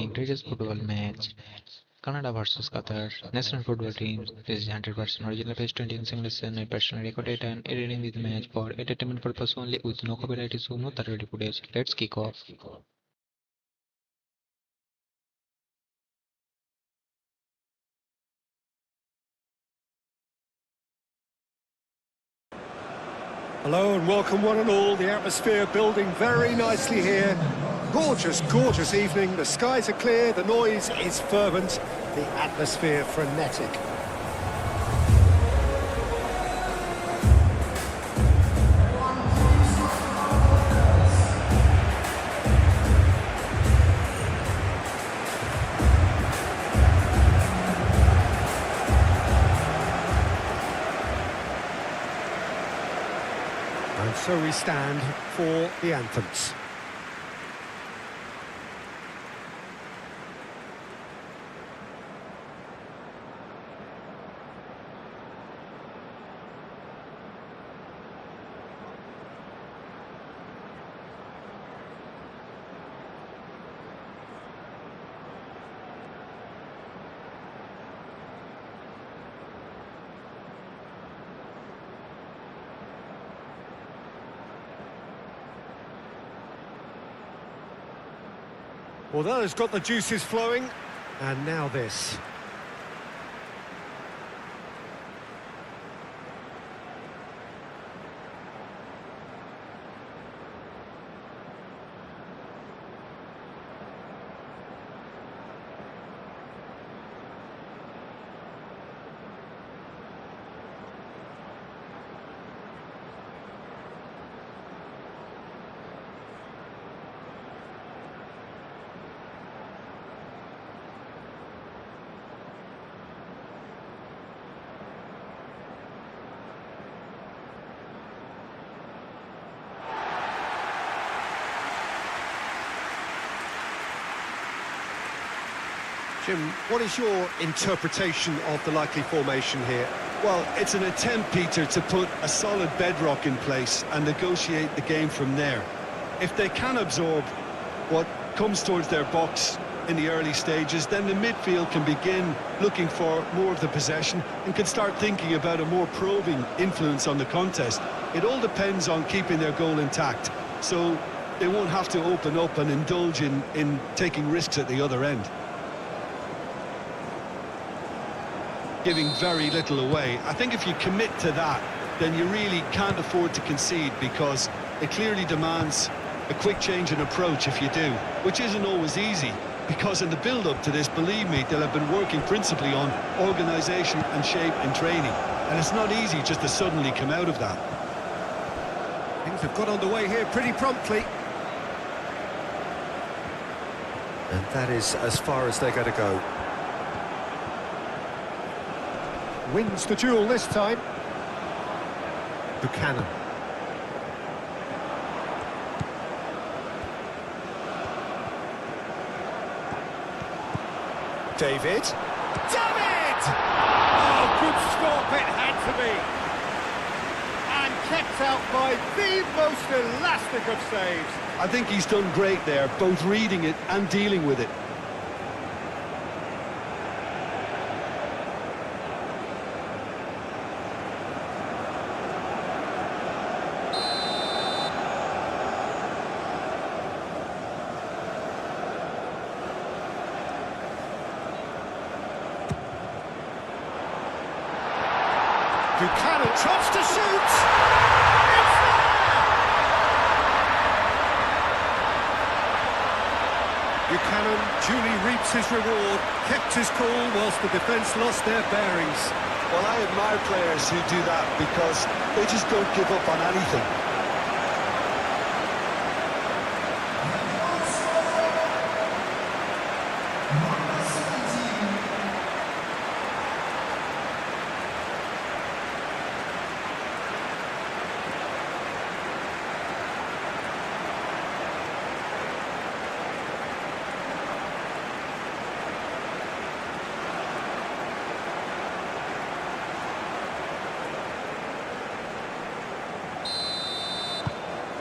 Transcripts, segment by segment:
making greatest football match. Canada versus Qatar. National football teams. This is 100% original based 20 in English and personally recorded and editing this match for entertainment purpose only with no copyright issue, no third footage. Let's kick off. Hello and welcome one and all. The atmosphere building very nicely here. Gorgeous, gorgeous evening. The skies are clear, the noise is fervent, the atmosphere frenetic. And so we stand for the anthems. Well, that has got the juices flowing, and now this. Jim, what is your interpretation of the likely formation here? Well, it's an attempt, Peter, to put a solid bedrock in place and negotiate the game from there. If they can absorb what comes towards their box in the early stages, then the midfield can begin looking for more of the possession and can start thinking about a more probing influence on the contest. It all depends on keeping their goal intact, so they won't have to open up and indulge in taking risks at the other end. Giving very little away. I think if you commit to that, then you really can't afford to concede, because it clearly demands a quick change in approach if you do, which isn't always easy, because in the build-up to this, believe me, they'll have been working principally on organisation and shape in training, and it's not easy just to suddenly come out of that. Things have got underway here pretty promptly. And that is as far as they're going to go. Wins the duel this time. Buchanan. David. David! Oh, good stop, it had to be. And kept out by the most elastic of saves. I think he's done great there, both reading it and dealing with it. Buchanan tries to shoot! It's there! Buchanan duly reaps his reward, kept his cool whilst the defence lost their bearings. Well, I admire players who do that, because they just don't give up on anything.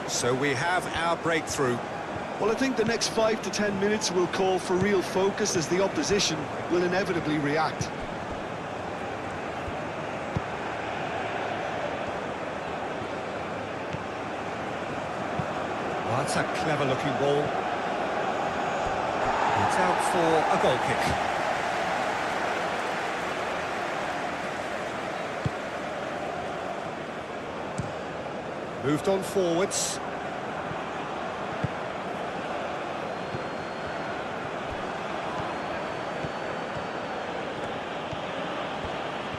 So we have our breakthrough. Well, I think the next 5 to 10 minutes will call for real focus as the opposition will inevitably react. Well, that's a clever-looking ball. It's out for a goal kick. Moved on forwards.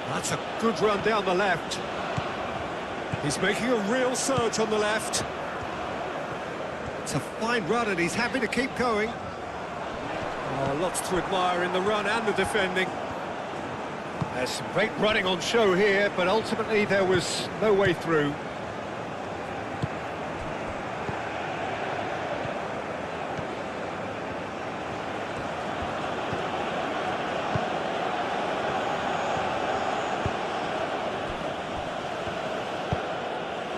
That's a good run down the left. He's making a real surge on the left. It's a fine run and he's happy to keep going. Oh, lots to admire in the run and the defending. There's some great running on show here, but ultimately there was no way through.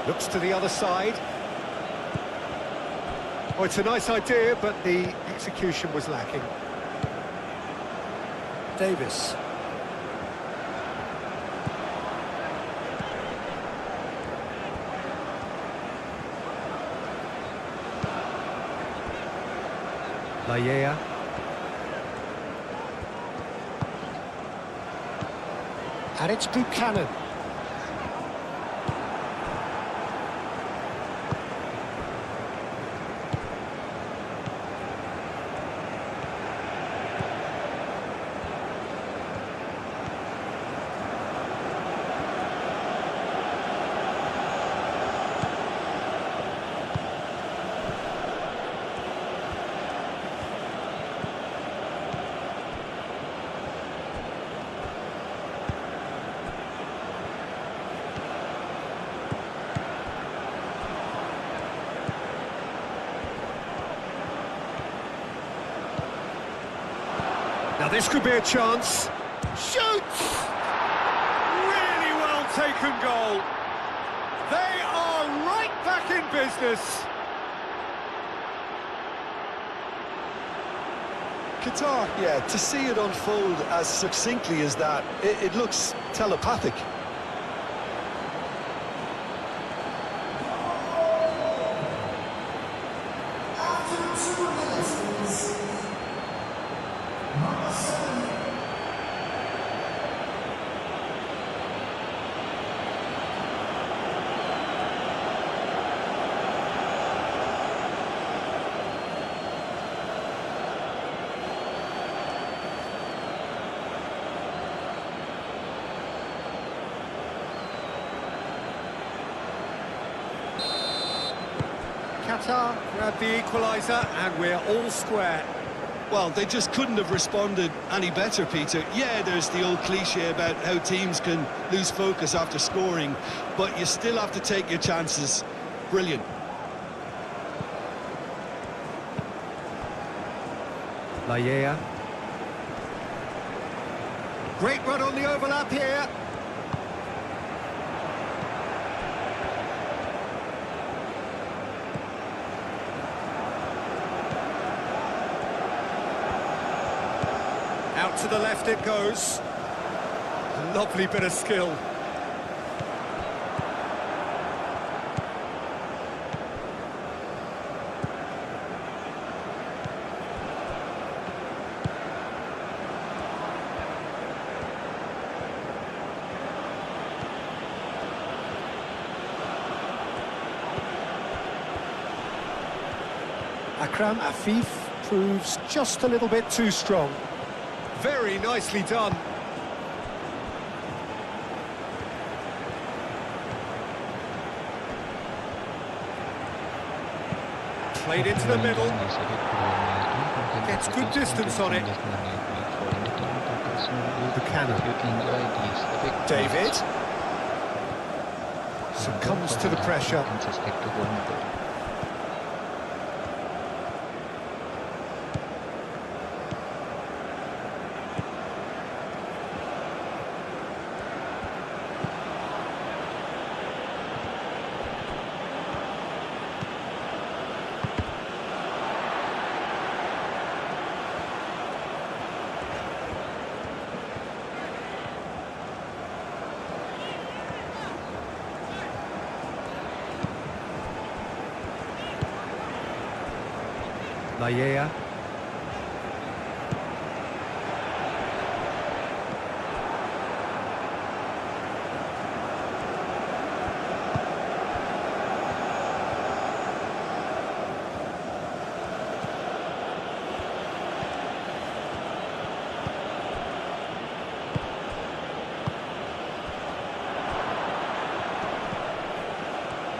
Looks to the other side. Oh, it's a nice idea, but the execution was lacking. Davis. LaLiga. And it's Buchanan. Now this could be a chance. Shoots! Really well taken goal. They are right back in business. Qatar, yeah, to see it unfold as succinctly as that, it looks telepathic. Qatar grabbed the equaliser and we're all square. Well, they just couldn't have responded any better, Peter. Yeah, there's the old cliche about how teams can lose focus after scoring, but you still have to take your chances. Brilliant. LaLiga. Great run on the overlap here. Out to the left it goes. A lovely bit of skill. Akram Afif proves just a little bit too strong. Very nicely done. Played into the middle. Gets good distance on it. Buchanan. David. Succumbs to the pressure. Lallea.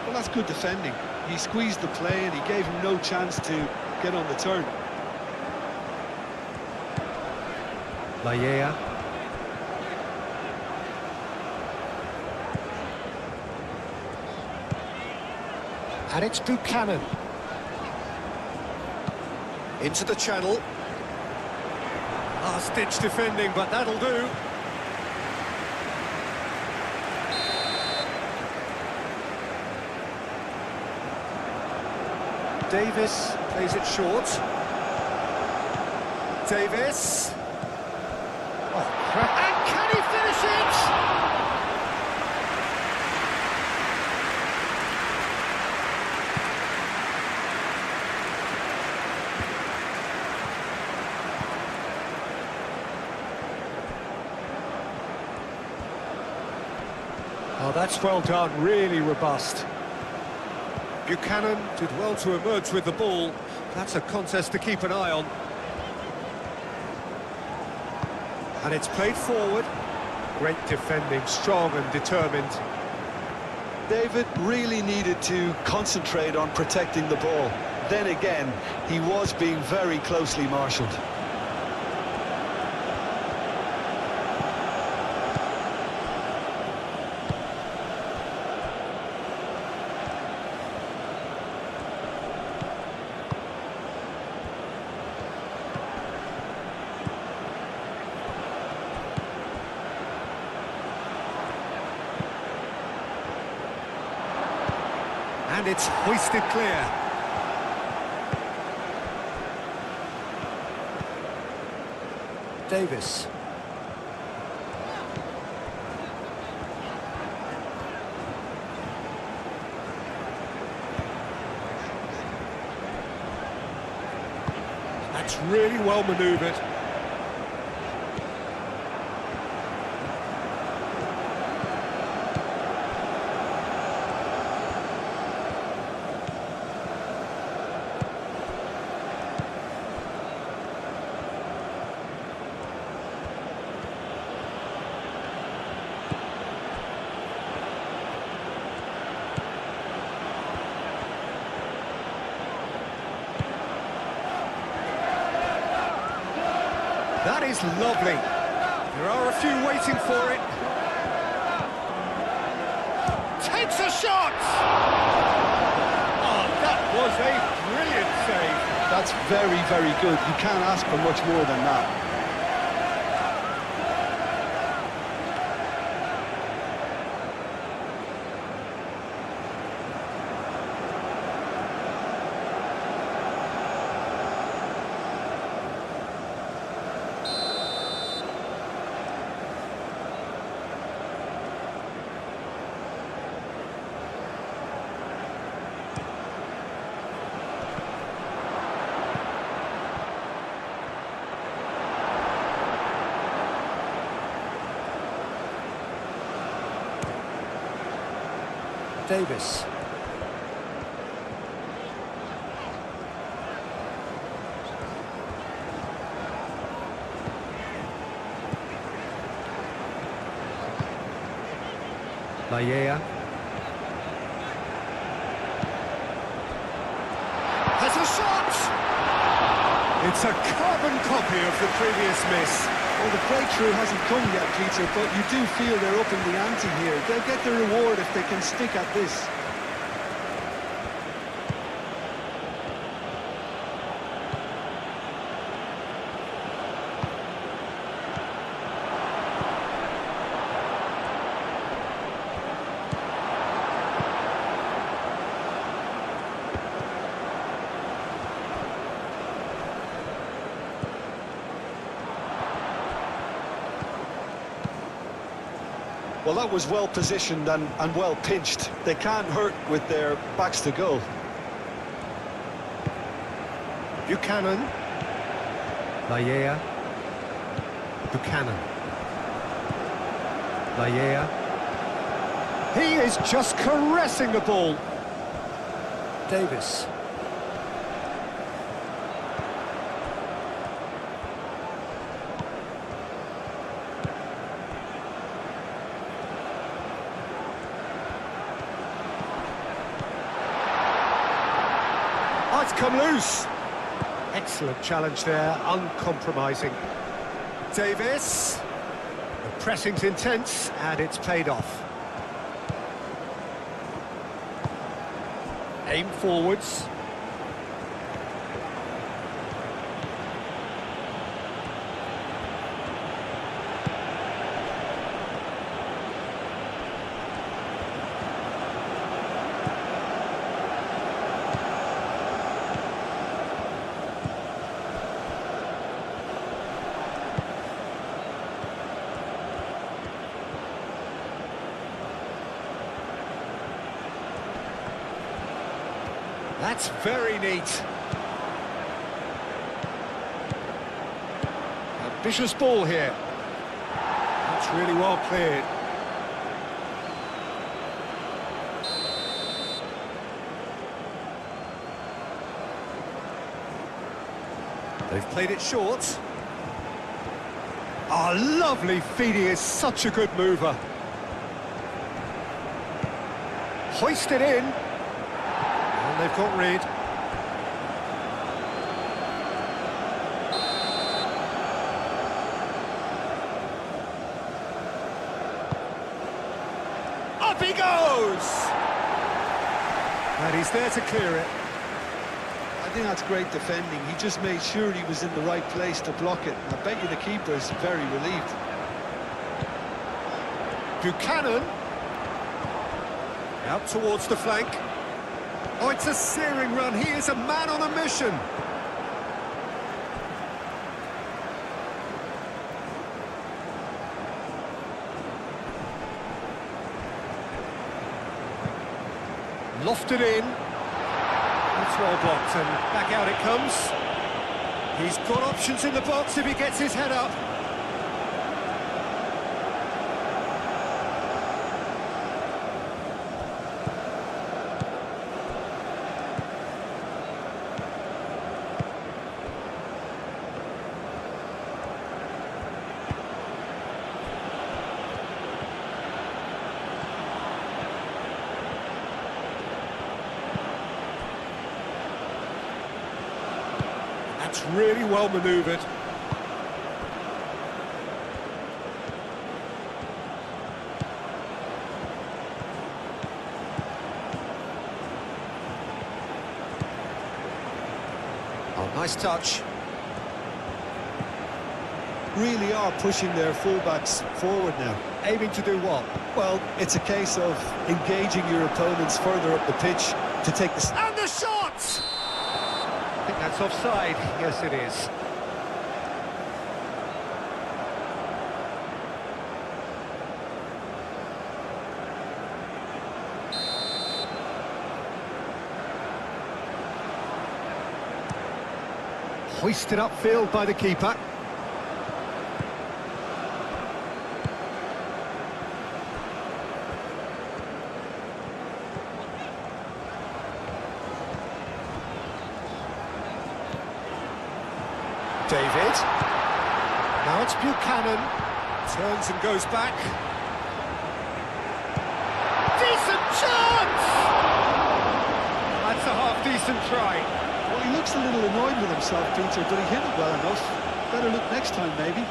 Well, that's good defending. He squeezed the play and he gave him no chance to get on the turn. Lallea. And it's Buchanan. Into the channel. Last-ditch defending, but that'll do. Davis plays it short. Davis. Oh, and can he finish it? Oh, that's well done, really robust. Buchanan did well to emerge with the ball. That's a contest to keep an eye on. And it's played forward. Great defending, strong and determined. David really needed to concentrate on protecting the ball. Then again, he was being very closely marshalled. And it's hoisted clear. Davis. That's really well manoeuvred. That is lovely. There are a few waiting for it. Takes a shot! Oh, that was a brilliant save. That's very, very good. You can't ask for much more than that. Davis. Lallea. Has a shot! It's a carbon copy of the previous miss. Well, the breakthrough hasn't come yet, Peter, but you do feel they're upping the ante here. They'll get the reward if they can stick at this. Well, that was well positioned and well pinched. They can't hurt with their backs to goal. Buchanan. Laia. Buchanan. Laia. He is just caressing the ball. Davis. Oh, it's come loose. Excellent challenge there, uncompromising. Davis. The pressing's intense, and it's paid off. Aim forwards. That's very neat. Ambitious ball here. That's really well cleared. They've played it short. Oh, lovely feed. He is such a good mover. Hoisted in. And they've got rid. Up he goes! And he's there to clear it. I think that's great defending. He just made sure he was in the right place to block it. I bet you the keeper is very relieved. Buchanan. Out towards the flank. Oh, it's a searing run. He is a man on a mission. Lofted in. That's well blocked, and back out it comes. He's got options in the box if he gets his head up. That's really well manoeuvred. Oh, nice touch. Really are pushing their fullbacks forward now. Aiming to do what? Well, it's a case of engaging your opponents further up the pitch to take the... And the shot! I think that's offside. Yes, it is. Hoisted upfield by the keeper. David. Now it's Buchanan. Turns and goes back. Decent chance! That's a half-decent try. Well, he looks a little annoyed with himself, Peter, but he hit it well enough. Better look next time, maybe.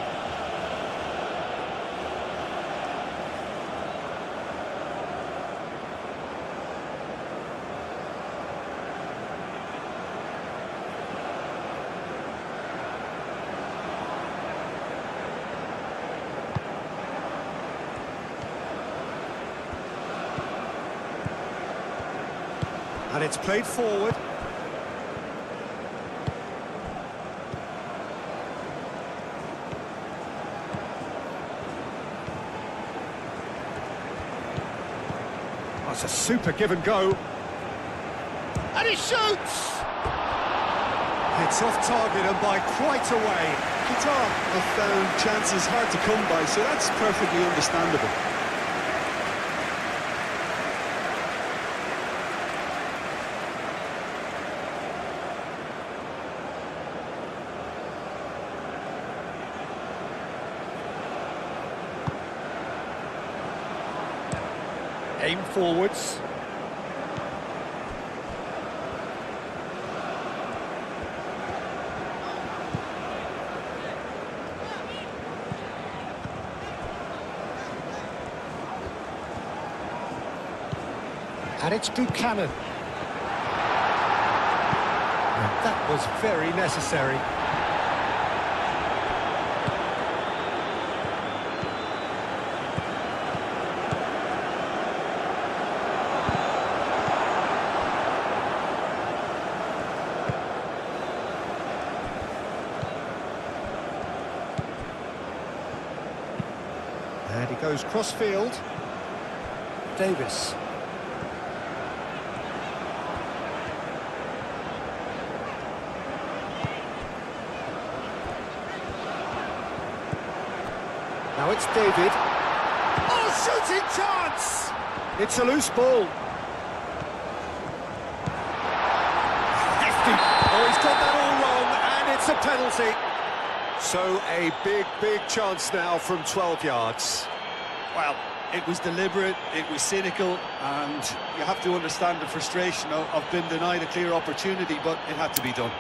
And it's played forward. That's a super give and go. And he shoots! It's off target and by quite a way. Qatar have found chances hard to come by, so that's perfectly understandable. Aim forwards. And it's Buchanan. And that was very necessary. And he goes cross-field. Davis. Now it's David. Oh, shooting chance! It's a loose ball. Hefty. Oh, he's got that all wrong, and it's a penalty. So a big chance now from 12 yards. Well, it was deliberate, it was cynical, and you have to understand the frustration of being denied a clear opportunity, but it had to be done.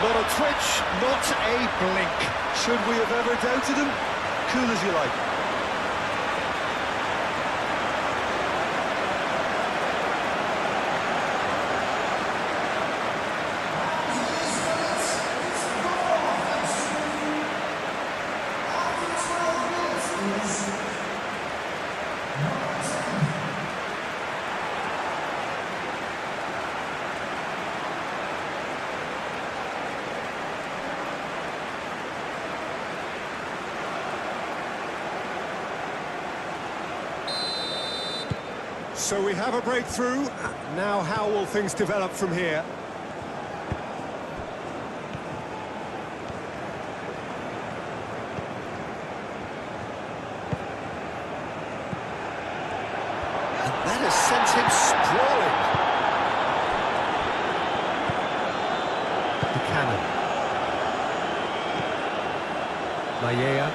Not a twitch, not a blink. Should we have ever doubted him? Cool as you like. So we have a breakthrough. Now how will things develop from here? And that has sent him sprawling. Buchanan. Maya.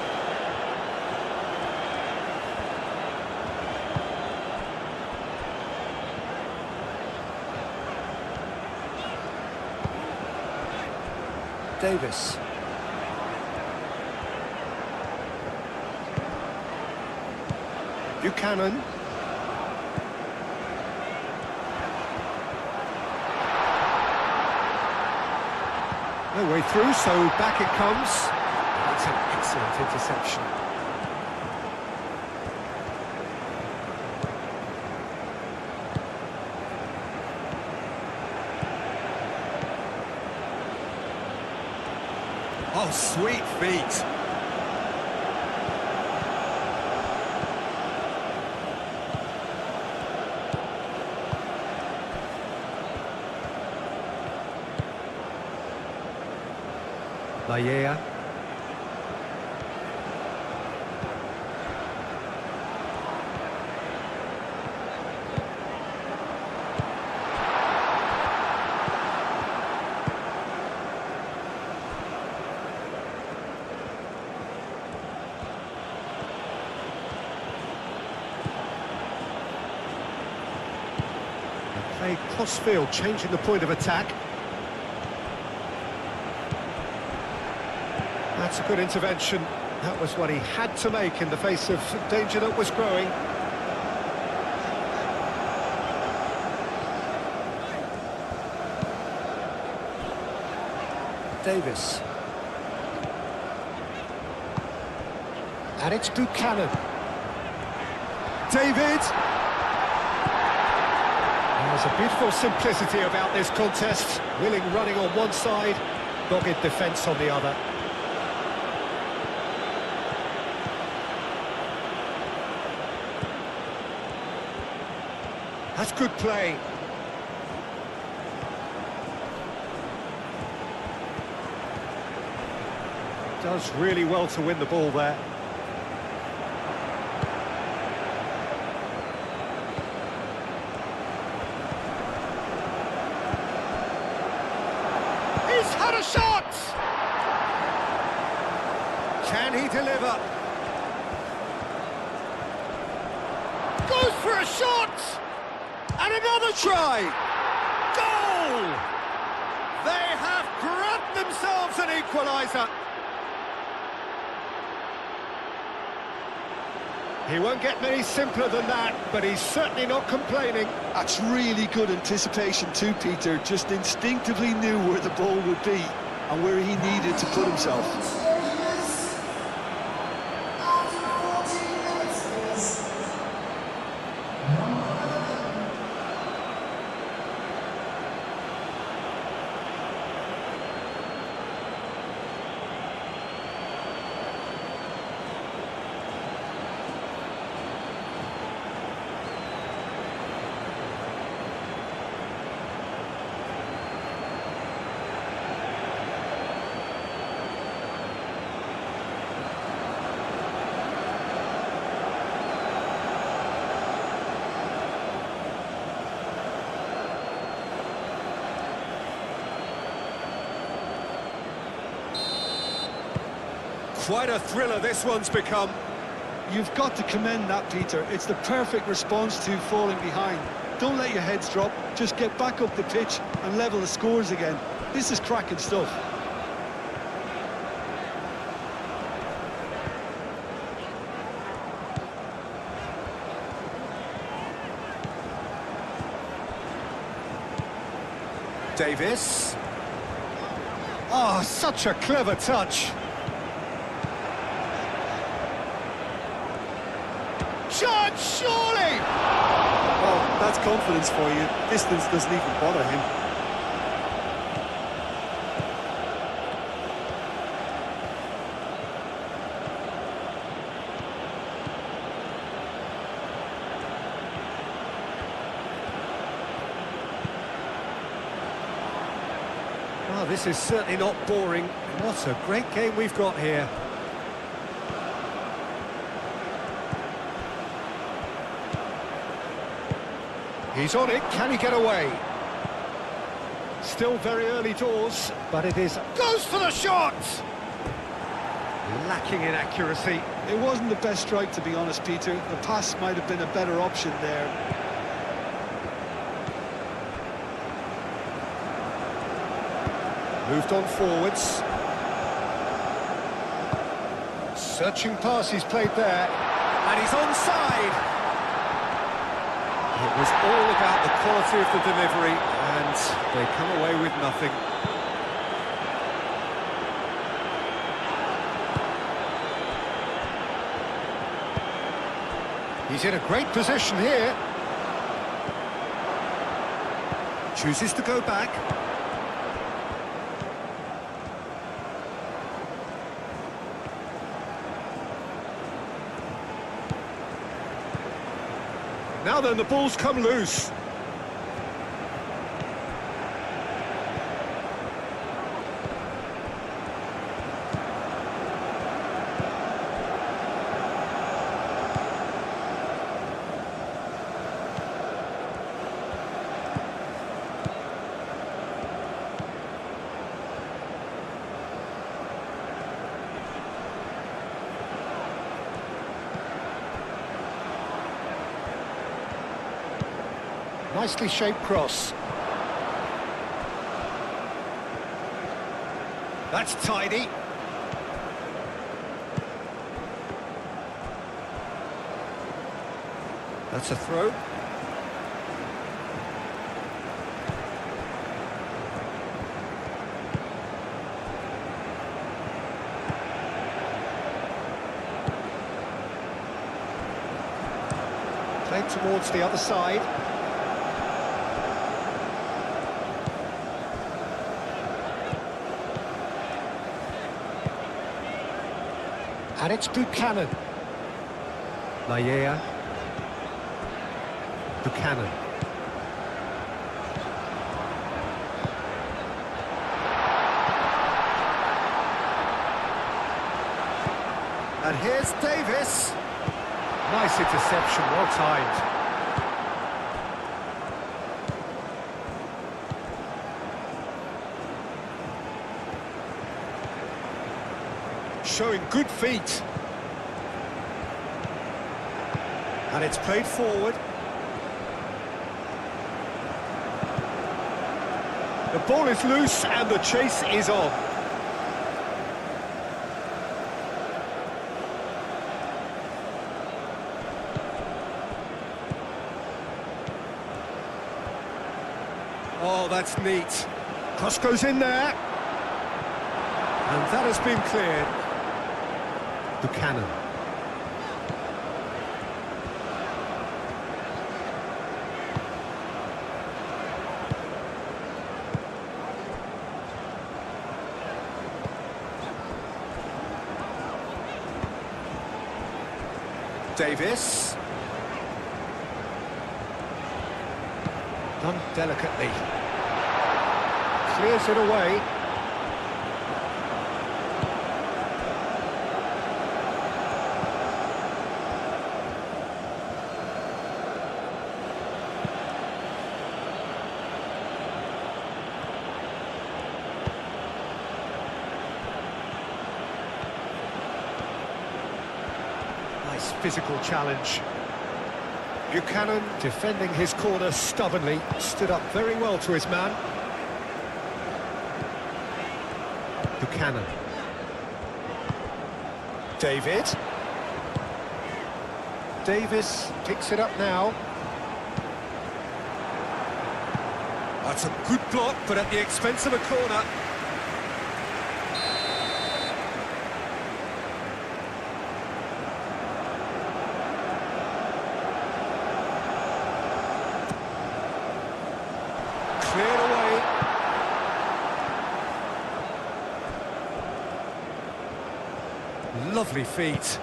Davis. Buchanan. No way through, so back it comes. That's an excellent interception. Oh, sweet feet. Maya. Play cross-field, changing the point of attack. That's a good intervention. That was what he had to make in the face of danger that was growing. Davis. And it's Buchanan. David! There's a beautiful simplicity about this contest. Willing running on one side, dogged defence on the other. That's good play. Does really well to win the ball there. He's had a shot! Can he deliver? Goes for a shot! And another try! Goal! They have grabbed themselves an equaliser. He won't get many simpler than that, but he's certainly not complaining. That's really good anticipation too, Peter. Just instinctively knew where the ball would be and where he needed to put himself. Quite a thriller this one's become. You've got to commend that, Peter. It's the perfect response to falling behind. Don't let your heads drop. Just get back up the pitch and level the scores again. This is cracking stuff. Davis. Oh, such a clever touch. Shot, surely! Oh, that's confidence for you. Distance doesn't even bother him. Well, this is certainly not boring. What a great game we've got here. He's on it, can he get away? Still very early doors, but it is... Goes for the shot! Lacking in accuracy. It wasn't the best strike, to be honest, Peter. The pass might have been a better option there. Moved on forwards. Searching pass he's played there. And he's onside! It was all about the quality of the delivery, and they come away with nothing. He's in a great position here. Chooses to go back. Now then, the ball's come loose. Nicely shaped cross. That's tidy. That's a throw. Played towards the other side. And it's Buchanan. Laia. Buchanan. And here's Davis. Nice interception, well timed. Showing good feet. And it's played forward. The ball is loose and the chase is on. Oh, that's neat. Cross goes in there. And that has been cleared. Buchanan. Davis. Done delicately. Clears it away. Nice physical challenge. Buchanan defending his corner stubbornly, stood up very well to his man. Buchanan. David. Davis picks it up now. That's a good block, but at the expense of a corner. Cleared away. Lovely feet.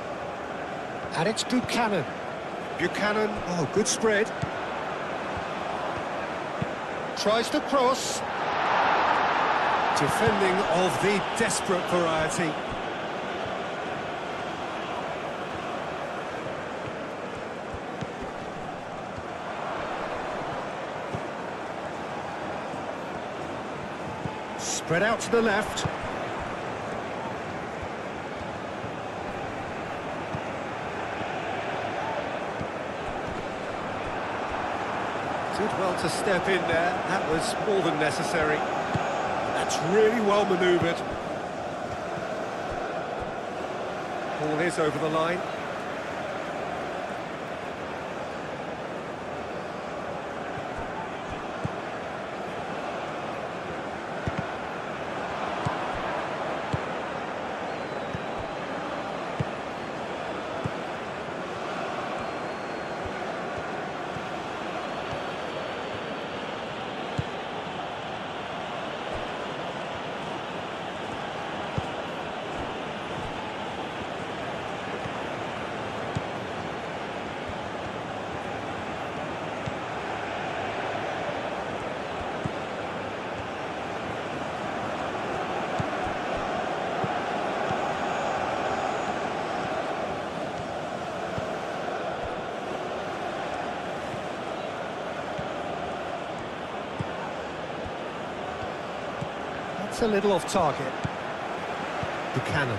And it's Buchanan. Buchanan, oh, good spread. Tries to cross. Defending of the desperate variety. Spread out to the left. Did well to step in there. That was more than necessary. That's really well manoeuvred. Ball is over the line. It's a little off target. Buchanan.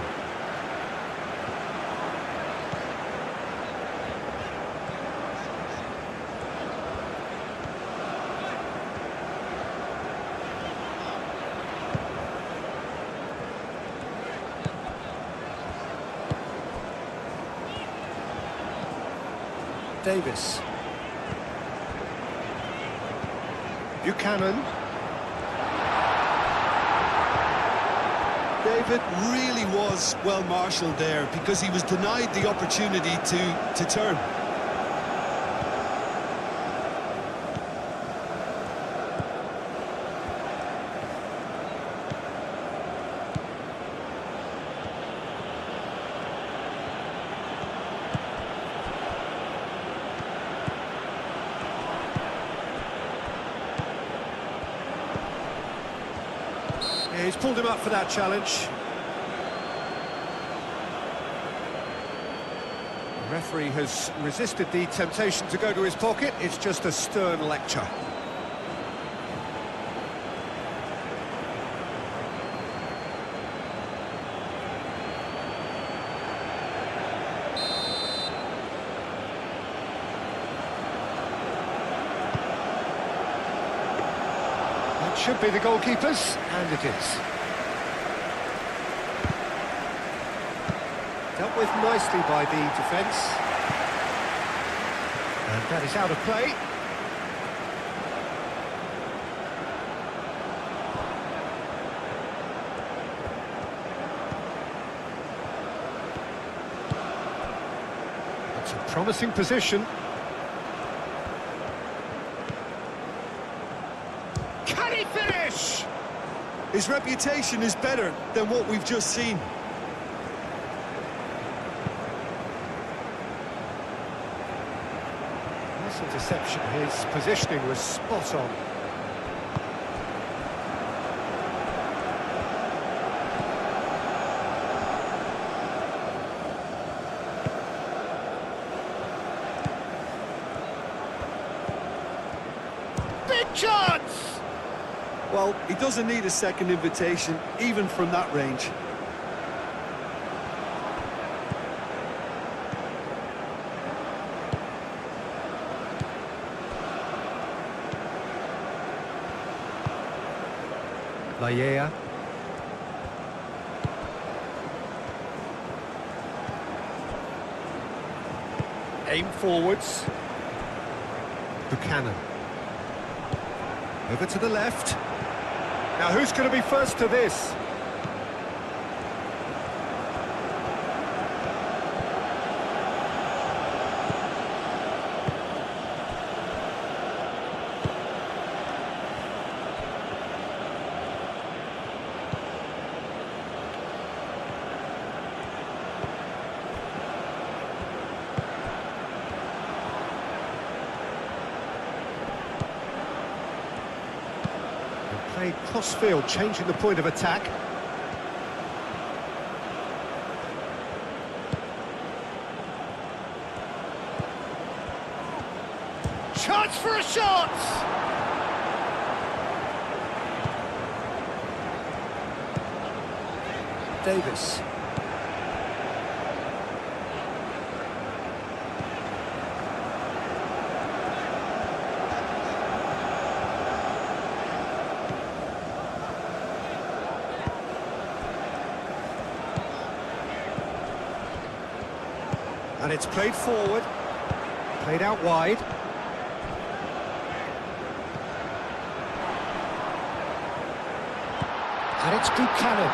Davis. Buchanan. David really was well marshalled there because he was denied the opportunity to turn. He's pulled him up for that challenge. The referee has resisted the temptation to go to his pocket. It's just a stern lecture. That should be the goalkeeper's, and it is. Dealt with nicely by the defence. And that is out of play. That's a promising position. Can he finish? His reputation is better than what we've just seen. Interception, his positioning was spot on. Big chance! Well, he doesn't need a second invitation, even from that range. LaLiga. Aim forwards. Buchanan. Over to the left. Now who's going to be first to this? Played cross-field, changing the point of attack. Chance for a shot! Davis. And it's played forward, played out wide. And it's Buchanan.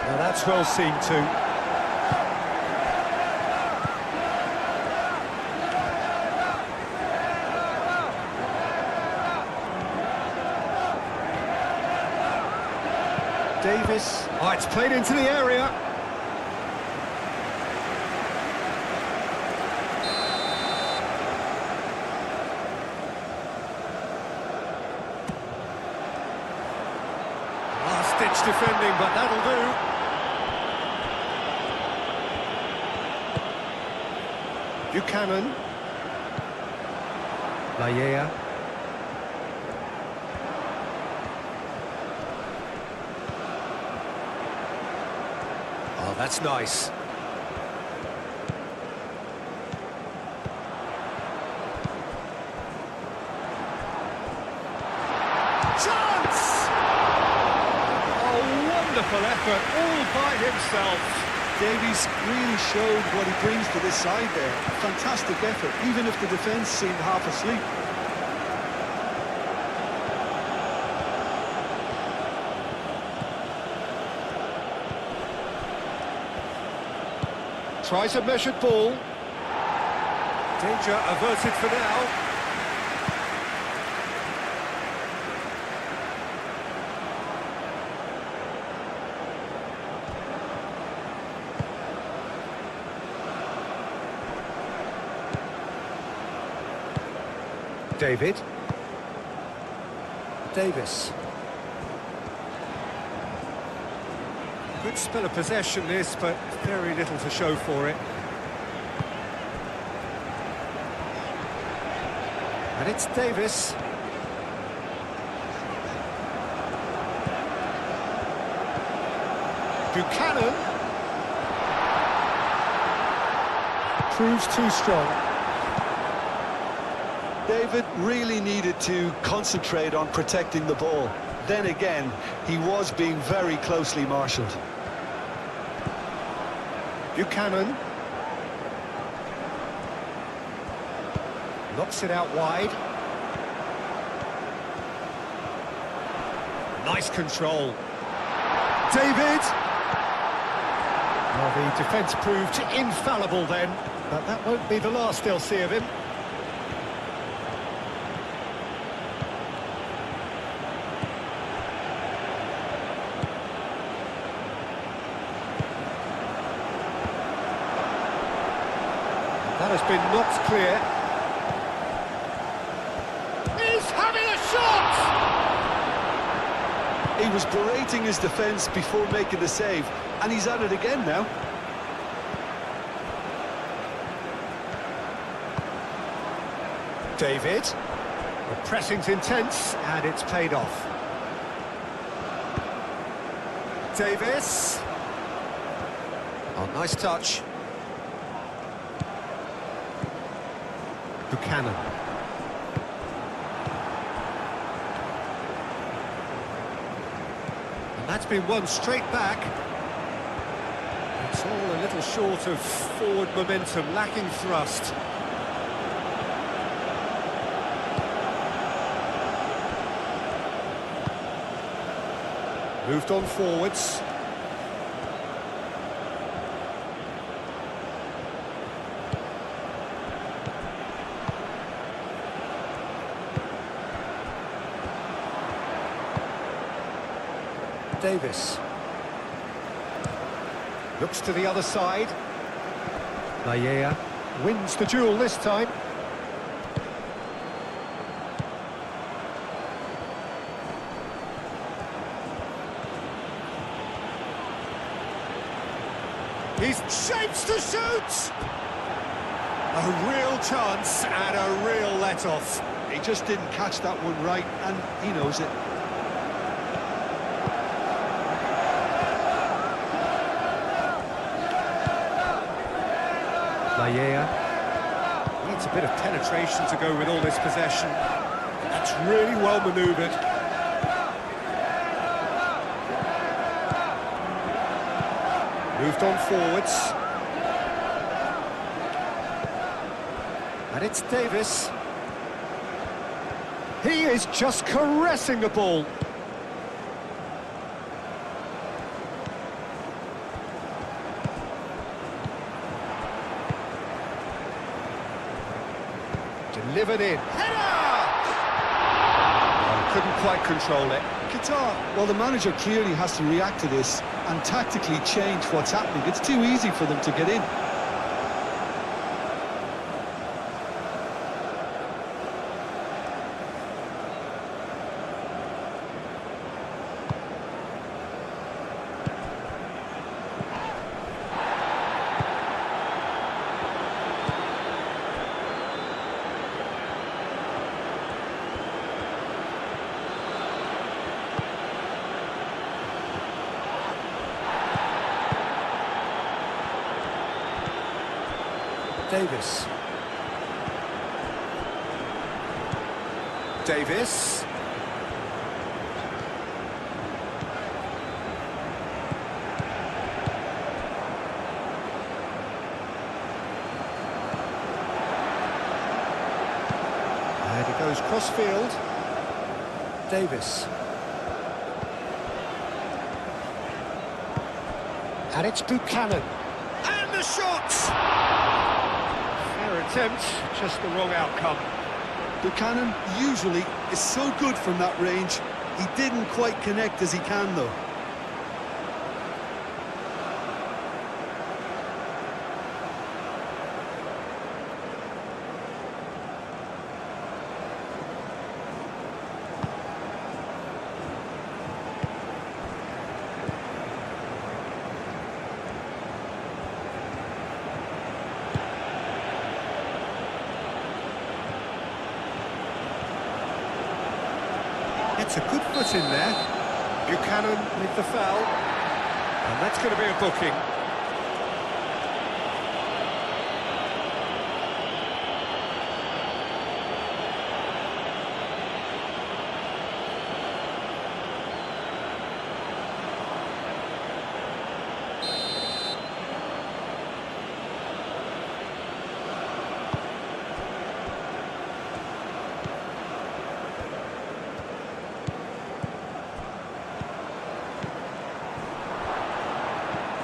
Now that's well seen too. Davis. Oh, it's played into the area. Last-ditch defending, but that'll do. Buchanan. LaLiga. Oh, that's nice. Chance! Oh, wonderful effort, all by himself. Davies really showed what he brings to this side there. Fantastic effort, even if the defence seemed half asleep. Tries a measured ball. Danger averted for now. David. Davis. Good spell of possession this, but very little to show for it. And it's Davis. Buchanan. Proves too strong. David really needed to concentrate on protecting the ball. Then again, he was being very closely marshalled. Buchanan. Knocks it out wide. Nice control. David! Well, the defence proved infallible then, but that won't be the last they'll see of him. That has been knocked clear. He's having a shot! He was berating his defence before making the save, and he's at it again now. David. The pressing's intense, and it's paid off. Davis. Oh, nice touch. Buchanan. And that's been won straight back. It's all a little short of forward momentum, lacking thrust. Moved on forwards. Davis. Looks to the other side. Nayea wins the duel this time. He's shapes to shoot! A real chance and a real let-off. He just didn't catch that one right, and he knows it. Nayea needs a bit of penetration to go with all this possession. That's really well manoeuvred. Moved on forwards. And it's Davis. He is just caressing the ball. Delivered in. Header! Oh, couldn't quite control it. Qatar, well, the manager clearly has to react to this and tactically change what's happening. It's too easy for them to get in. Davis. Davis. And he goes cross-field. Davis. And it's Buchanan. And the shot! Attempt, just the wrong outcome. Buchanan usually is so good from that range. He didn't quite connect as he can, though. Gets a good foot in there. Buchanan with the foul. And that's going to be a booking.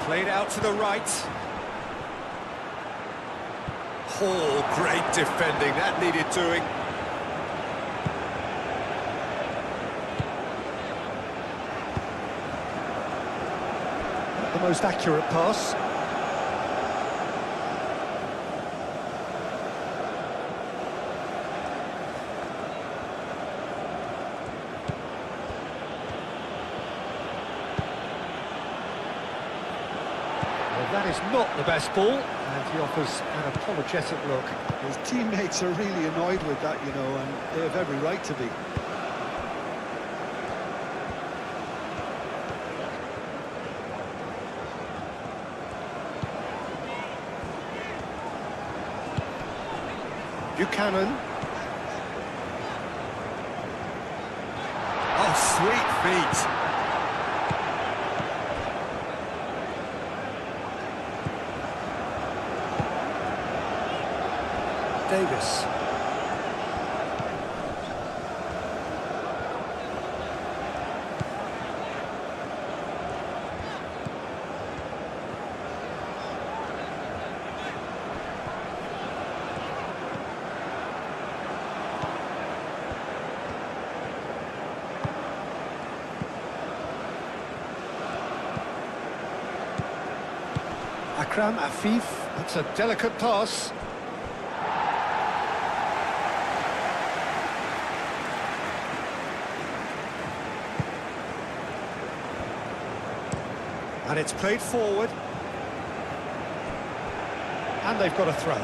Played out to the right. Oh, great defending. That needed doing. Not the most accurate pass. That is not the best ball, and he offers an apologetic look. His teammates are really annoyed with that, you know, and they have every right to be. Buchanan. Oh, sweet feet. Davis. Akram Afif, that's a delicate pass. And it's played forward. And they've got a throw.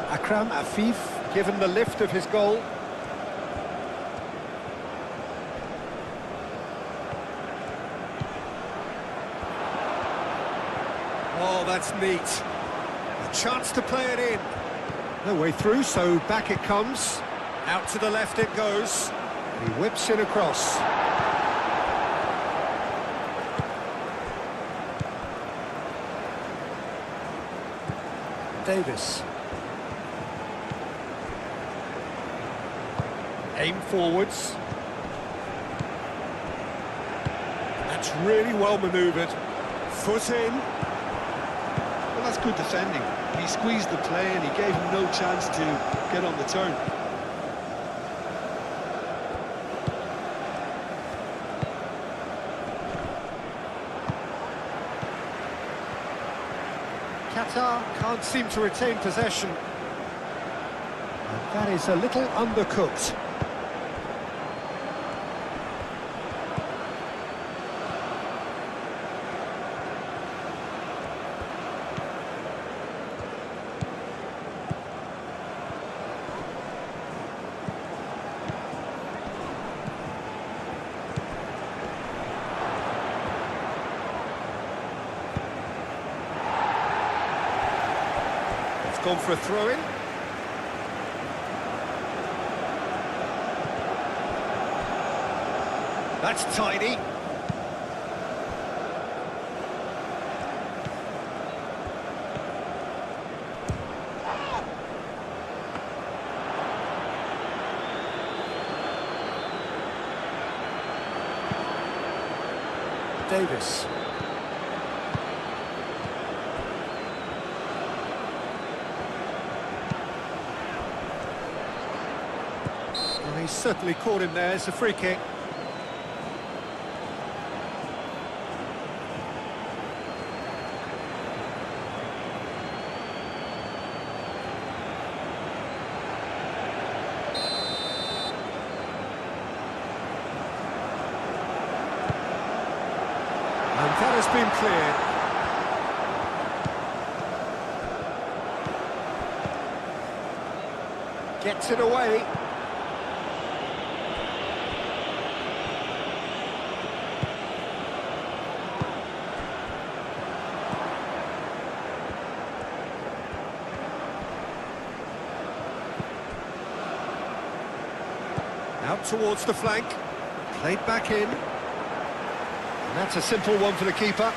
Akram Afif, given the lift of his goal. Oh, that's neat. A chance to play it in. No way through, so back it comes. Out to the left it goes. He whips it across. Davis. Aim forwards. That's really well manoeuvred. Foot in. Well, that's good defending. He squeezed the play and he gave him no chance to get on the turn. Qatar can't seem to retain possession. And that is a little undercooked. Gone for a throw-in. That's tidy. Davis. He's certainly caught him there. It's a free kick. And that has been cleared. Gets it away. Out towards the flank. Played back in. And that's a simple one for the keeper.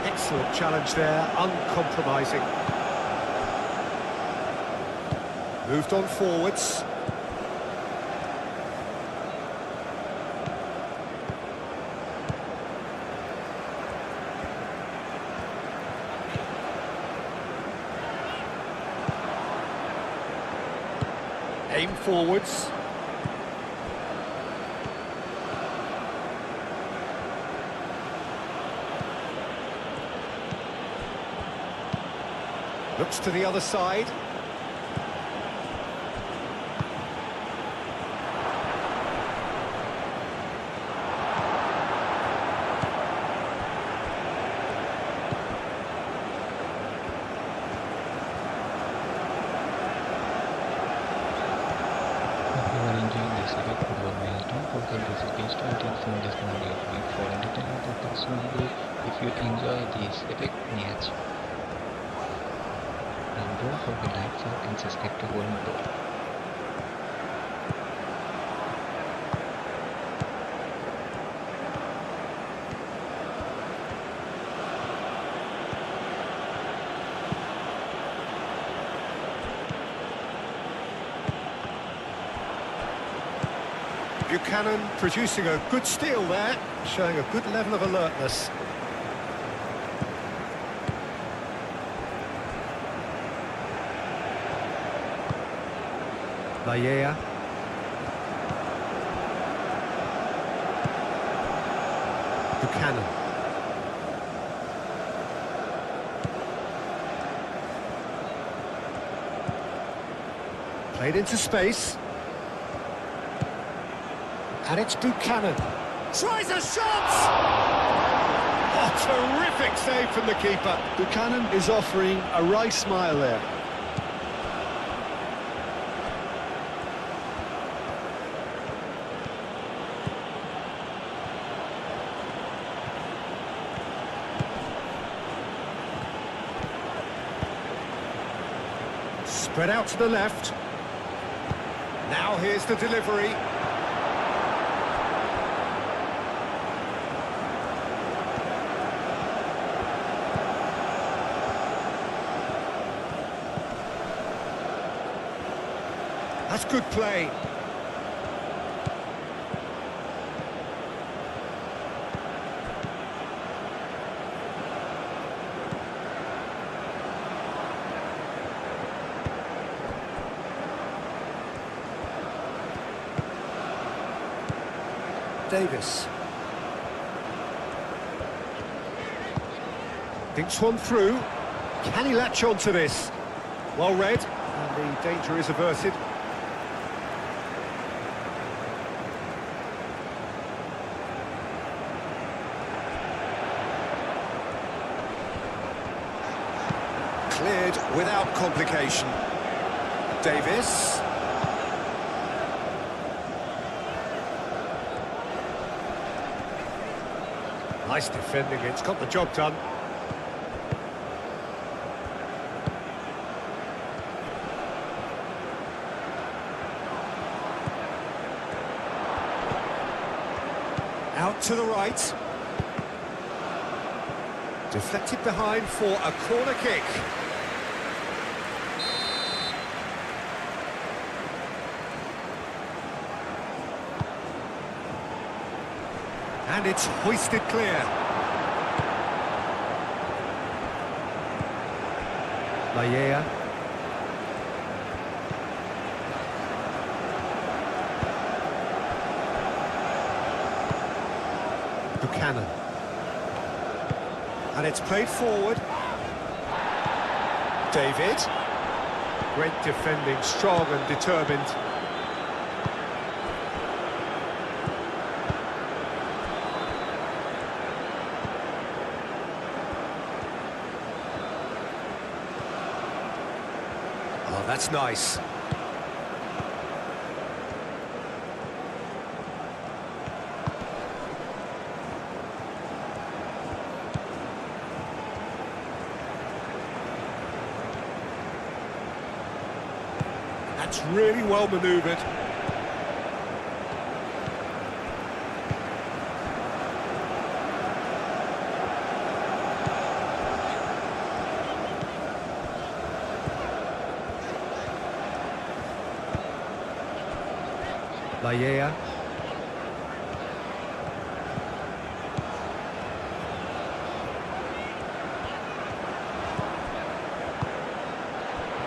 Excellent challenge there, uncompromising. Moved on forwards. Aim forwards. Looks to the other side. Football match. Don't forget this page 20 from this video for entertainment purposes only. If you enjoy this epic match, and don't forget like, share and subscribe to GoalMatol. Buchanan producing a good steal there, showing a good level of alertness. Vallea. Buchanan. Played into space. And it's Buchanan. Tries a shot! Oh, terrific save from the keeper. Buchanan is offering a right smile there. Spread out to the left. Now here's the delivery. That's good play. Davis. Thinks one through. Can he latch on to this? Well read, and the danger is averted. Cleared without complication. Davis. Nice defending, it's got the job done. Out to the right. Deflected behind for a corner kick. And it's hoisted clear. Vallea. Buchanan. And it's played forward. David. Great defending, strong and determined. Oh, that's nice. That's really well manoeuvred. LaLiga.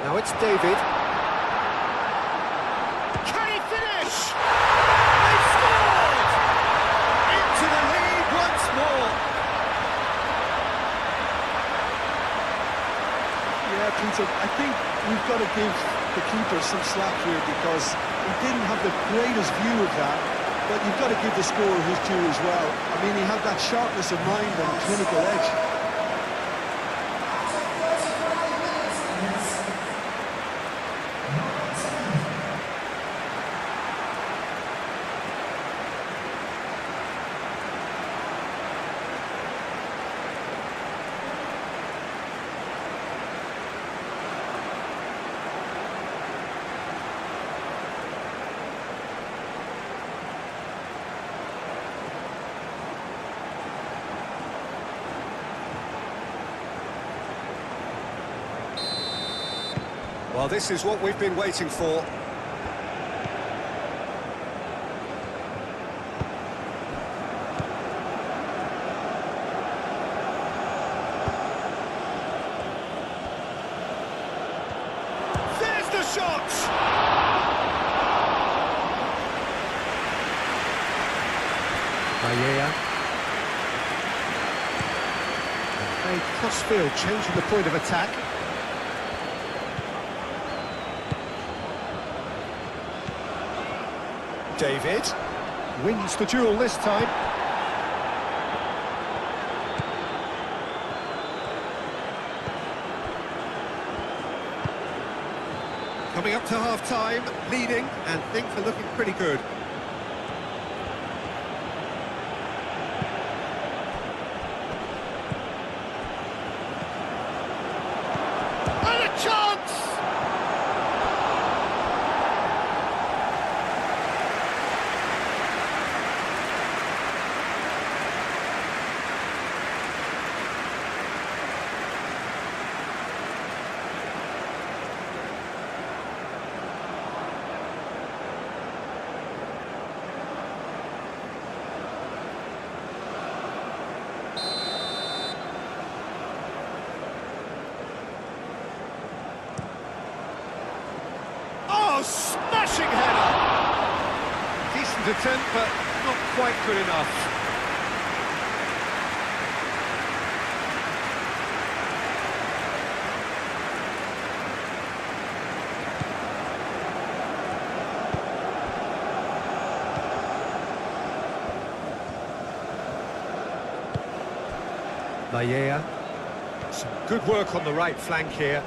Now it's David. Can he finish? They've scored! Into the lead once more. Yeah, Peter, I think we've got to give the keeper some slack here because he didn't have the greatest view of that, but you've got to give the scorer his due as well. I mean, he had that sharpness of mind and clinical edge. Well, this is what we've been waiting for. There's the shot! LaLiga. A crossfield changing the point of attack. David wins the duel this time. Coming up to half-time, leading, and things are looking pretty good. And a chance! Oh, smashing header! Decent attempt, but not quite good enough. LaLiga. Some good work on the right flank here.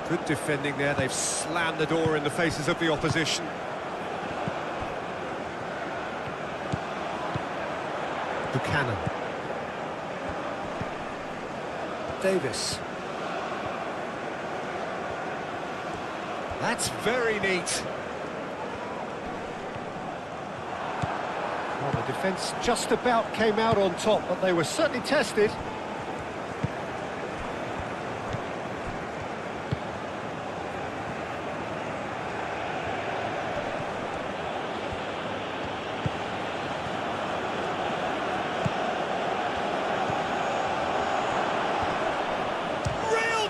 Good defending there. They've slammed the door in the faces of the opposition. Buchanan. Davis. That's very neat. Well, the defence just about came out on top, but they were certainly tested.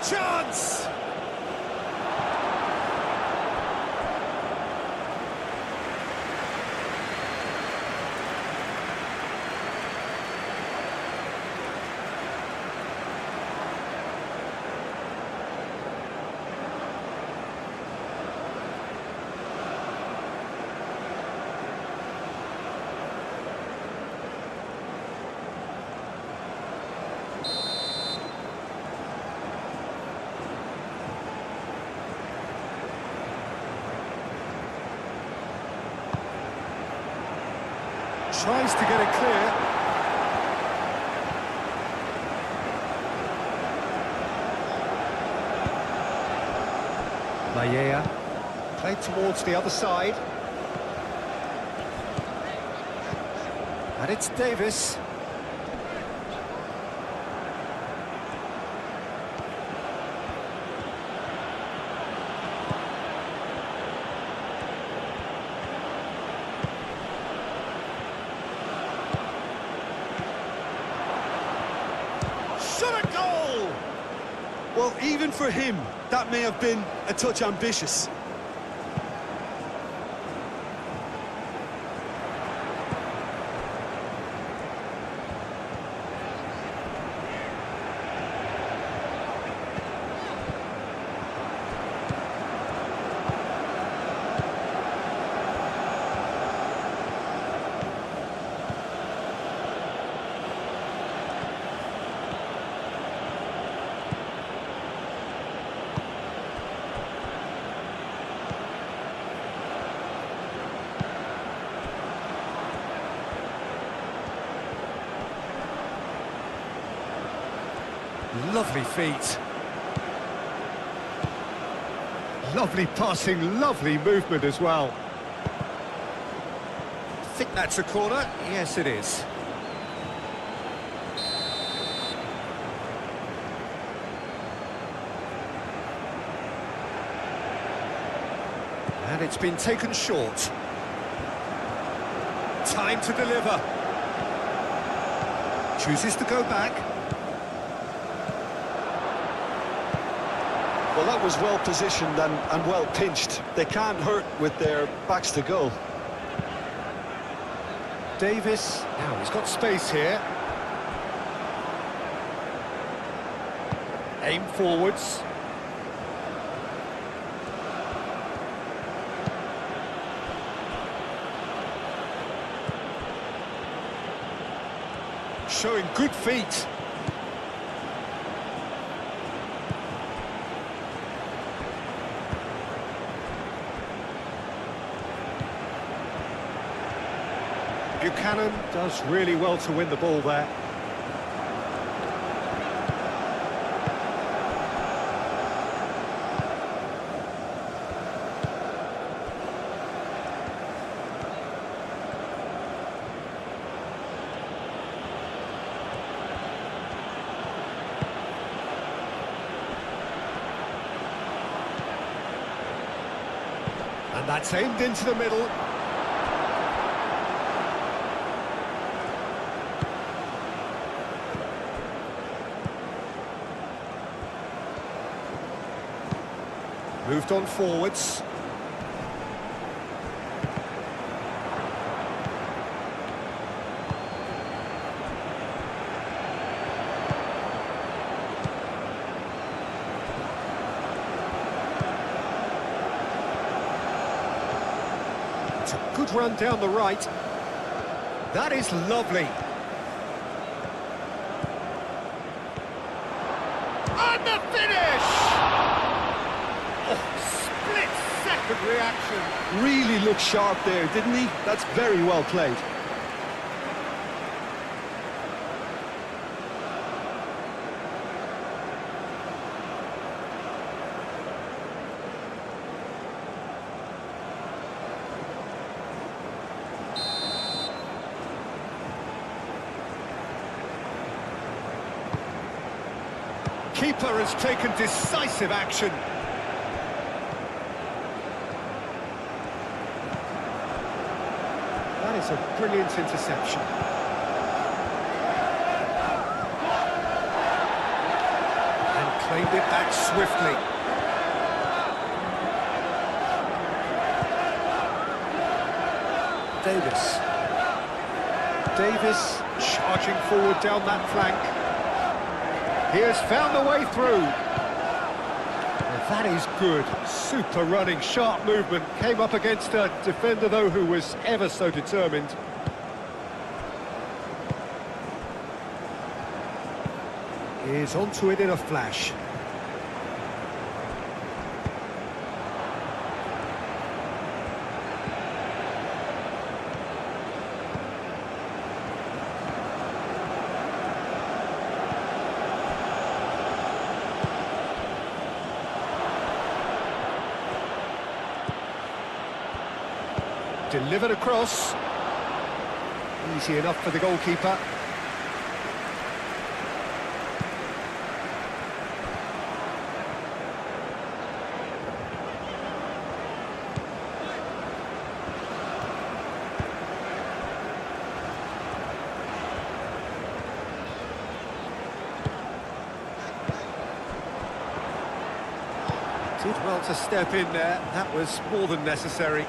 Chance! Tries to get it clear. Maya played towards the other side. And it's Davis. Shot a goal! Well, even for him, that may have been a touch ambitious. Lovely feet. Lovely passing, lovely movement as well. I think that's a corner. Yes, it is. And it's been taken short. Time to deliver. Chooses to go back. Well, that was well positioned and well pinched. They can't hurt with their backs to goal. Davis, now he's got space here. Aim forwards. Showing good feet. Buchanan does really well to win the ball there. And that's aimed into the middle. Moved on forwards. It's a good run down the right. That is lovely. And the finish! Split-second reaction. Really looked sharp there, didn't he? That's very well played. Keeper has taken decisive action. That is a brilliant interception. And claimed it back swiftly. Davis charging forward down that flank. He has found the way through. Well, that is good. Super running, sharp movement. Came up against a defender, though, who was ever so determined. Is onto it in a flash. Delivered across. Easy enough for the goalkeeper. Did well to step in there. That was more than necessary.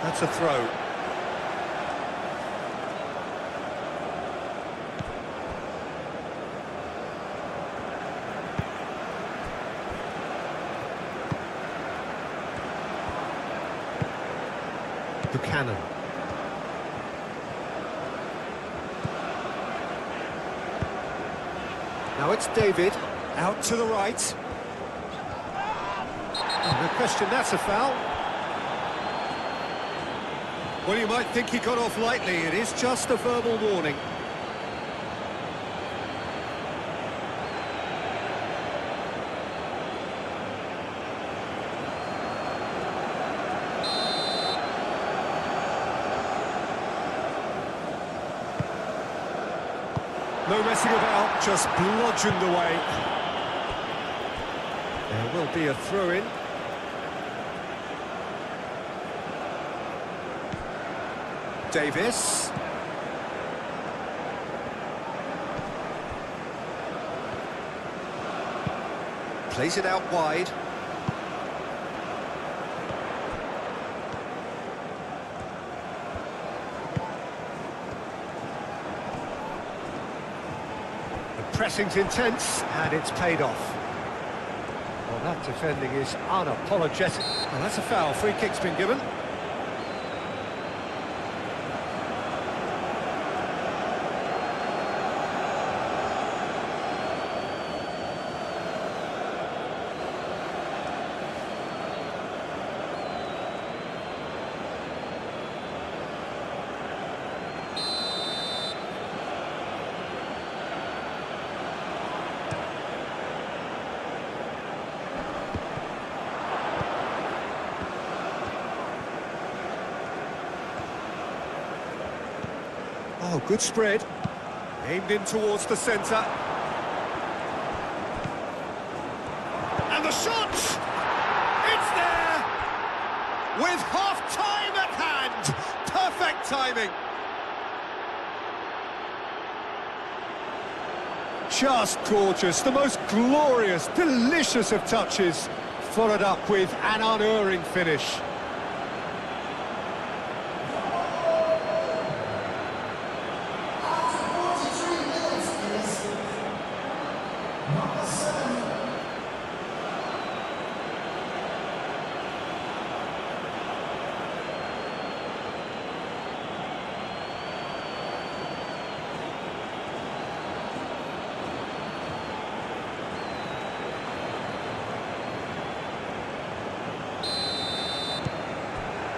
That's a throw. Buchanan. Now it's David, out to the right. No question, that's a foul. Well, you might think he got off lightly. It is just a verbal warning. No messing about, just bludgeoned away. There will be a throw-in. Davis. Plays it out wide. Pressing's intense, and it's paid off. Well, that defending is unapologetic. Well, that's a foul. Free kick's been given. Oh, good spread. Aimed in towards the centre. And the shot! It's there! With half-time at hand! Perfect timing! Just gorgeous. The most glorious, delicious of touches. Followed up with an unerring finish.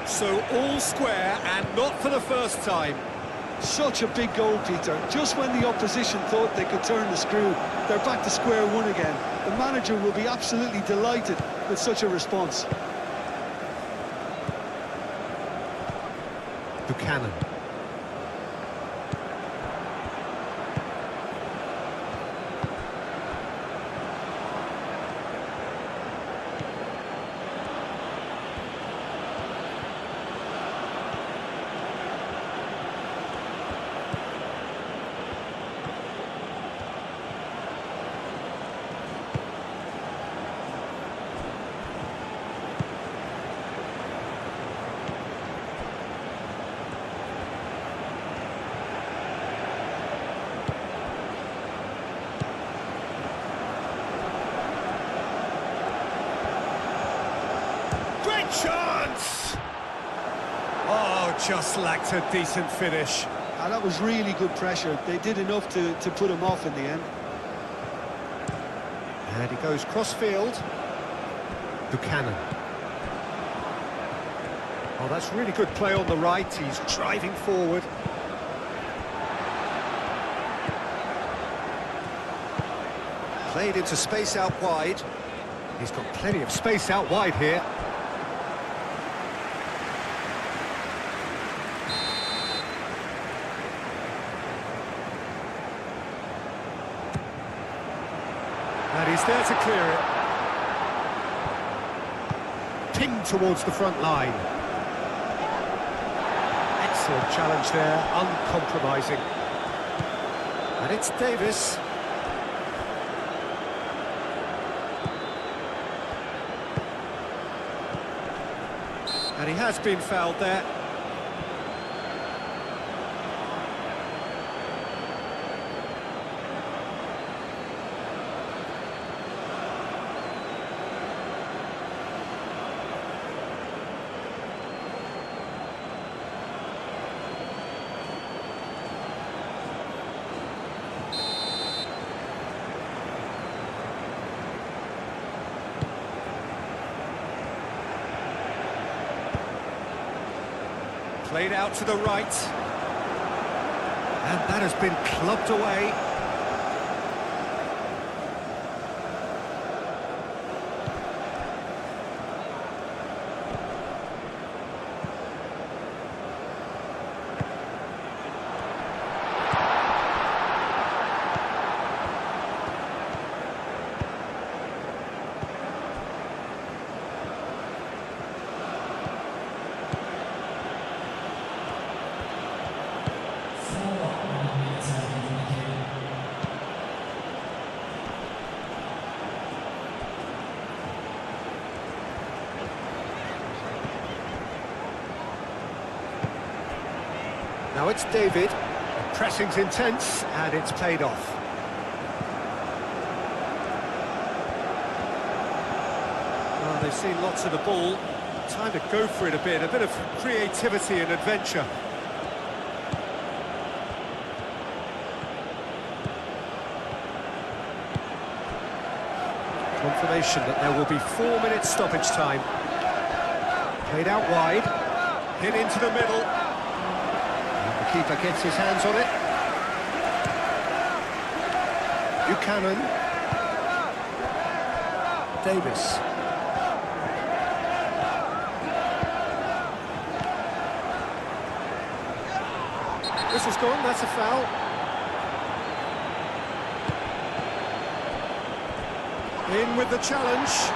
So all square, and not for the first time. Such a big goal, Peter. Just when the opposition thought they could turn the screw, they're back to square one again. The manager will be absolutely delighted with such a response. Buchanan. Chance! Oh, just lacked a decent finish. That was really good pressure. They did enough to put him off in the end. And he goes cross-field. Buchanan. Oh, that's really good play on the right. He's driving forward. Played into space out wide. He's got plenty of space out wide here. And he's there to clear it. Pinged towards the front line. Excellent challenge there, uncompromising. And it's Davis. And he has been fouled there. Played out to the right. And that has been clubbed away. Now it's David. The pressing's intense, and it's played off. Well, they've seen lots of the ball. Time to go for it a bit of creativity and adventure. Confirmation that there will be 4 minutes stoppage time. Played out wide, hit into the middle. Keeper gets his hands on it. Buchanan. Davis. This is gone, that's a foul. In with the challenge.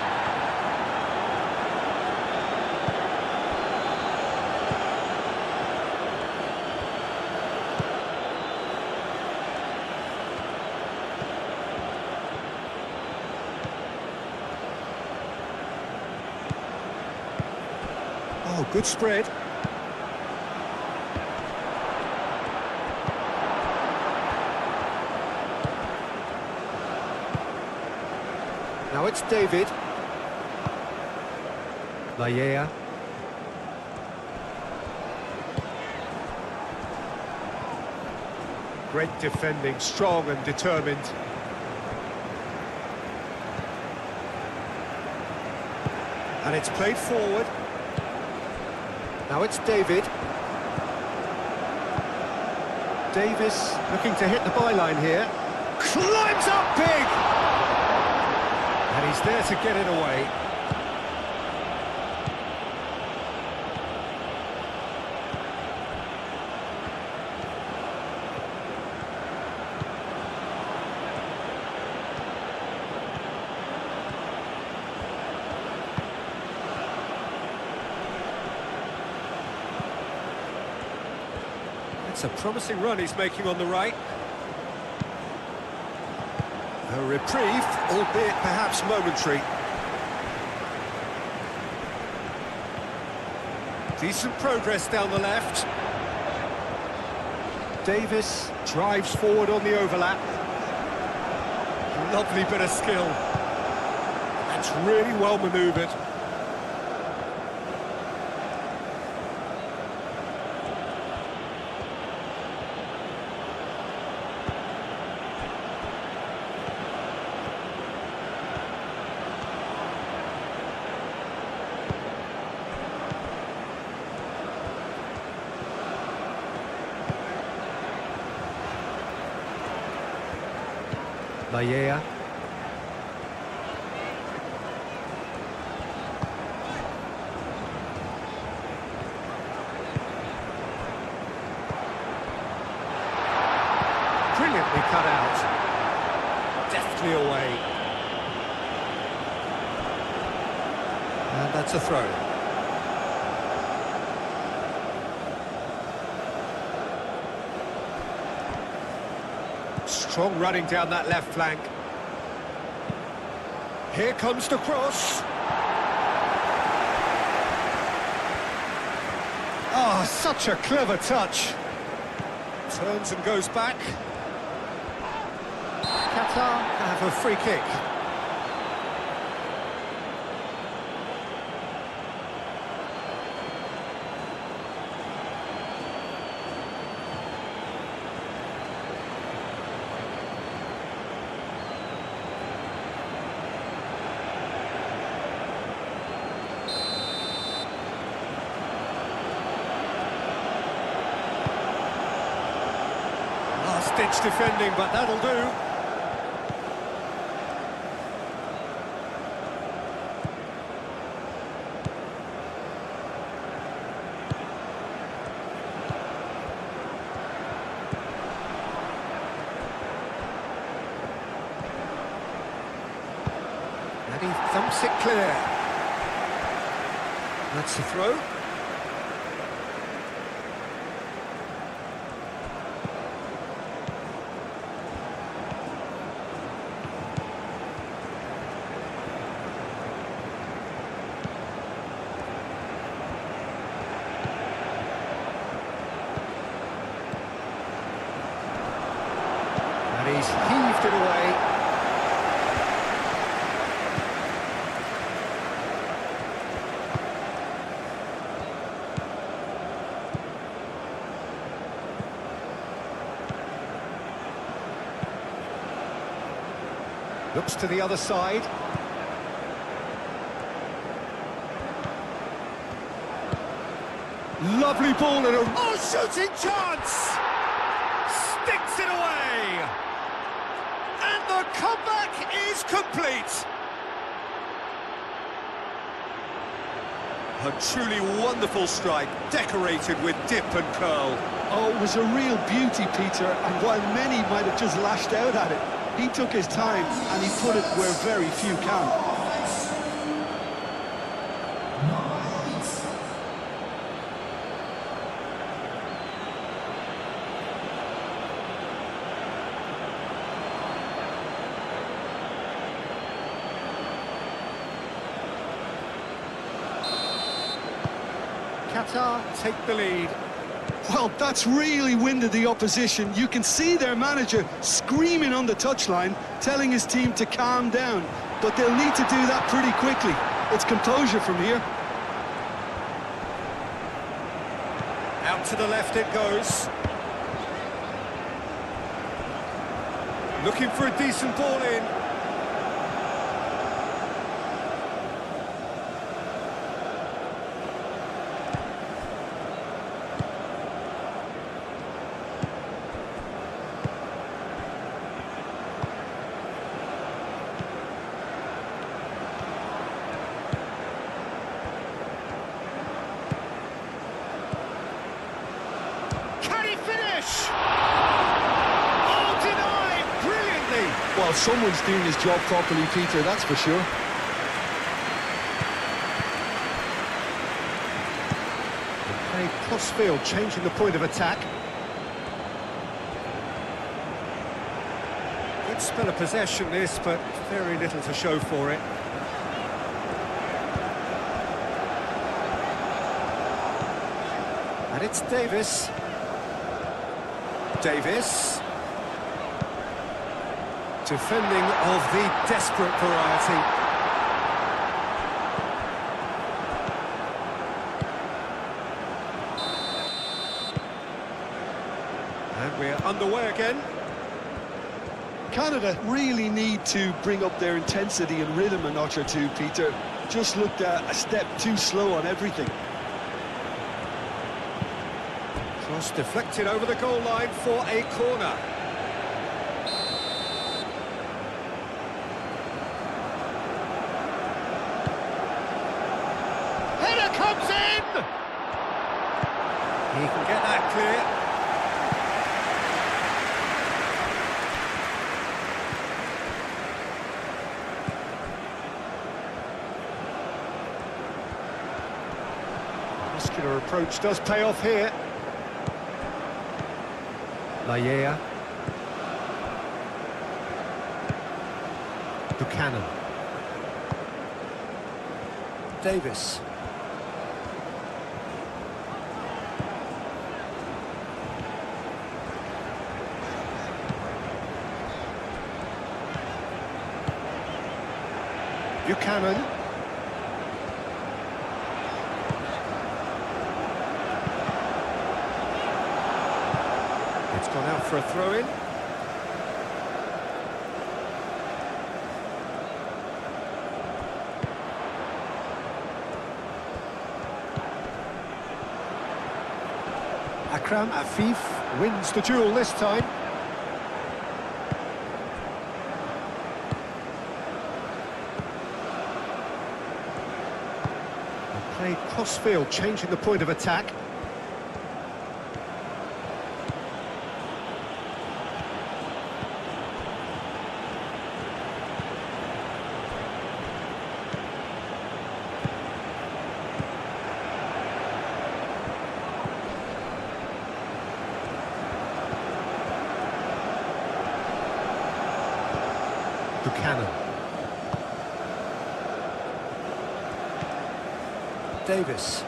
Oh, good spread. Now it's David. LaLiga. Great defending, strong and determined. And it's played forward. Now it's David. Davis looking to hit the byline here. Climbs up big! And he's there to get it away. It's a promising run he's making on the right. A reprieve, albeit perhaps momentary. Decent progress down the left. Davis drives forward on the overlap. Lovely bit of skill. That's really well manoeuvred. Bahia. Brilliantly cut out. Deftly away. And that's a throw. Strong running down that left flank. Here comes the cross. Ah, such a clever touch. Turns and goes back. Qatar have a free kick. Last-ditch defending, but that'll do. And he thumps it clear. That's the throw. And he's heaved it away. Looks to the other side. Lovely ball and a shooting chance! Sticks it away! And the comeback is complete! A truly wonderful strike, decorated with dip and curl. Oh, it was a real beauty, Peter, and while many might have just lashed out at it, he took his time and he put it where very few can. Qatar take the lead. Well, that's really winded the opposition. You can see their manager screaming on the touchline, telling his team to calm down. But they'll need to do that pretty quickly. It's composure from here. Out to the left it goes. Looking for a decent ball in. Well, someone's doing his job properly, Peter, that's for sure. They play cross-field, changing the point of attack. Good spell of possession this, but very little to show for it. And it's Davis. Davis. Defending of the desperate variety. And we're underway again. Canada really need to bring up their intensity and rhythm a notch or two, Peter. Just looked a step too slow on everything. Cross deflected over the goal line for a corner. circular approach does pay off here. Laia. Buchanan. Davis. Buchanan. It's gone out for a throw-in. Akram Afif wins the duel this time. Played cross-field, changing the point of attack. Buchanan. Davis.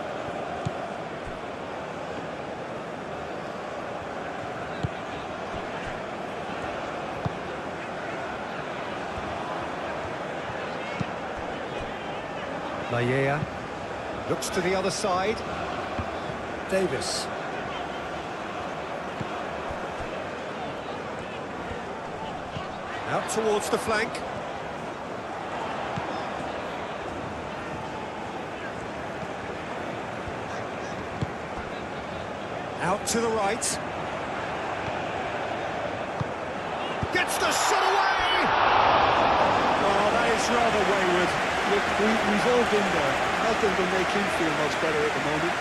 Laia. Looks to the other side. Davis. Out towards the flank. Out to the right. Gets the shot away! Oh, that is rather wayward. Look, we've all been there. Nothing will make him feel much better at the moment.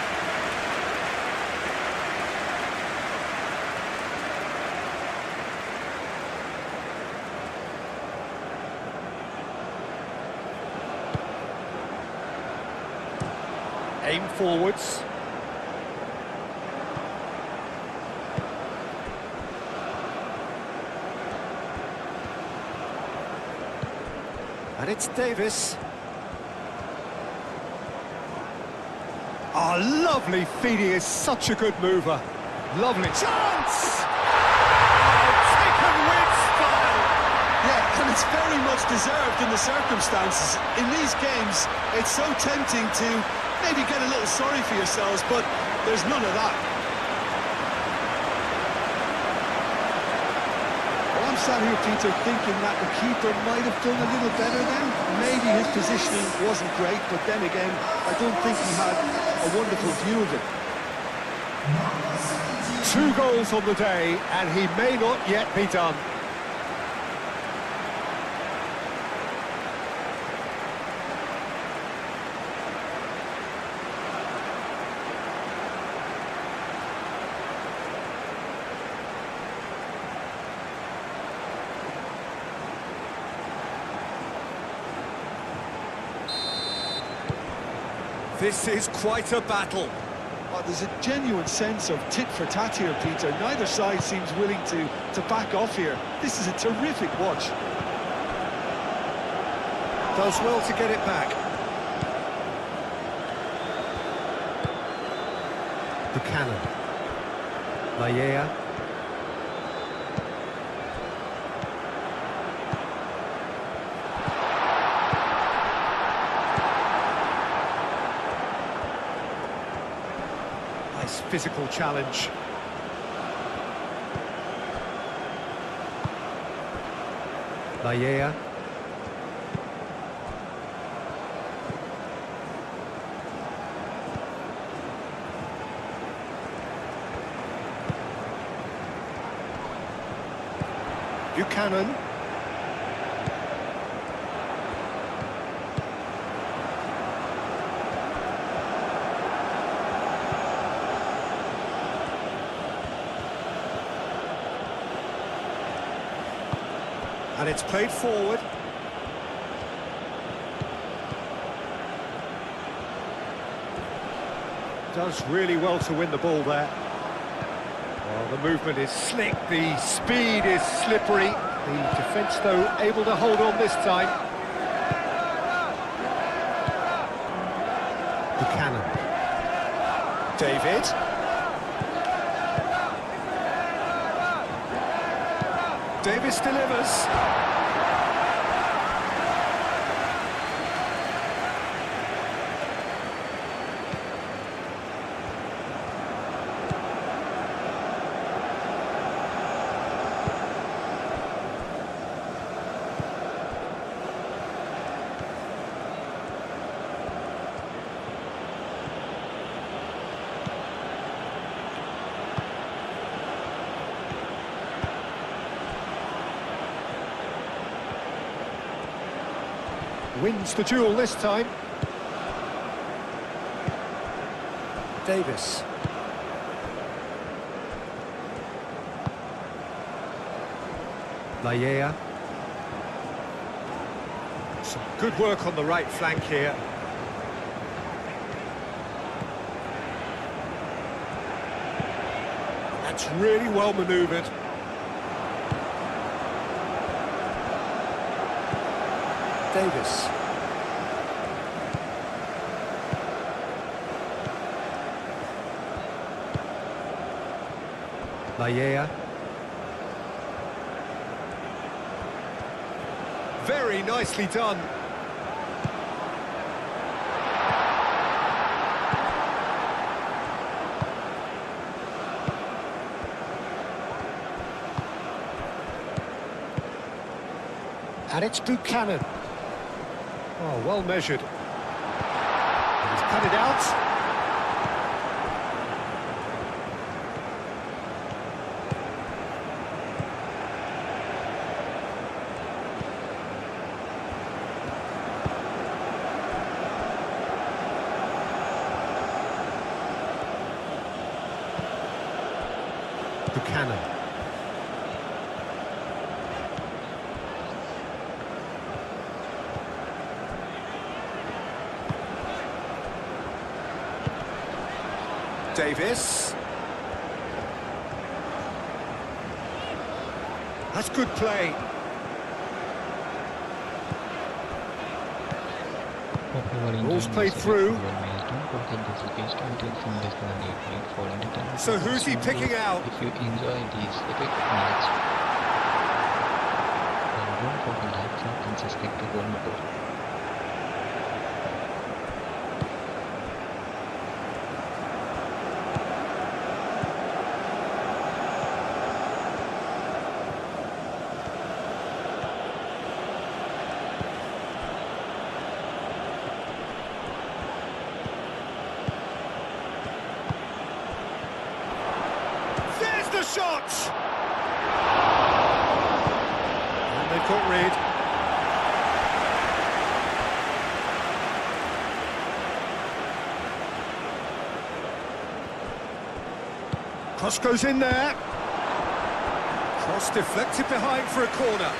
Aim forwards. And it's Davis. Oh, lovely feed. He is such a good mover. Lovely chance! Oh, taken with style! Yeah, and it's very much deserved in the circumstances. In these games, it's so tempting to maybe get a little sorry for yourselves, but there's none of that. Well, I'm sat here, Peter, thinking that the keeper might have done a little better then. Maybe his positioning wasn't great, but then again, I don't think he had a wonderful view of it. 2 goals on the day, and he may not yet be done. This is quite a battle. Oh, there's a genuine sense of tit-for-tat here, Peter. Neither side seems willing to back off here. This is a terrific watch. Does well to get it back. Buchanan. Laia. Nice physical challenge. Laia. Buchanan. And it's played forward. Does really well to win the ball there. Well, the movement is slick, the speed is slippery. The defence, though, able to hold on this time. Buchanan. David. Davis delivers. Wins the duel this time. Davis. Lallea. Some good work on the right flank here. That's really well manoeuvred. Davis. Lallea. Very nicely done. And it's Buchanan. Oh, well measured. And he's cut it out. Buchanan. Davis. That's good play. Ball's played through. So who's he picking out? If you enjoy these epic matches, then don't forget to like and subscribe to GoalMatol. The shot! And they've got rid. Cross goes in there. Cross deflected behind for a corner.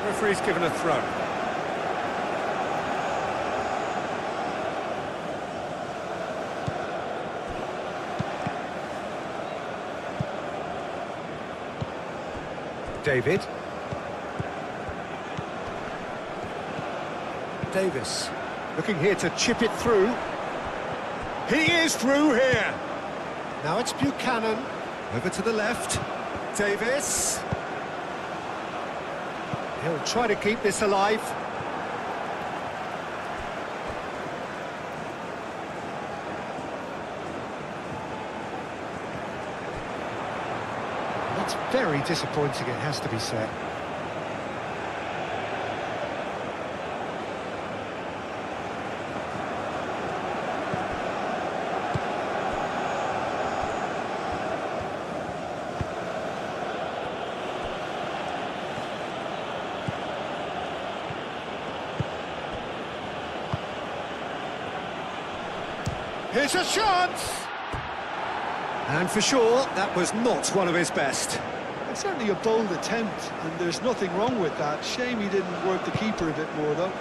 Referee's given a throw. David. Davis. Looking here to chip it through. He is through here. Now it's Buchanan. Over to the left. Davis. He'll try to keep this alive. That's very disappointing, it has to be said. Here's a chance! And for sure, that was not one of his best. It's certainly a bold attempt, and there's nothing wrong with that. Shame he didn't work the keeper a bit more, though.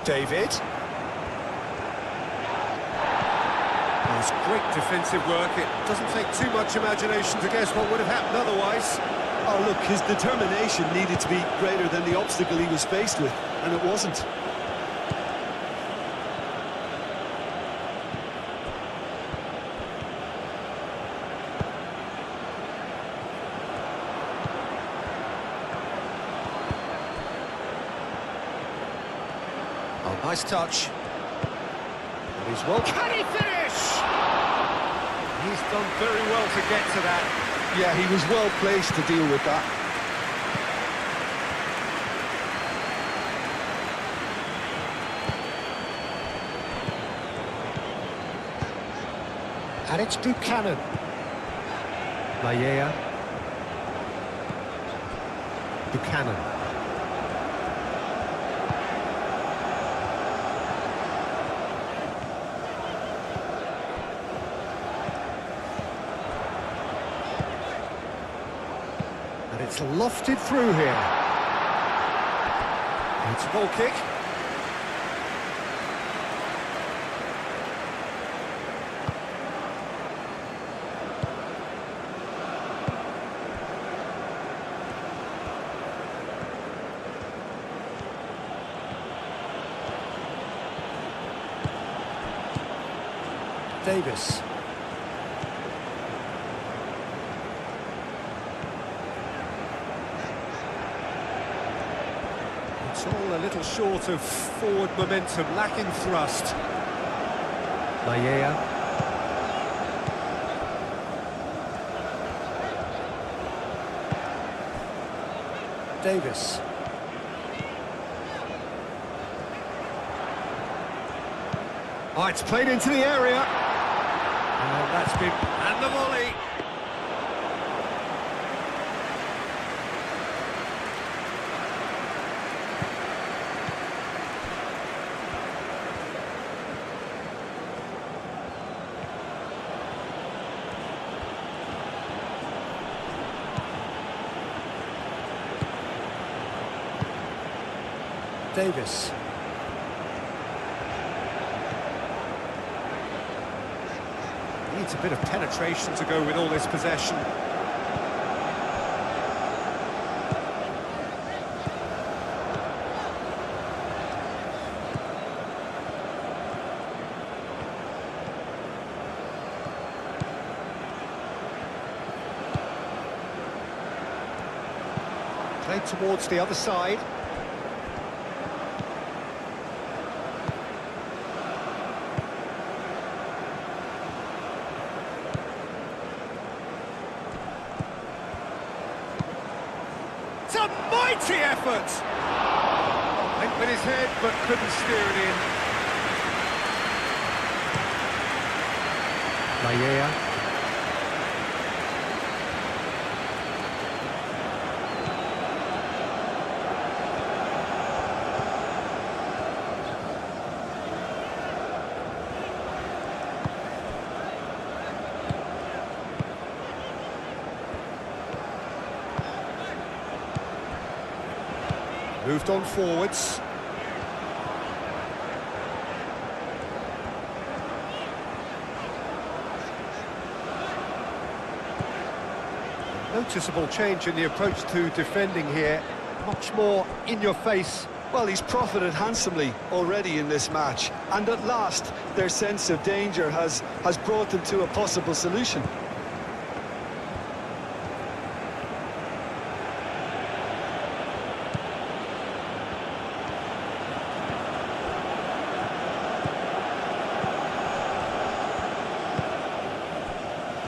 David. It's great defensive work. It doesn't take too much imagination to guess what would have happened otherwise. Oh, look, his determination needed to be greater than the obstacle he was faced with, and it wasn't. Oh, nice touch. And he's well. Can he finish? He's done very well to get to that. Yeah, he was well placed to deal with that. And it's Buchanan. Maya. Buchanan. And it's lofted through here. It's a goal kick. Davis. It's all a little short of forward momentum, lacking thrust. Maya. Davis. Oh, it's played into the area. And that's been... and the volley. Davis. Needs a bit of penetration to go with all this possession. Played towards the other side. It's a mighty effort! Went with his head, but couldn't steer it in. Maya. Moved on forwards. Noticeable change in the approach to defending here. Much more in your face. Well, he's profited handsomely already in this match, and at last their sense of danger has brought them to a possible solution.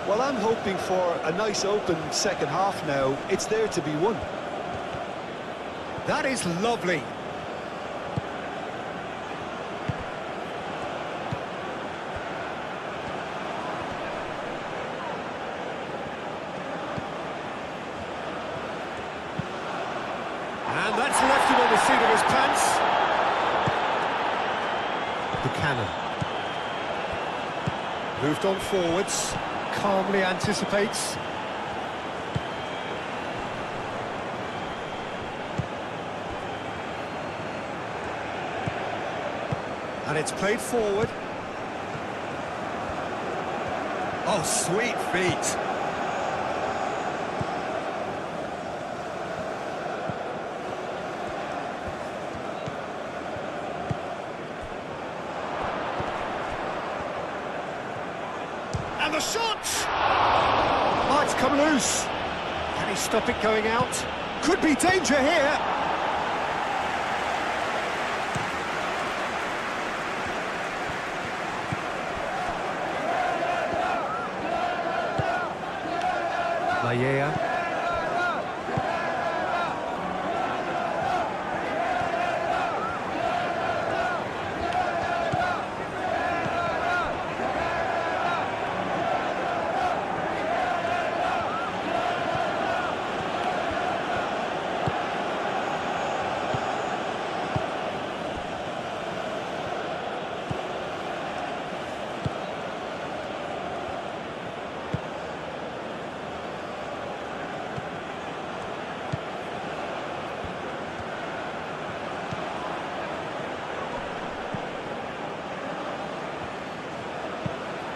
Well, I'm hoping for a nice open second half now. It's there to be won. That is lovely. seat of his pants. Buchanan. Moved on forwards, calmly anticipates. And it's played forward. Oh, sweet feet. And the shot! Oh, it's come loose. Can he stop it going out? Could be danger here. Layea.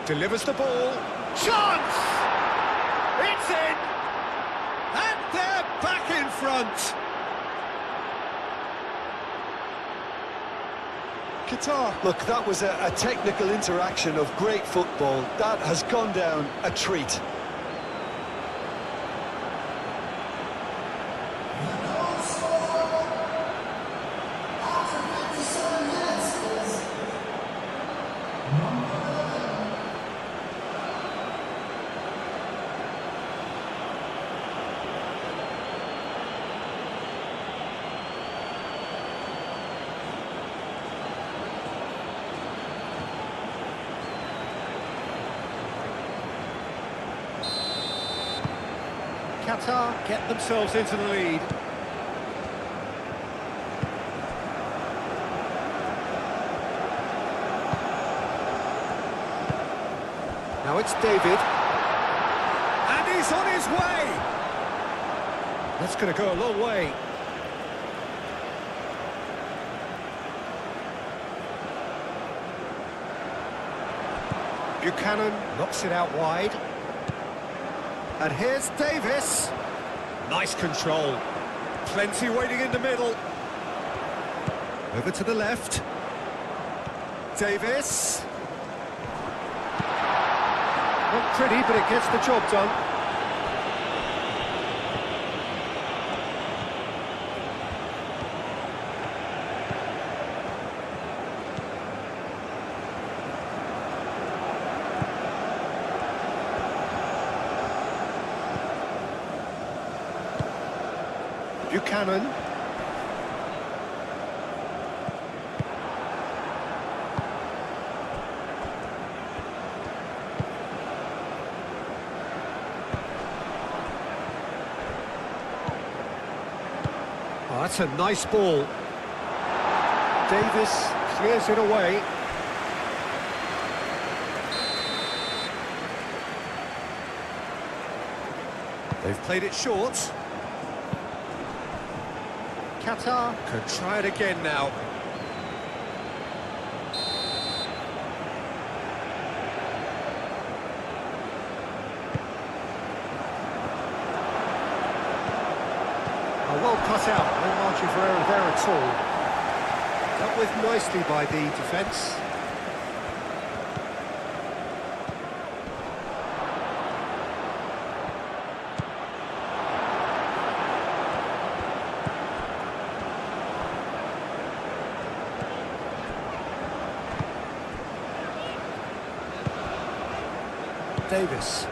Delivers the ball. Chance! It's in! And they're back in front! Qatar, look, that was a technical interaction of great football. That has gone down a treat. Qatar get themselves into the lead. Now it's David. And he's on his way! That's going to go a long way. Buchanan knocks it out wide. And here's Davis. Nice control. Plenty waiting in the middle. Over to the left. Davis. Not pretty, but it gets the job done. Buchanan. Oh, that's a nice ball. Davis clears it away. They've played it short. Qatar could try it again now. Oh, well cut out, no margin for error there at all. Dealt with nicely by the defence. Davis.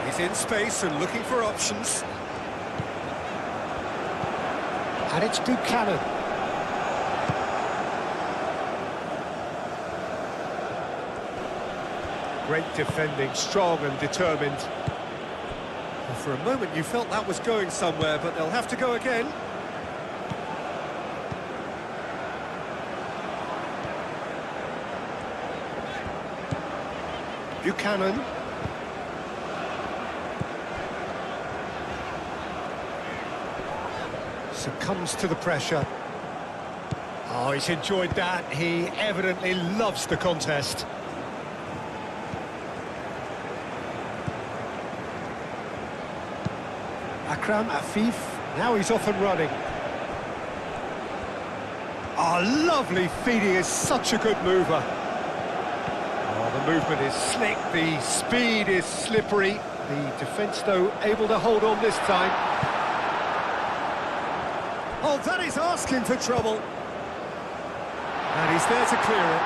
He's in space and looking for options. And it's Buchanan. Great defending, strong and determined. Well, for a moment you felt that was going somewhere, but they'll have to go again. Buchanan. Succumbs to the pressure. Oh, he's enjoyed that. He evidently loves the contest. Akram Afif, now he's off and running. Oh, lovely feed, he is such a good mover. Oh, the movement is slick, the speed is slippery. The defence, though, able to hold on this time. Oh, that is asking for trouble. And he's there to clear it.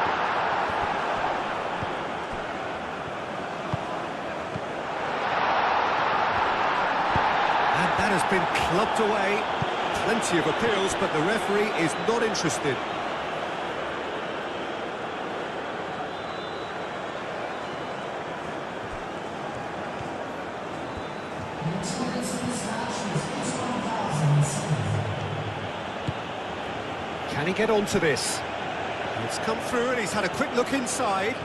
That has been clubbed away. Plenty of appeals, but the referee is not interested. Can he get onto this? It's come through and he's had a quick look inside.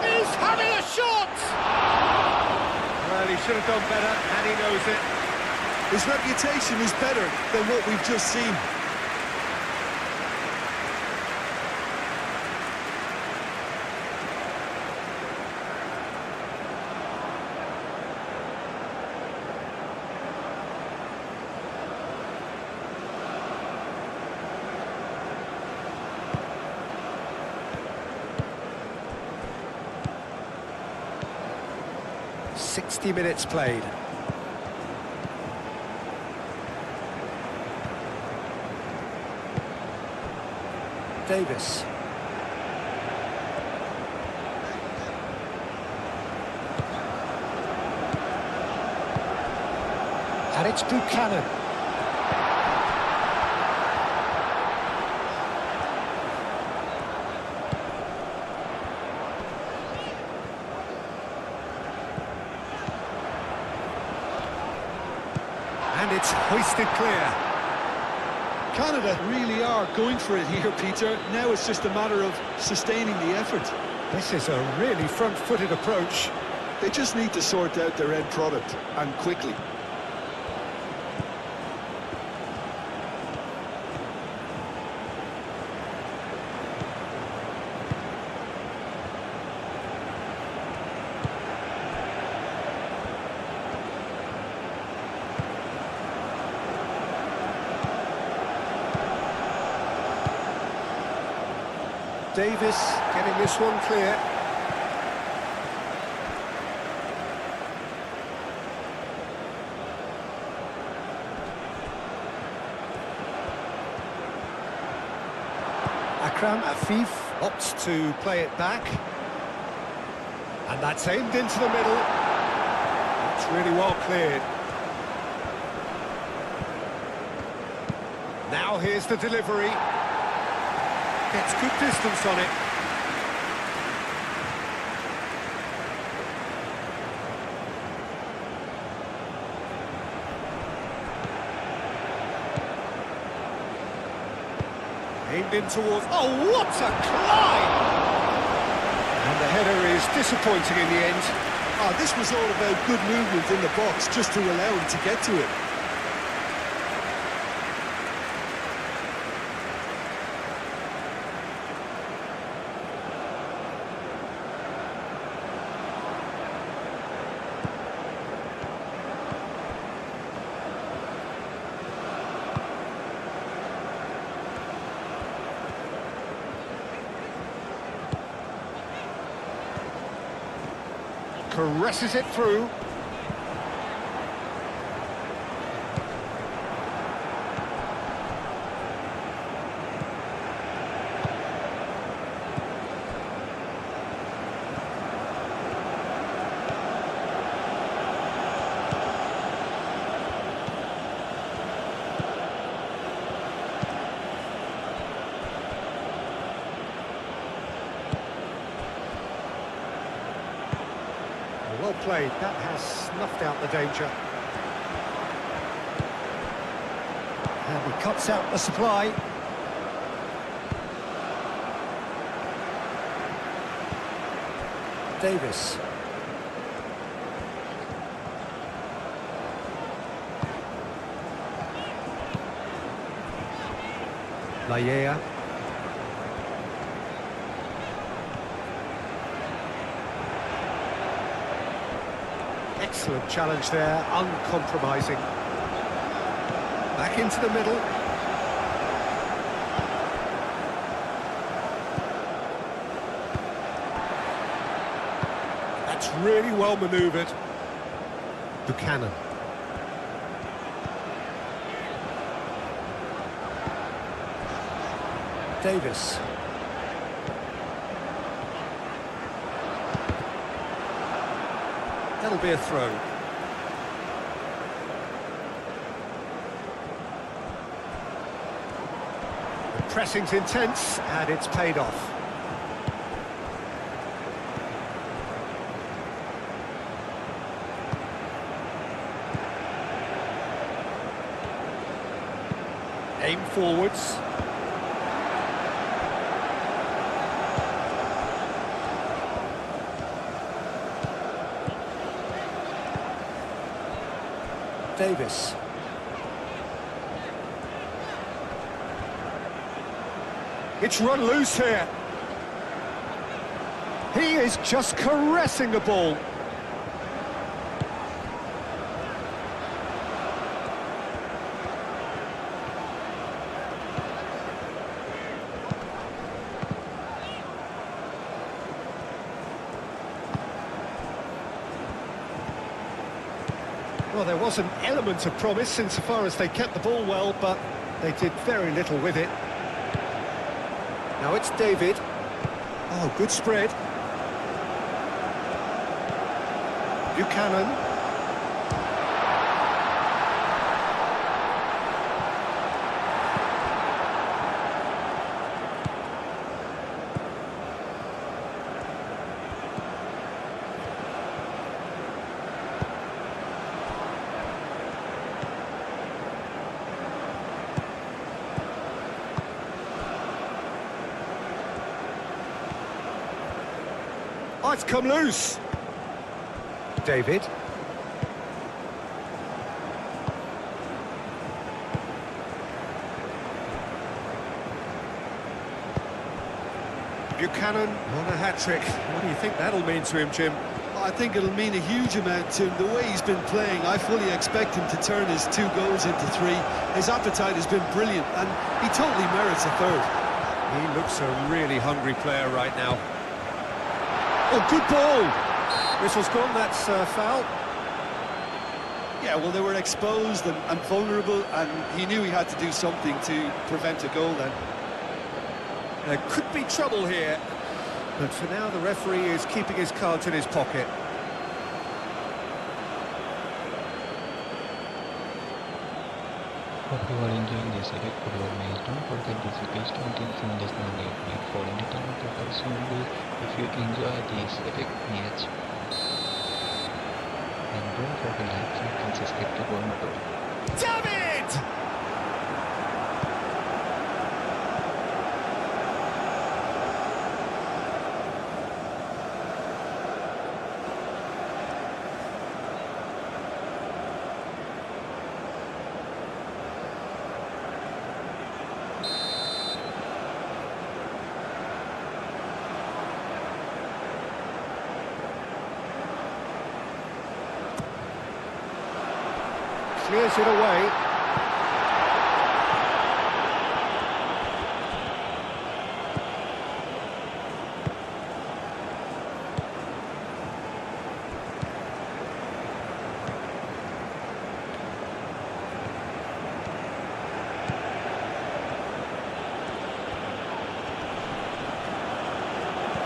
He's having a shot! Well, he should have done better, and he knows it. His reputation is better than what we've just seen. "60 minutes played. Davis. And it's Buchanan. And it's hoisted clear. Canada really are going for it here, Peter. Now it's just a matter of sustaining the effort. This is a really front-footed approach. They just need to sort out their end product, and quickly. Davis getting this one clear. Akram Afif opts to play it back. And that's aimed into the middle. It's really well cleared. Now here's the delivery. Gets good distance on it. Aimed in towards... Oh, what a climb! And the header is disappointing in the end. Oh, this was all about good movement in the box, just to allow him to get to it. Caresses it through. played. That has snuffed out the danger. And he cuts out the supply. Davis. LaLiga. Excellent challenge there, uncompromising. Back into the middle. That's really well manoeuvred. Buchanan. Davis. That'll be a throw. The pressing's intense and it's paid off. Aim forwards. Davis. It's run loose here. He is just caressing the ball. Well, there was an element of promise insofar as they kept the ball well, but they did very little with it. Now it's David. Oh, good spread. Buchanan. Oh, it's come loose. David. Buchanan on a hat-trick. What do you think that'll mean to him, Jim? I think it'll mean a huge amount to him. The way he's been playing, I fully expect him to turn his 2 goals into 3. His appetite has been brilliant, and he totally merits a 3rd. He looks a really hungry player right now. Oh, good ball! Whistle's gone, that's foul. Yeah, well, they were exposed and vulnerable, and he knew he had to do something to prevent a goal then. There could be trouble here, but for now the referee is keeping his cards in his pocket. Hope you are enjoying this epic football match. Don't forget this PES 20 national game for entertainment purposes only. If you enjoy this epic match, then don't forget to like, share and subscribe to GoalMatol. David! Clears it away.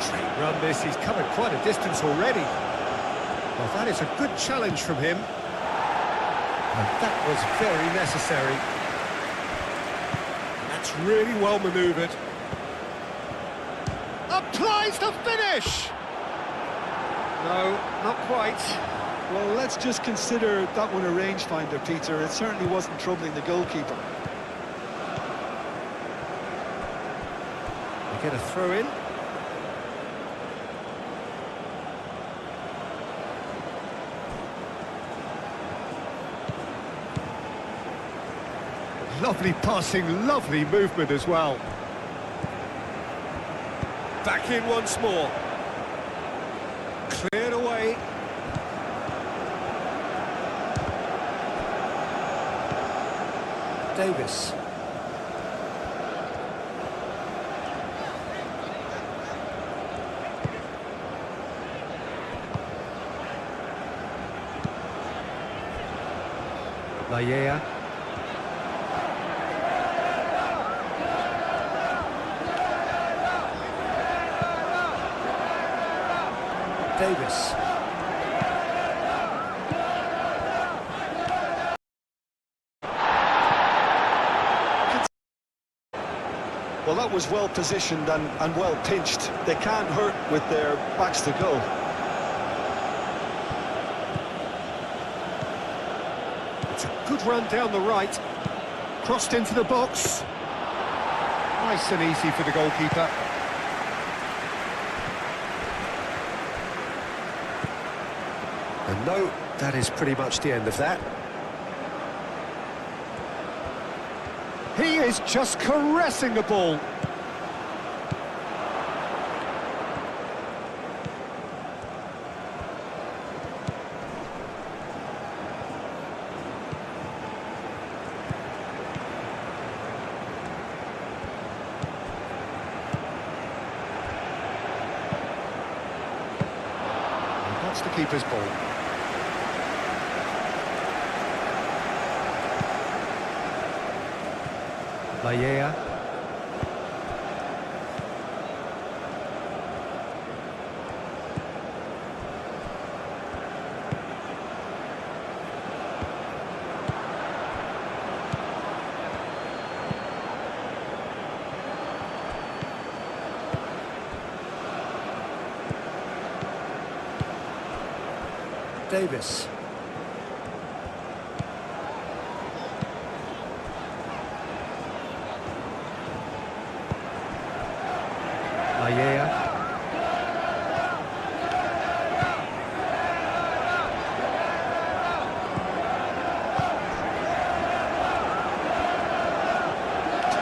Great run this, he's covered quite a distance already. Well, that is a good challenge from him. And that was very necessary. That's really well manoeuvred. Applies the finish! No, not quite. Well, let's just consider that one a rangefinder, Peter. It certainly wasn't troubling the goalkeeper. They get a throw in. Lovely passing, lovely movement as well. Back in once more. Cleared away. Davis. LaLiga. Davis. Well, that was well positioned and well pinched. They can't hurt with their backs to goal. It's a good run down the right. Crossed into the box. Nice and easy for the goalkeeper. And no, that is pretty much the end of that. He is just caressing the ball. And that's the keeper's ball. LaLiga. Davis. LaLiga.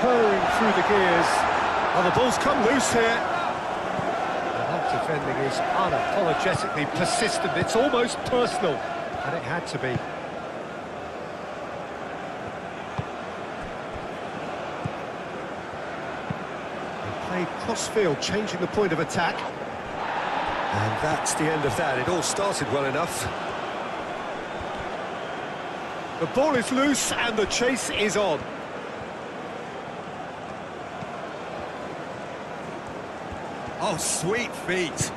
Purring through the gears. Oh, the ball's come loose here. That defending is unapologetically persistent. It's almost personal, and it had to be. Played cross-field, changing the point of attack. And that's the end of that. It all started well enough. The ball is loose and the chase is on. Oh, sweet feet.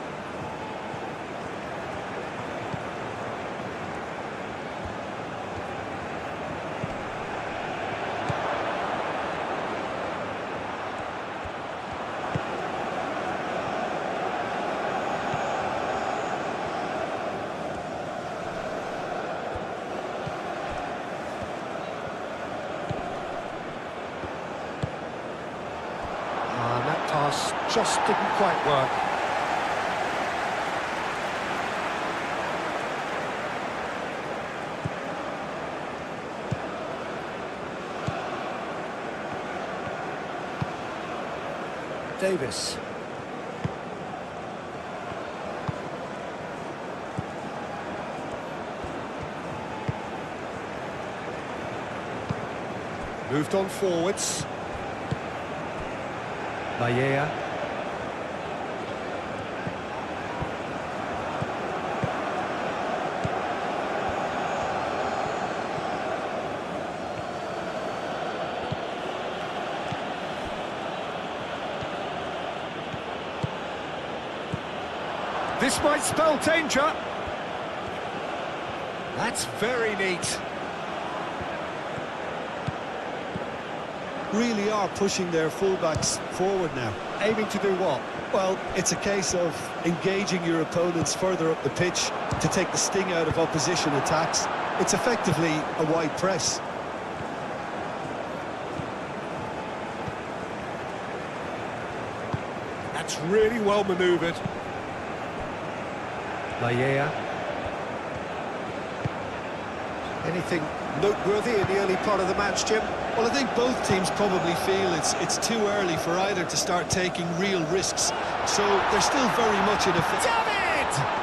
And that pass just didn't quite work. Davis. Moved on forwards. LaLiga. This might spell danger. That's very neat. really are pushing their fullbacks forward now. Aiming to do what? Well, it's a case of engaging your opponents further up the pitch to take the sting out of opposition attacks. It's effectively a wide press. That's really well manoeuvred. LaLiga. Anything noteworthy in the early part of the match, Jim? Well, I think both teams probably feel it's too early for either to start taking real risks. So they're still very much in a... David!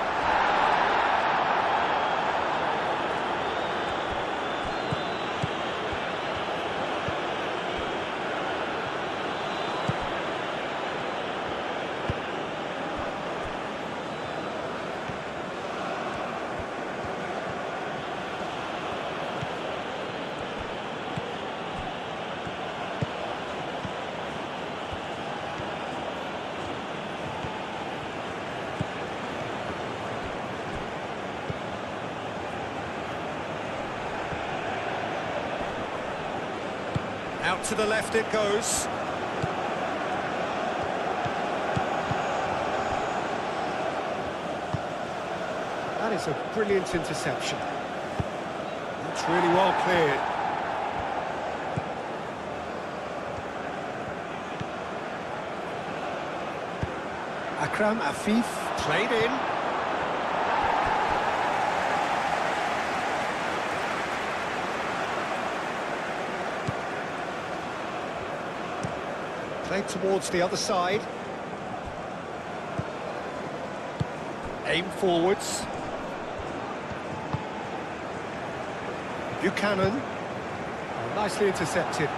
Out to the left it goes. That is a brilliant interception. That's really well cleared. Akram Afif played in. Played towards the other side. Aim forwards. Buchanan. Oh, nicely intercepted.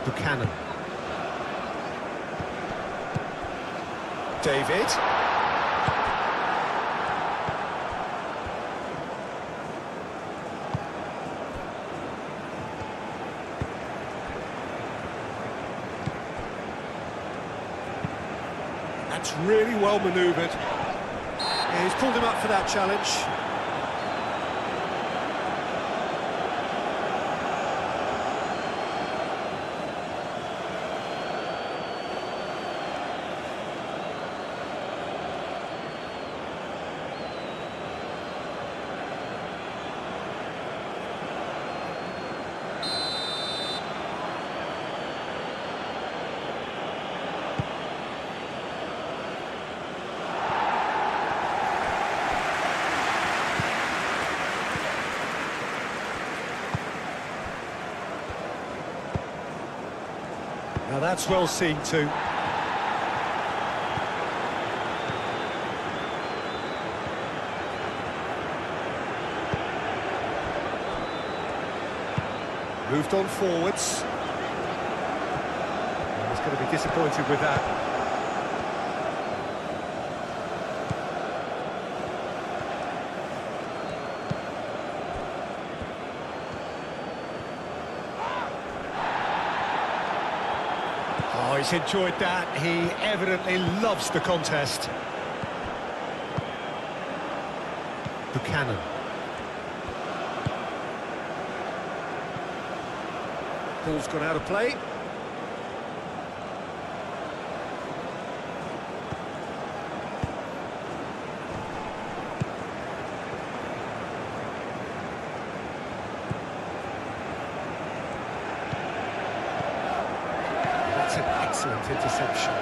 Buchanan. David. That's really well manoeuvred. Yeah, he's pulled him up for that challenge. Now that's well seen too. Moved on forwards. He's going to be disappointed with that. Oh, he's enjoyed that. He evidently loves the contest. Buchanan. Ball's gone out of play. That's an excellent interception.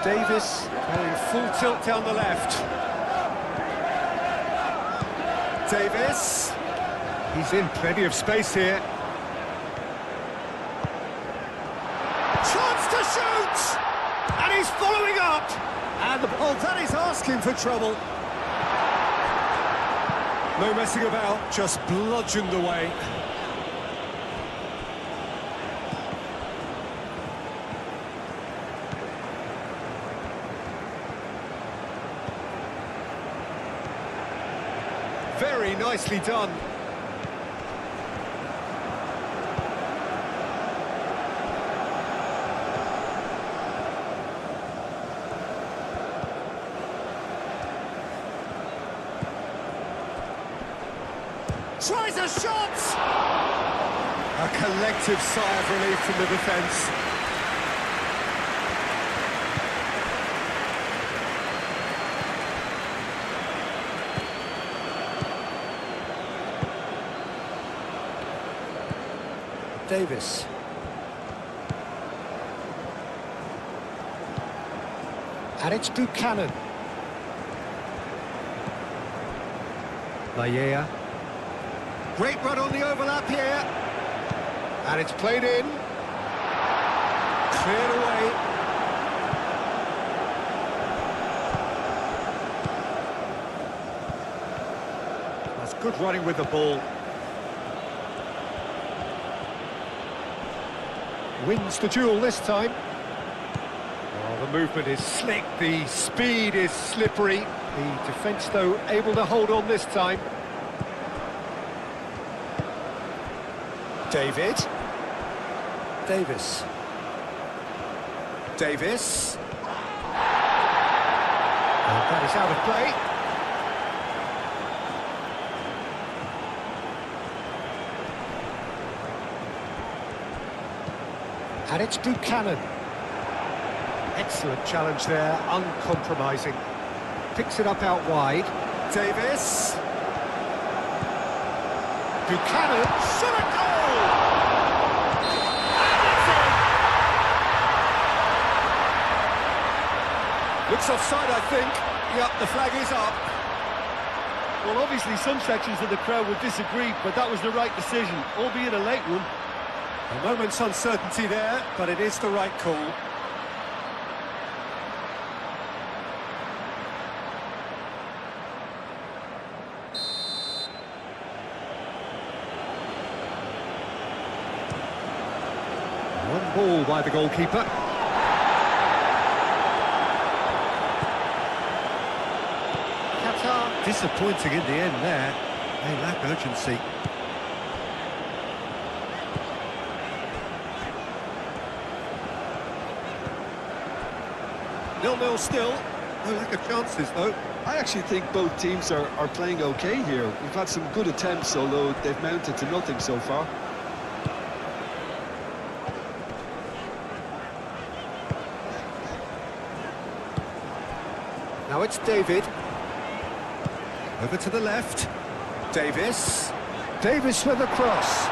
Davis going full tilt down the left. Davis. He's in plenty of space here. Chance to shoot! And he's following up! shot! And oh, that is asking for trouble. No messing about, just bludgeoned away. Very nicely done. Tries a shot! A collective sigh of relief from the defence. Davis. And it's Buchanan. Laia. Great run on the overlap here. And it's played in. Cleared away. That's good running with the ball. Wins the duel this time. Oh, the movement is slick, the speed is slippery. The defence, though, able to hold on this time. David. Davis. Davis. And that is out of play. And it's Buchanan. Excellent challenge there, uncompromising. Picks it up out wide. Davis. Buchanan. Shot a goal! Looks offside, I think. Yep, the flag is up. Well, obviously some sections of the crowd would disagree, but that was the right decision, albeit a late one. A moment's uncertainty there, but it is the right call. One ball by the goalkeeper. Qatar disappointing in the end there. They lack urgency. 0-0 still. No lack of chances, though. I actually think both teams are playing okay here. We've had some good attempts, although they've mounted to nothing so far. Now it's David. Over to the left. Davis. Davis with a cross.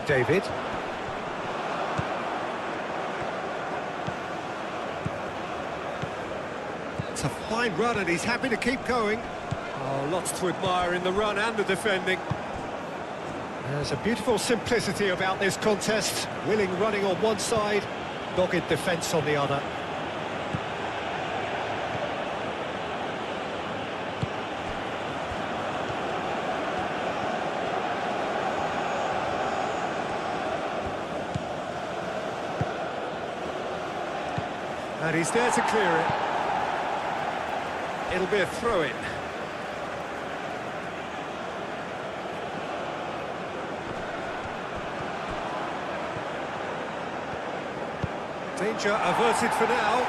David. It's a fine run and he's happy to keep going. Oh, lots to admire in the run and the defending. There's a beautiful simplicity about this contest. Willing running on one side, dogged defence on the other. And he's there to clear it. It'll be a throw-in. Danger averted for now.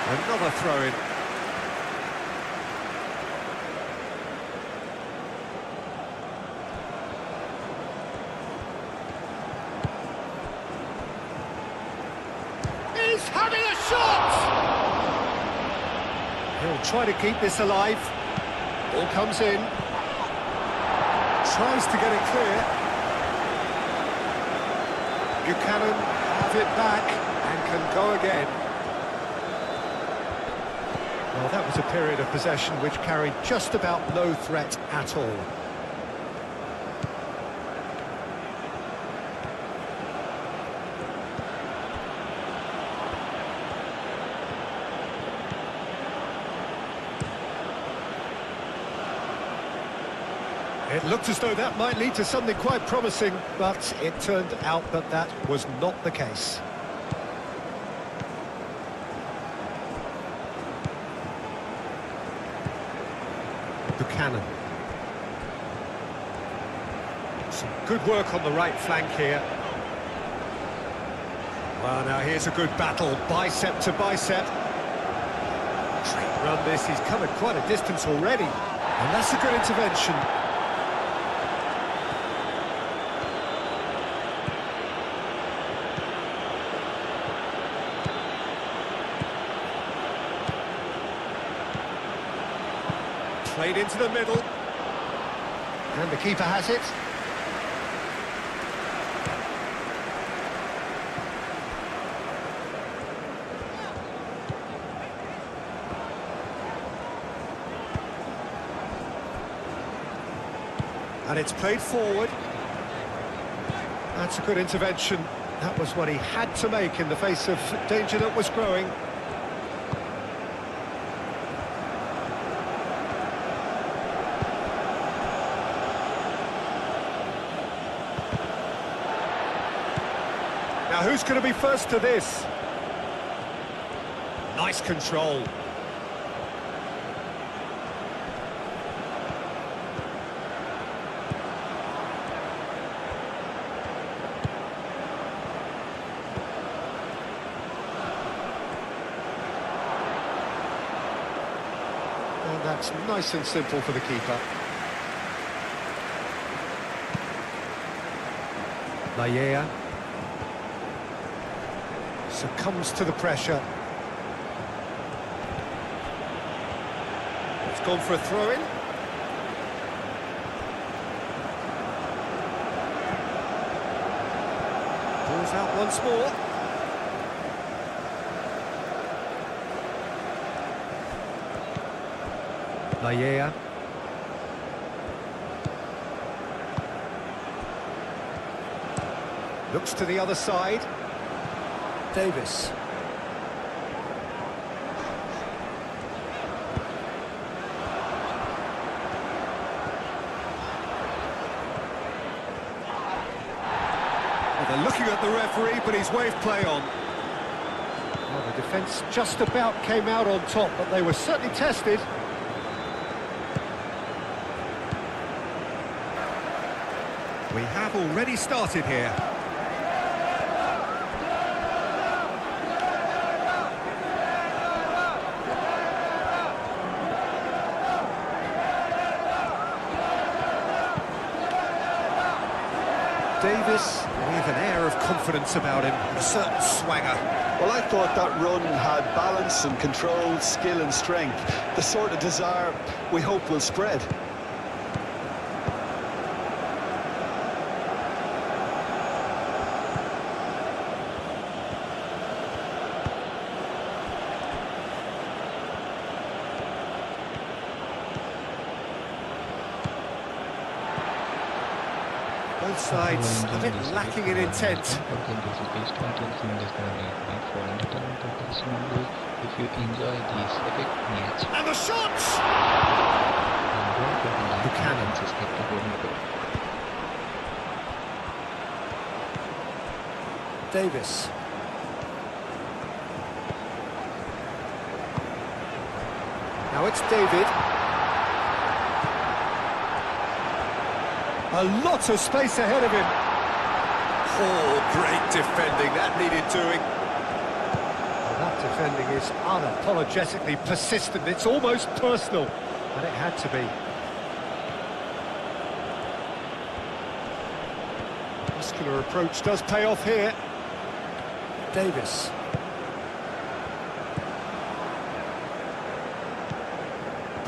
Another throw-in. He's having a shot! He'll try to keep this alive. Ball comes in. Tries to get it clear. Buchanan have it back and can go again. Well, that was a period of possession which carried just about no threat at all. It looked as though that might lead to something quite promising, but it turned out that that was not the case. Buchanan. Some good work on the right flank here. Well, now here's a good battle, bicep to bicep. Great run this, he's covered quite a distance already. And that's a good intervention. Played into the middle. And the keeper has it. And it's played forward. That's a good intervention. That was what he had to make in the face of danger that was growing. Now, who's going to be first to this? Nice control. And that's nice and simple for the keeper. Laia succumbs to the pressure. It's gone for a throw-in. Pulls out once more. Laia. Looks to the other side. Davis. Well, they're looking at the referee, but he's waved play on. Well, the defence just about came out on top, but they were certainly tested. We have already started here. Davis with an air of confidence about him, a certain swagger. Well, I thought that run had balance and control, skill and strength, the sort of desire we hope will spread. Both sides a bit lacking in intent. If you enjoy this epic match, And the shots! Buchanan subscribe to GoalMatol. Davis. Now it's David. A lot of space ahead of him. Oh, great defending. That needed doing. Well, that defending is unapologetically persistent. It's almost personal. And it had to be. Muscular approach does pay off here. Davis.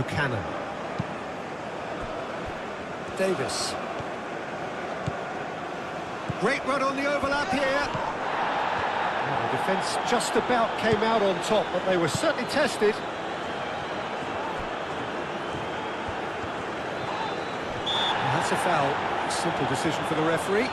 Buchanan. Davis. Great run on the overlap here. Well, the defence just about came out on top, but they were certainly tested. And that's a foul. Simple decision for the referee.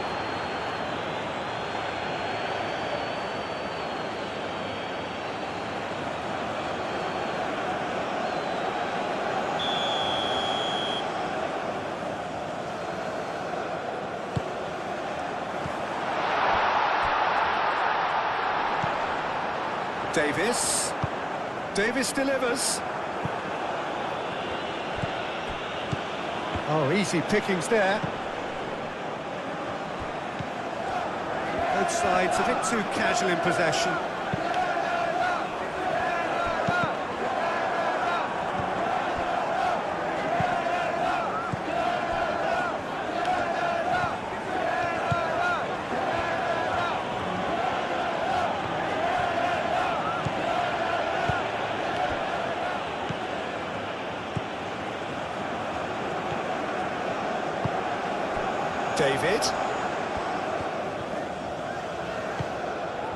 Davis. Davis delivers. Oh, easy pickings there. Both sides a bit too casual in possession. David.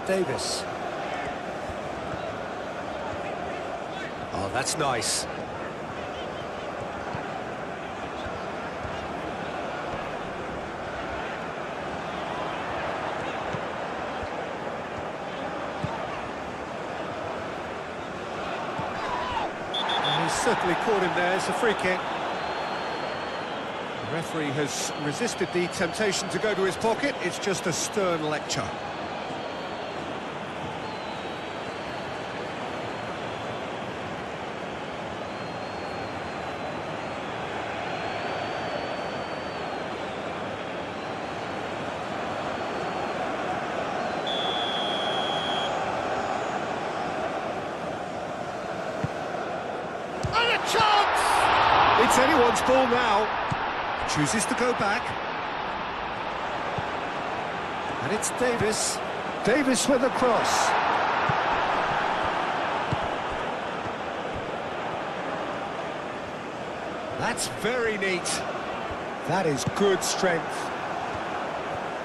Davis. Oh, that's nice. And he's certainly caught him there. It's a free kick. The referee has resisted the temptation to go to his pocket. It's just a stern lecture. And a chance! It's anyone's ball now. Chooses to go back. And it's Davis. Davis with a cross. That's very neat. That is good strength.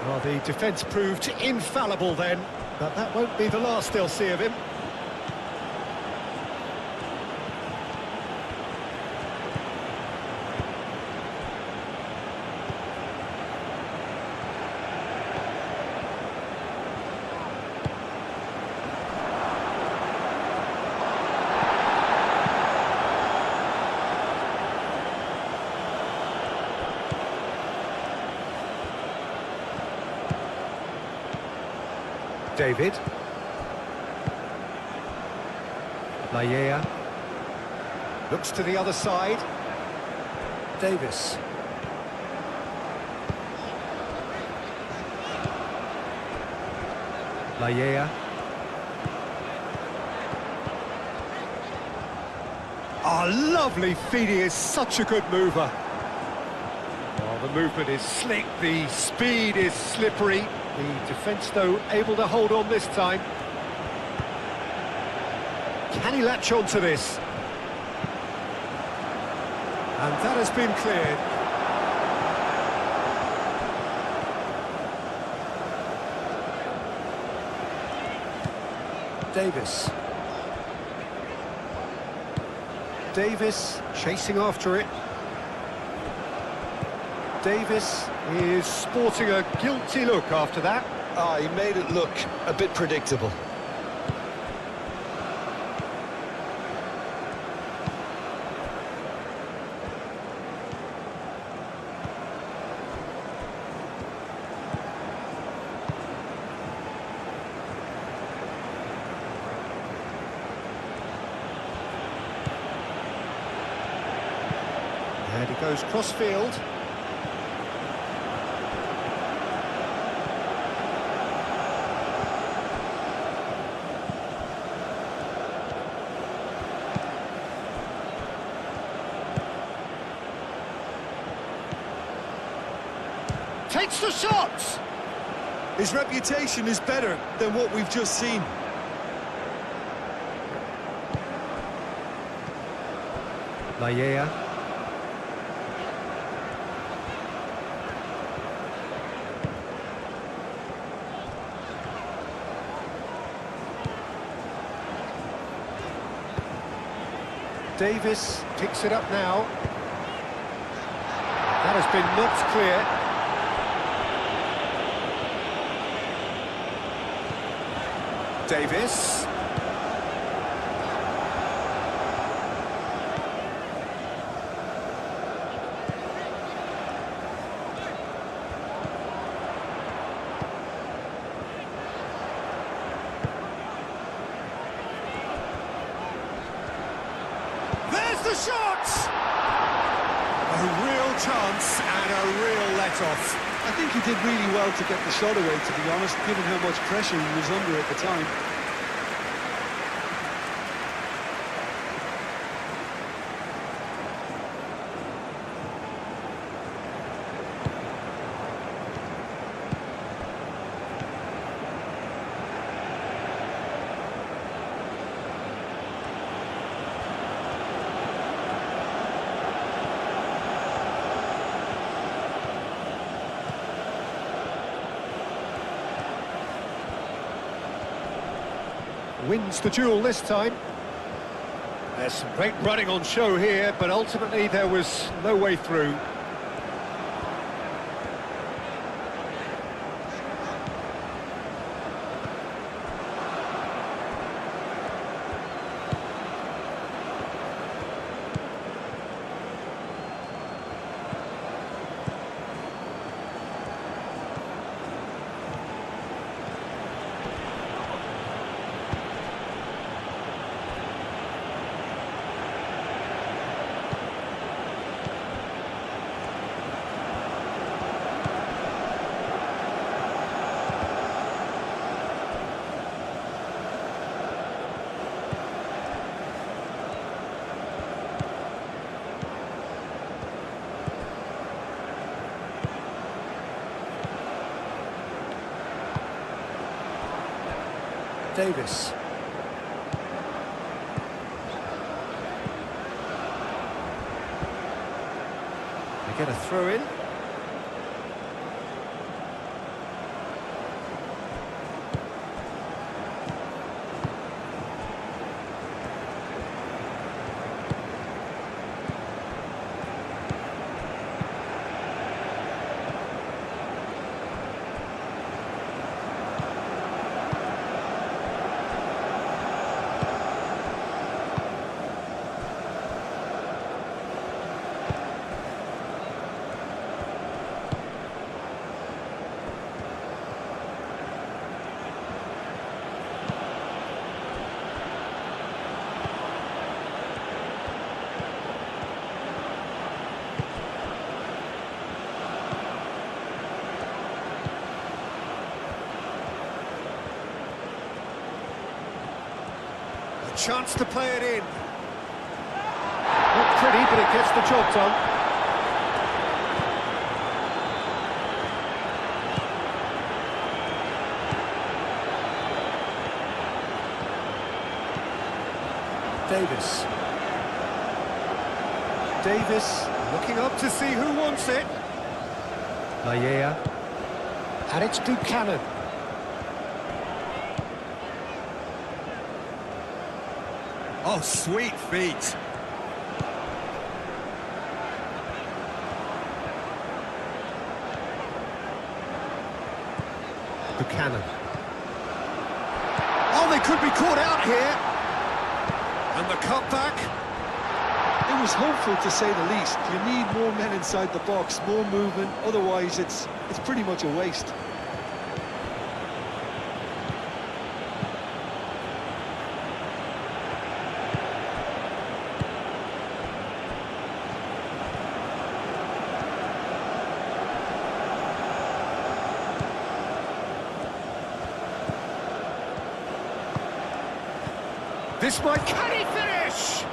Well, the defence proved infallible then, but that won't be the last they'll see of him. David. LaLiga. Looks to the other side. Davis. LaLiga. Oh, lovely feed. He is such a good mover. Oh, the movement is slick, the speed is slippery. The defence, though, able to hold on this time. Can he latch on to this? And that has been cleared. Davis. Davis chasing after it. Davis is sporting a guilty look after that. He made it look a bit predictable. And he goes cross-field. Takes the shot! His reputation is better than what we've just seen. Lallea. Davis picks it up now. That has been knocked clear. Davis. There's the shot! A real chance and a real let-off. I think he did really well to get the shot away, to be honest, given how much pressure he was under at the time. Wins the duel this time. There's some great running on show here, but ultimately there was no way through. Davis. They get a throw in. Chance to play it in. Not pretty, but it gets the job done. Davis. Davis looking up to see who wants it. Lallea. And it's Buchanan. Oh, sweet feet. Buchanan. Oh, they could be caught out here. And the cutback. It was hopeful, to say the least. You need more men inside the box, more movement, otherwise it's pretty much a waste. This might... Can he finish?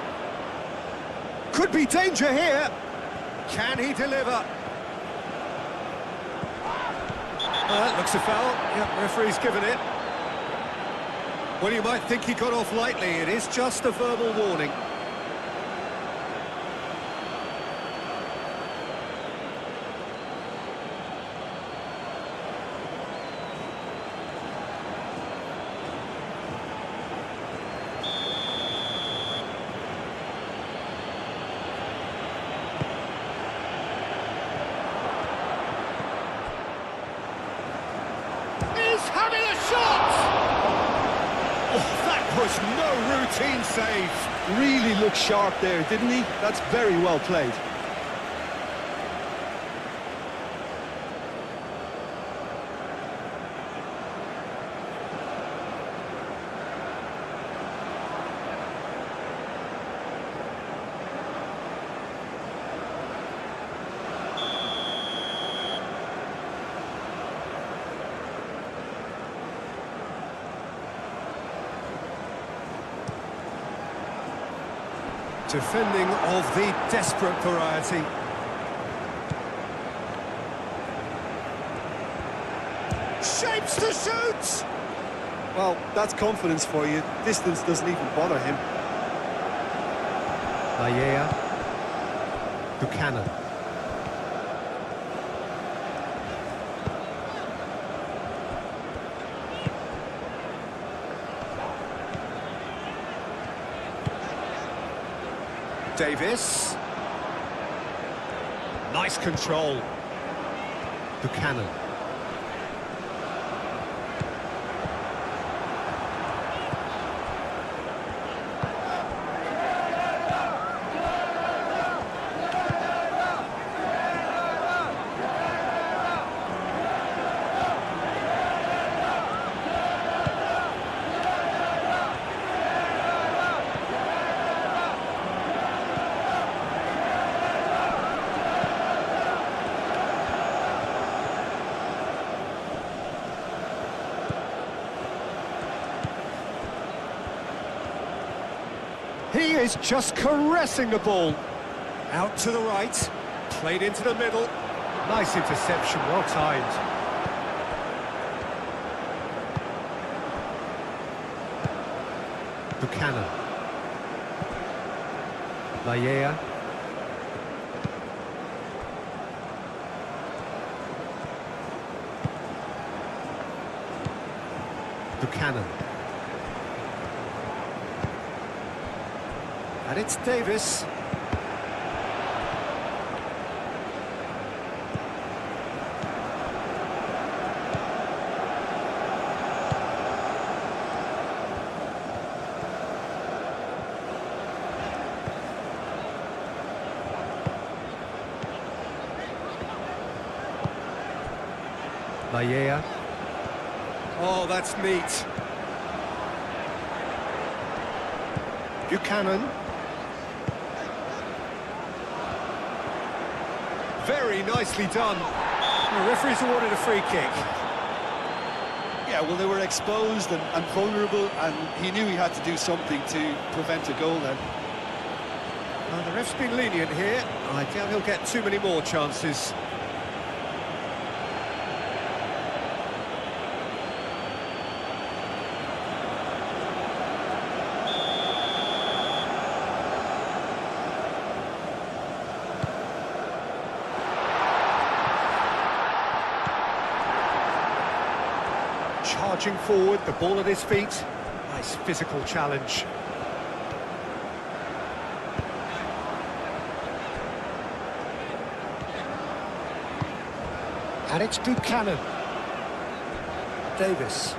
Could be danger here. Can he deliver? That looks a foul. Yep, referee's given it. Well, you might think he got off lightly. It is just a verbal warning. was no routine save. Really looked sharp there, didn't he? That's very well played. Defending of the desperate variety. Shapes to shoot! Well, that's confidence for you. Distance doesn't even bother him. Buchanan. Davis. Nice control. Buchanan. He is just caressing the ball. Out to the right, played into the middle. Nice interception, well timed. Buchanan. Laia. Buchanan. And it's Davis. Laia. Oh, that's neat. Buchanan. Very nicely done. The referee's awarded a free kick. Yeah, well, they were exposed and vulnerable, and he knew he had to do something to prevent a goal then. The ref's been lenient here. I doubt he'll get too many more chances. Charging forward, the ball at his feet. Nice physical challenge. And it's Buchanan. Davis.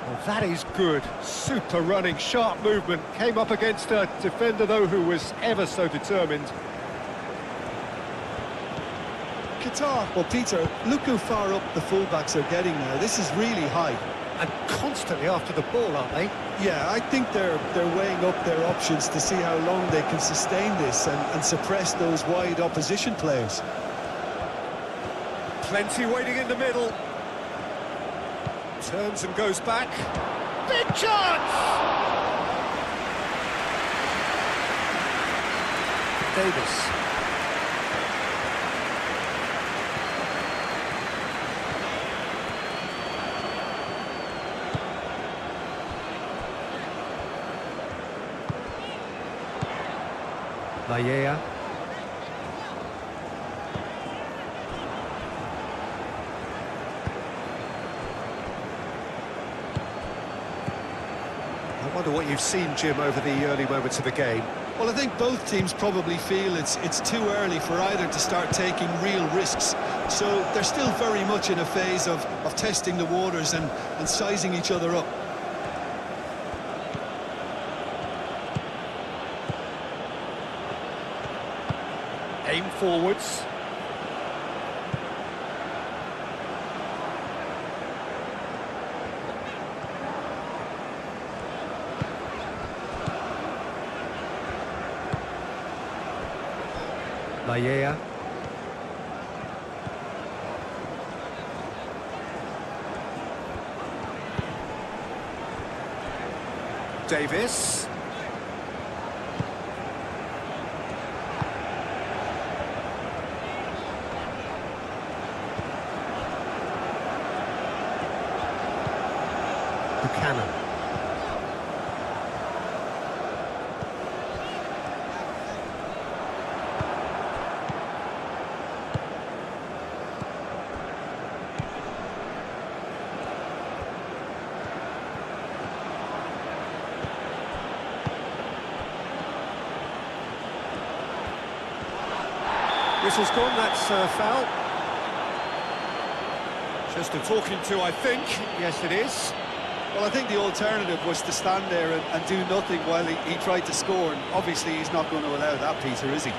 Well, that is good. Super running, sharp movement. Came up against a defender, though, who was ever so determined. Qatar, well, Peter, look how far up the fullbacks are getting now. This is really high. And constantly after the ball, aren't they? Yeah, I think they're weighing up their options to see how long they can sustain this and suppress those wide opposition players. Plenty waiting in the middle. Turns and goes back. Big chance! Davis. Laia. I wonder what you've seen, Jim, over the early moments of the game. Well, I think both teams probably feel it's too early for either to start taking real risks. So they're still very much in a phase of testing the waters and sizing each other up. Aim forwards. LaLiga. Davis. Buchanan. Whistle's gone, that's foul. Just a talking to, I think. Yes, it is. Well, I think the alternative was to stand there and do nothing while he tried to score, and obviously he's not going to allow that, Peter, is he?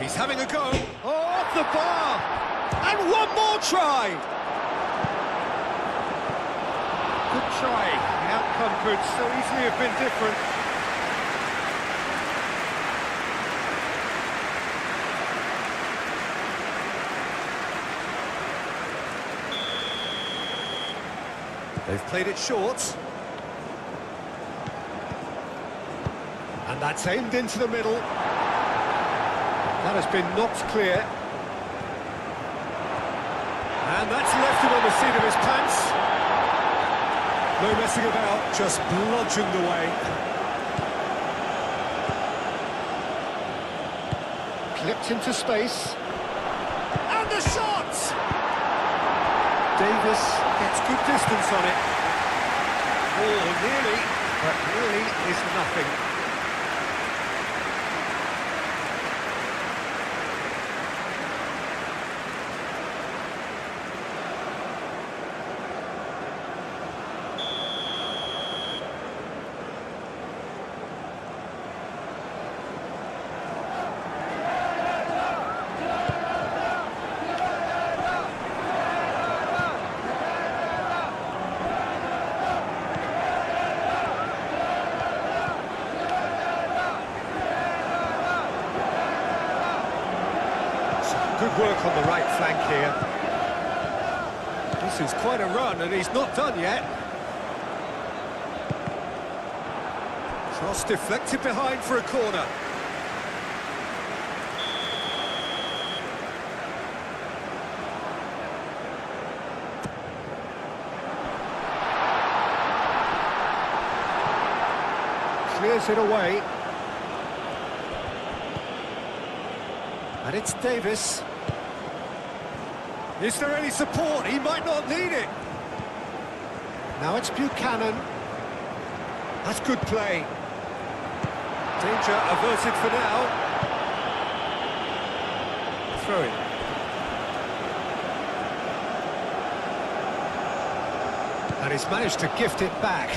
He's having a go. Oh, off the bar! And one more try! Good try. The outcome could so easily have been different. They've played it short. And that's aimed into the middle. That has been knocked clear. And that's left him on the seat of his pants. No messing about, just bludgeoned away. Clipped into space. And the shot! Davis gets good distance on it. Oh, nearly, but really is nothing. Good work on the right flank here. This is quite a run, and he's not done yet. Cross deflected behind for a corner. Clears it away. And it's Davis. Is there any support? He might not need it. Now it's Buchanan. That's good play. Danger averted for now. Throw it. And he's managed to gift it back.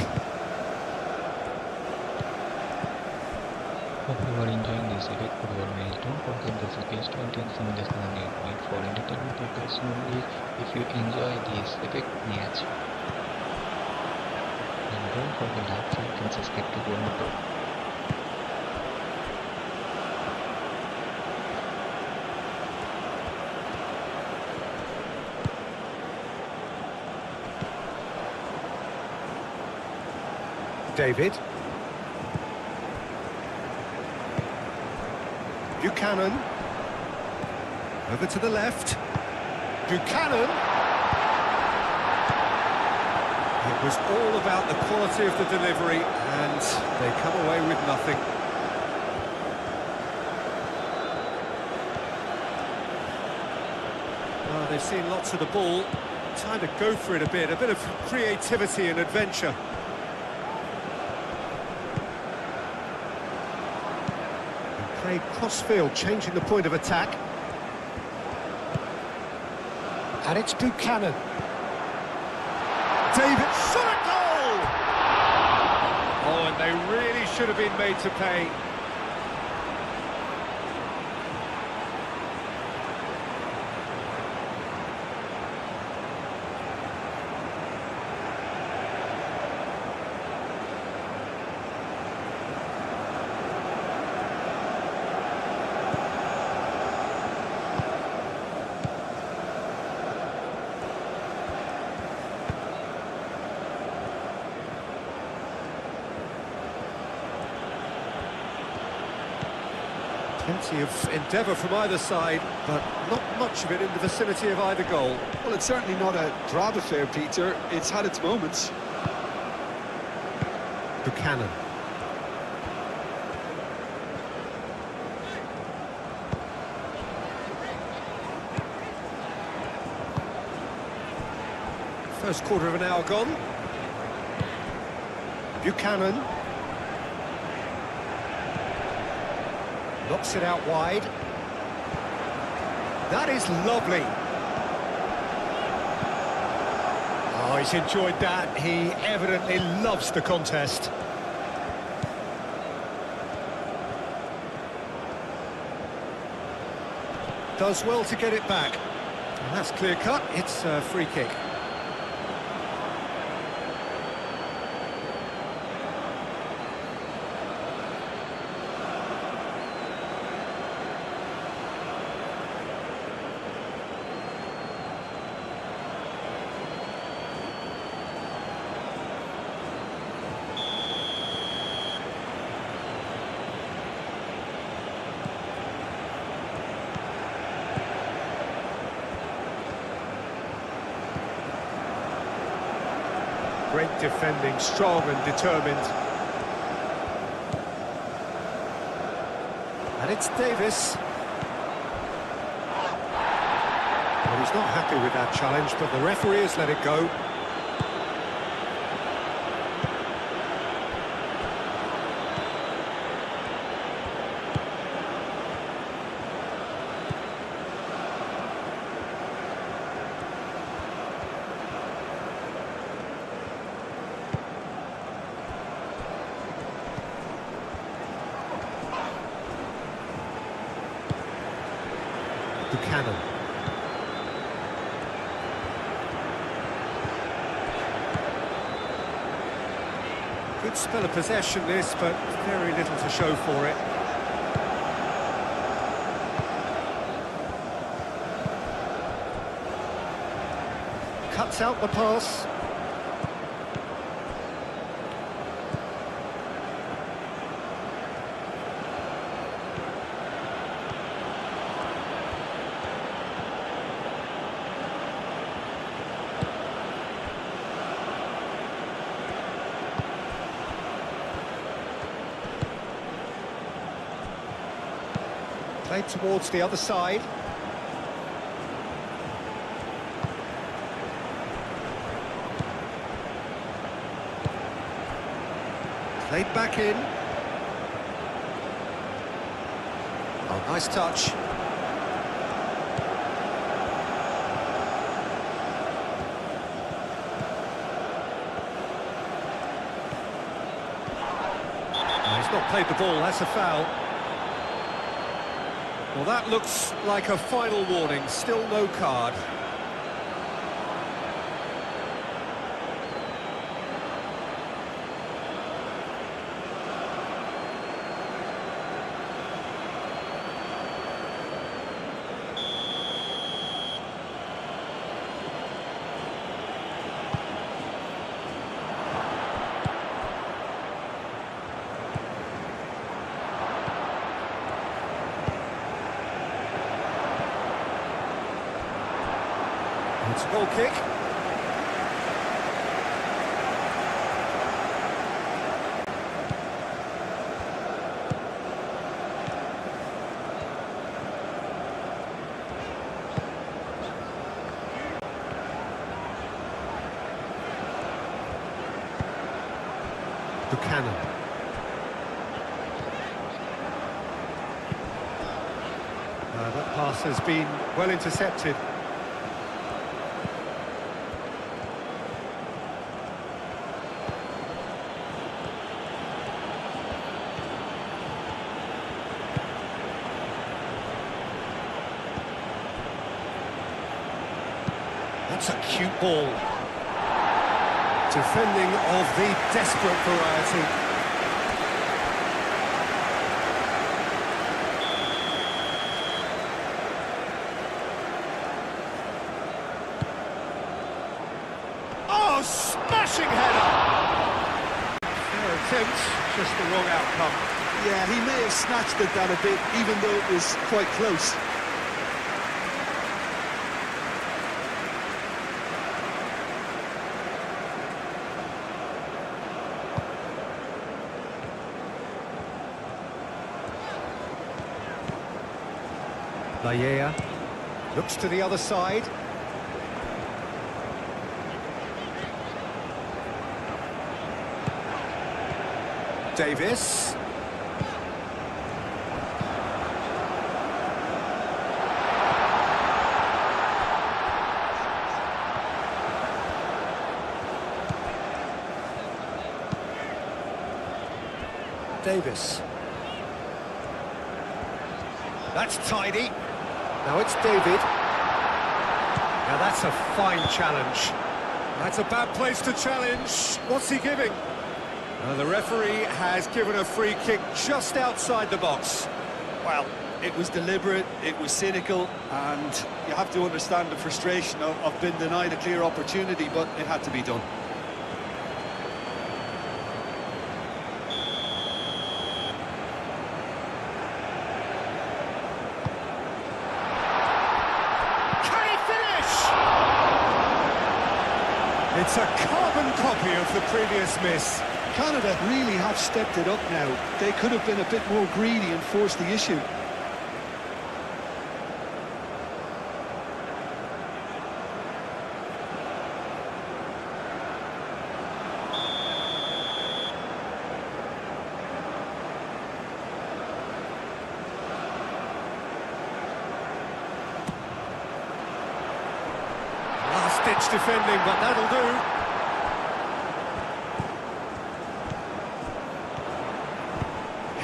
Hope you are enjoying this epic football match. Don't forget the pace 20 and 7 days made for entertainment purposes only. If you enjoy this epic match, then don't forget to like and subscribe to GoalMatol. David. Buchanan. Over to the left. Buchanan. It was all about the quality of the delivery, and they come away with nothing. They've seen lots of the ball. Time to go for it a bit of creativity and adventure. And played cross-field, changing the point of attack. And it's Buchanan. David, shot a goal! Oh, and they really should have been made to pay. Plenty of endeavour from either side, but not much of it in the vicinity of either goal. Well, it's certainly not a drab affair, Peter. It's had its moments. Buchanan. First quarter of an hour gone. Buchanan. Knocks it out wide. That is lovely. Oh, he's enjoyed that. He evidently loves the contest. Does well to get it back. And that's clear cut. It's a free kick. Great defending, strong and determined. And it's Davis. Well, he's not happy with that challenge, but the referee has let it go. Buchanan. Good spell of possession this, but very little to show for it. Cuts out the pass. Played towards the other side. Played back in. Oh, nice touch. Oh, he's not played the ball, that's a foul. Well, that looks like a final warning, still no card. It's a goal kick. Buchanan. That pass has been well intercepted. That's a cute ball. Defending of the desperate variety. Oh, smashing header! Fair attempt, just the wrong outcome. Yeah, he may have snatched at that a bit, even though it was quite close. Lallea looks to the other side. Davis. Davis. That's tidy. Now it's David. Now that's a fine challenge. That's a bad place to challenge. What's he giving? The referee has given a free kick just outside the box. Well, it was deliberate, it was cynical, and you have to understand the frustration of being denied a clear opportunity, but it had to be done. It's a carbon copy of the previous miss. Canada really have stepped it up now. They could have been a bit more greedy and forced the issue. Last-ditch defending, but that'll do.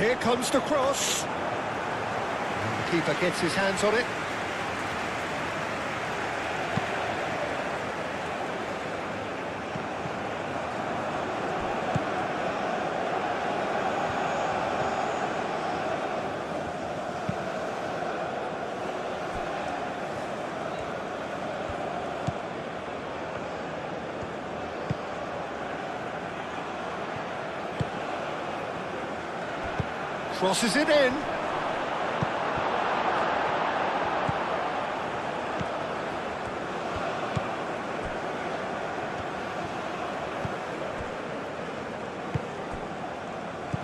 Here comes the cross. And the keeper gets his hands on it. Crosses it in.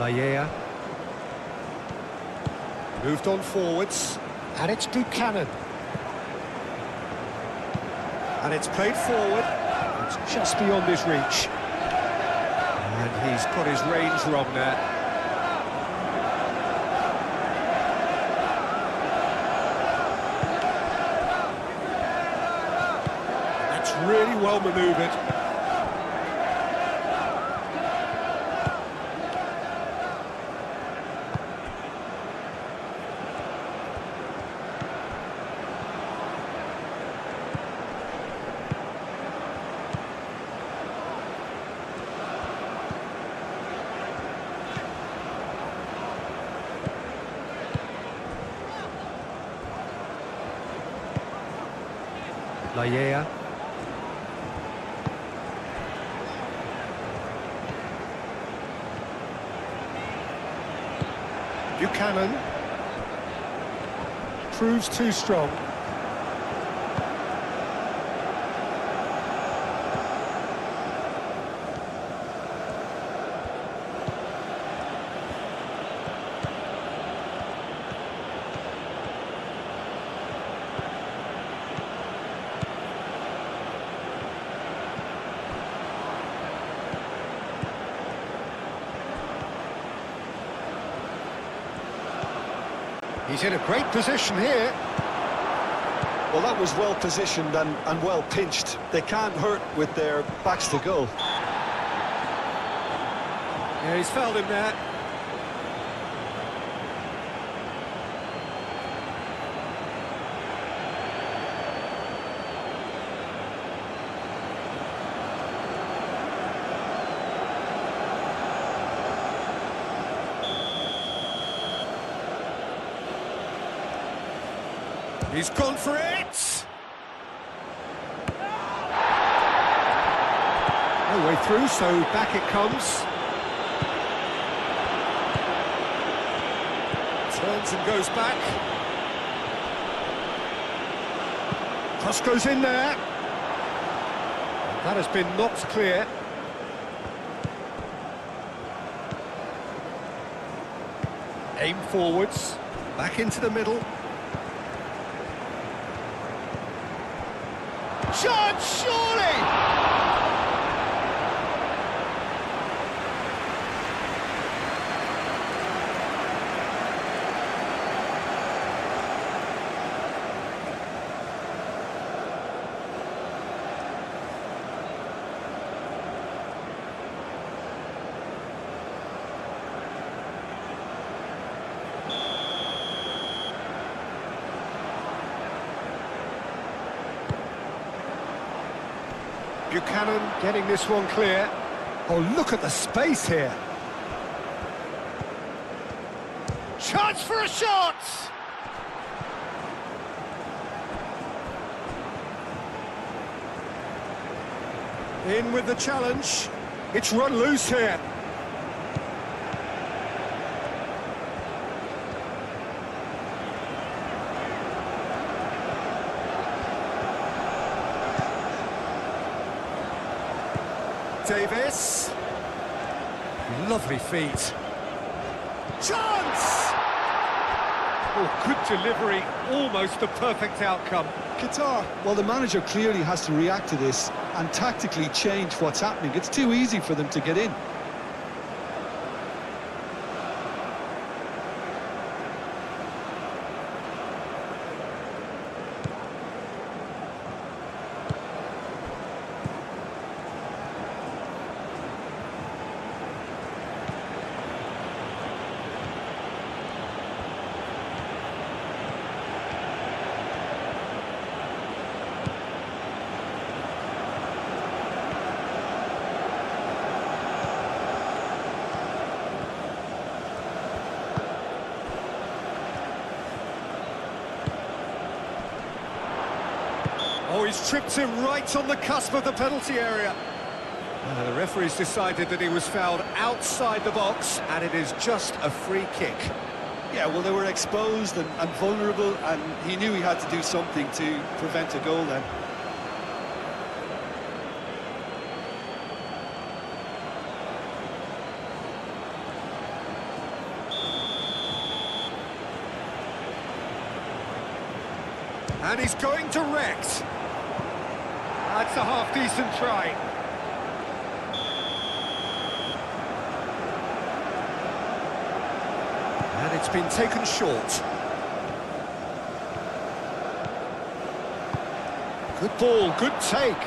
Lallea. Moved on forwards. And it's Buchanan. And it's played forward. It's just beyond his reach. And he's got his range wrong there. Really well manoeuvred. Lallea. Buchanan proves too strong. He's in a great position here. Well, that was well positioned and well pinched. They can't hurt with their backs to goal. Yeah, he's fouled him there. He's gone for it! No way through, so back it comes. Turns and goes back. Cross goes in there. That has been knocked clear. Aim forwards. Back into the middle. Shot, surely! Buchanan getting this one clear. Oh, look at the space here. Chance for a shot! In with the challenge. It's run loose here. Davis. Lovely feet. Chance! Oh, good delivery. Almost the perfect outcome. Qatar, well, the manager clearly has to react to this and tactically change what's happening. It's too easy for them to get in. Oh, he's tripped him right on the cusp of the penalty area. The referee's decided that he was fouled outside the box, and it is just a free kick. Yeah, well, they were exposed and vulnerable, and he knew he had to do something to prevent a goal then. And he's going direct. That's a half-decent try. And it's been taken short. Good ball, good take.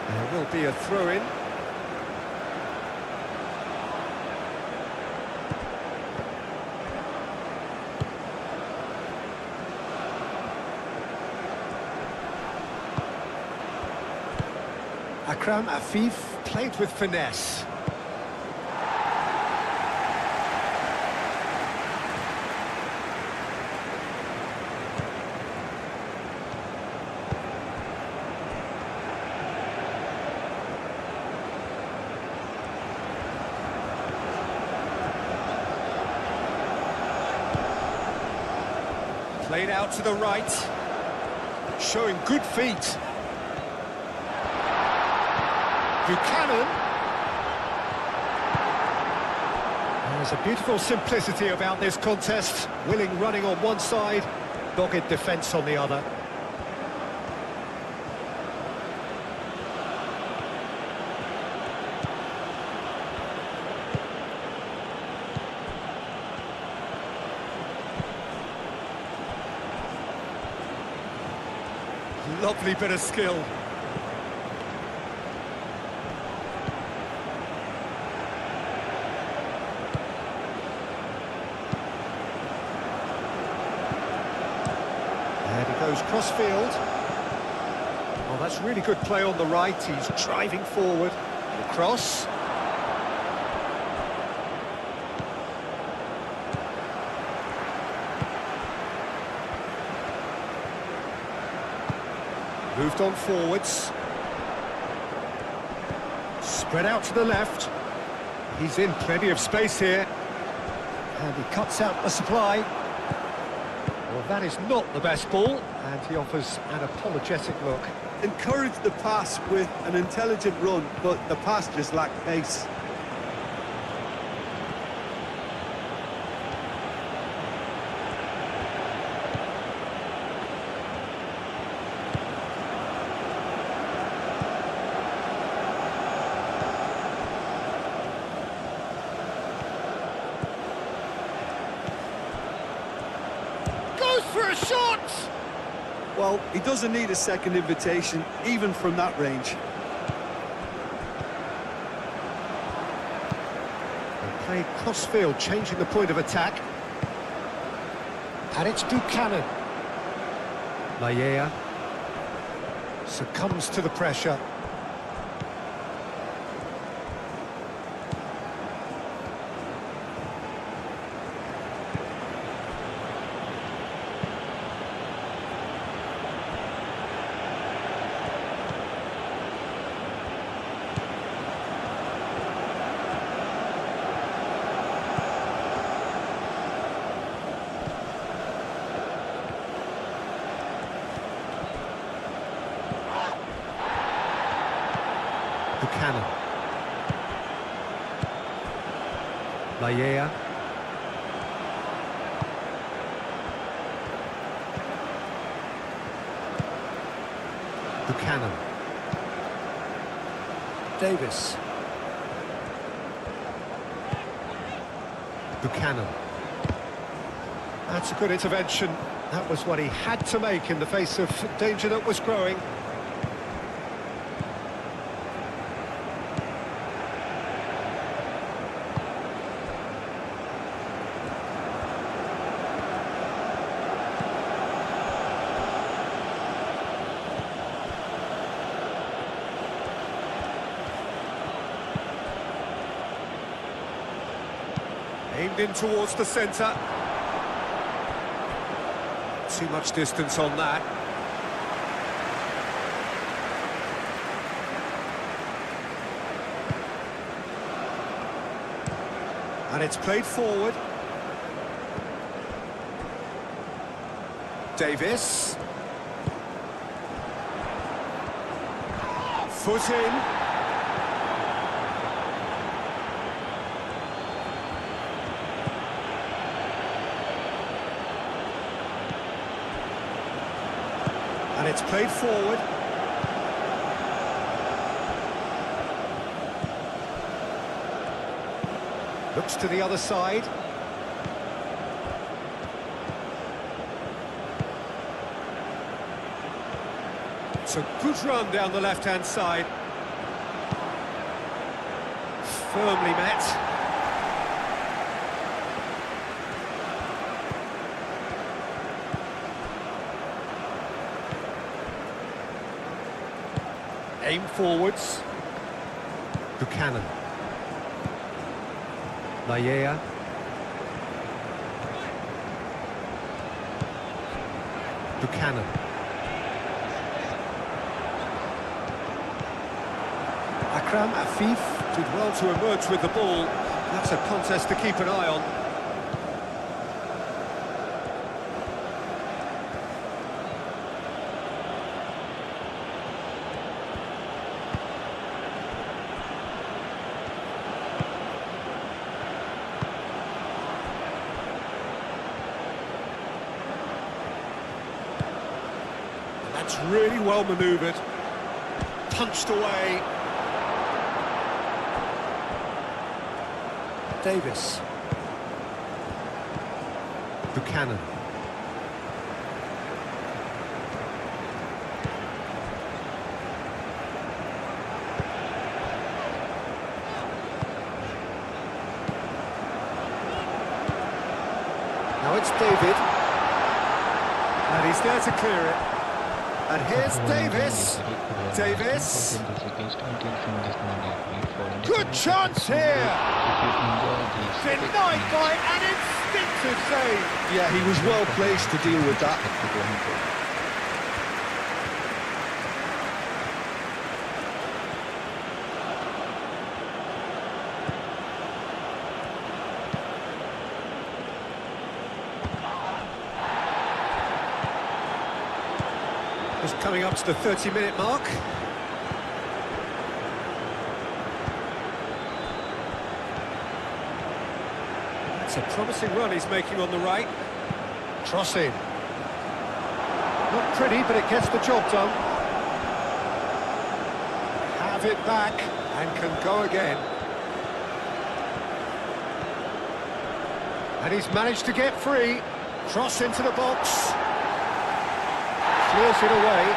There will be a throw-in. Akram Afif played with finesse. Played out to the right, showing good feet. Buchanan. There's a beautiful simplicity about this contest. Willing running on one side, dogged defence on the other. Lovely bit of skill. There he goes, cross-field. Oh, that's really good play on the right. He's driving forward. Cross. Moved on forwards. Spread out to the left. He's in plenty of space here. And he cuts out the supply. Well, that is not the best ball. And he offers an apologetic look. Encouraged the pass with an intelligent run, but the pass just lacked pace. Goes for a shot! Well, he doesn't need a second invitation, even from that range. They play cross-field, changing the point of attack. And it's Buchanan. Layea succumbs to the pressure. Buchanan. Layea. Buchanan. Davis. Buchanan. That's a good intervention. That was what he had to make in the face of danger that was growing. Aimed in towards the centre. Too much distance on that. And it's played forward. Davis. Foot in. And it's played forward. Looks to the other side. It's a good run down the left-hand side. Firmly met. Aim forwards. Buchanan. Layea. Buchanan. Akram Afif did well to emerge with the ball. That's a contest to keep an eye on. That's really well manoeuvred. Punched away. Davis. Buchanan. it's David. And he's there to clear it. And here's Davis. Davis. Good chance here. Denied by an instinctive save. Yeah, he was well placed to deal with that. Just coming up to the 30-minute mark. That's a promising run he's making on the right. Crossing. Not pretty, but it gets the job done. Have it back and can go again. And he's managed to get free. Cross into the box. Clears it away.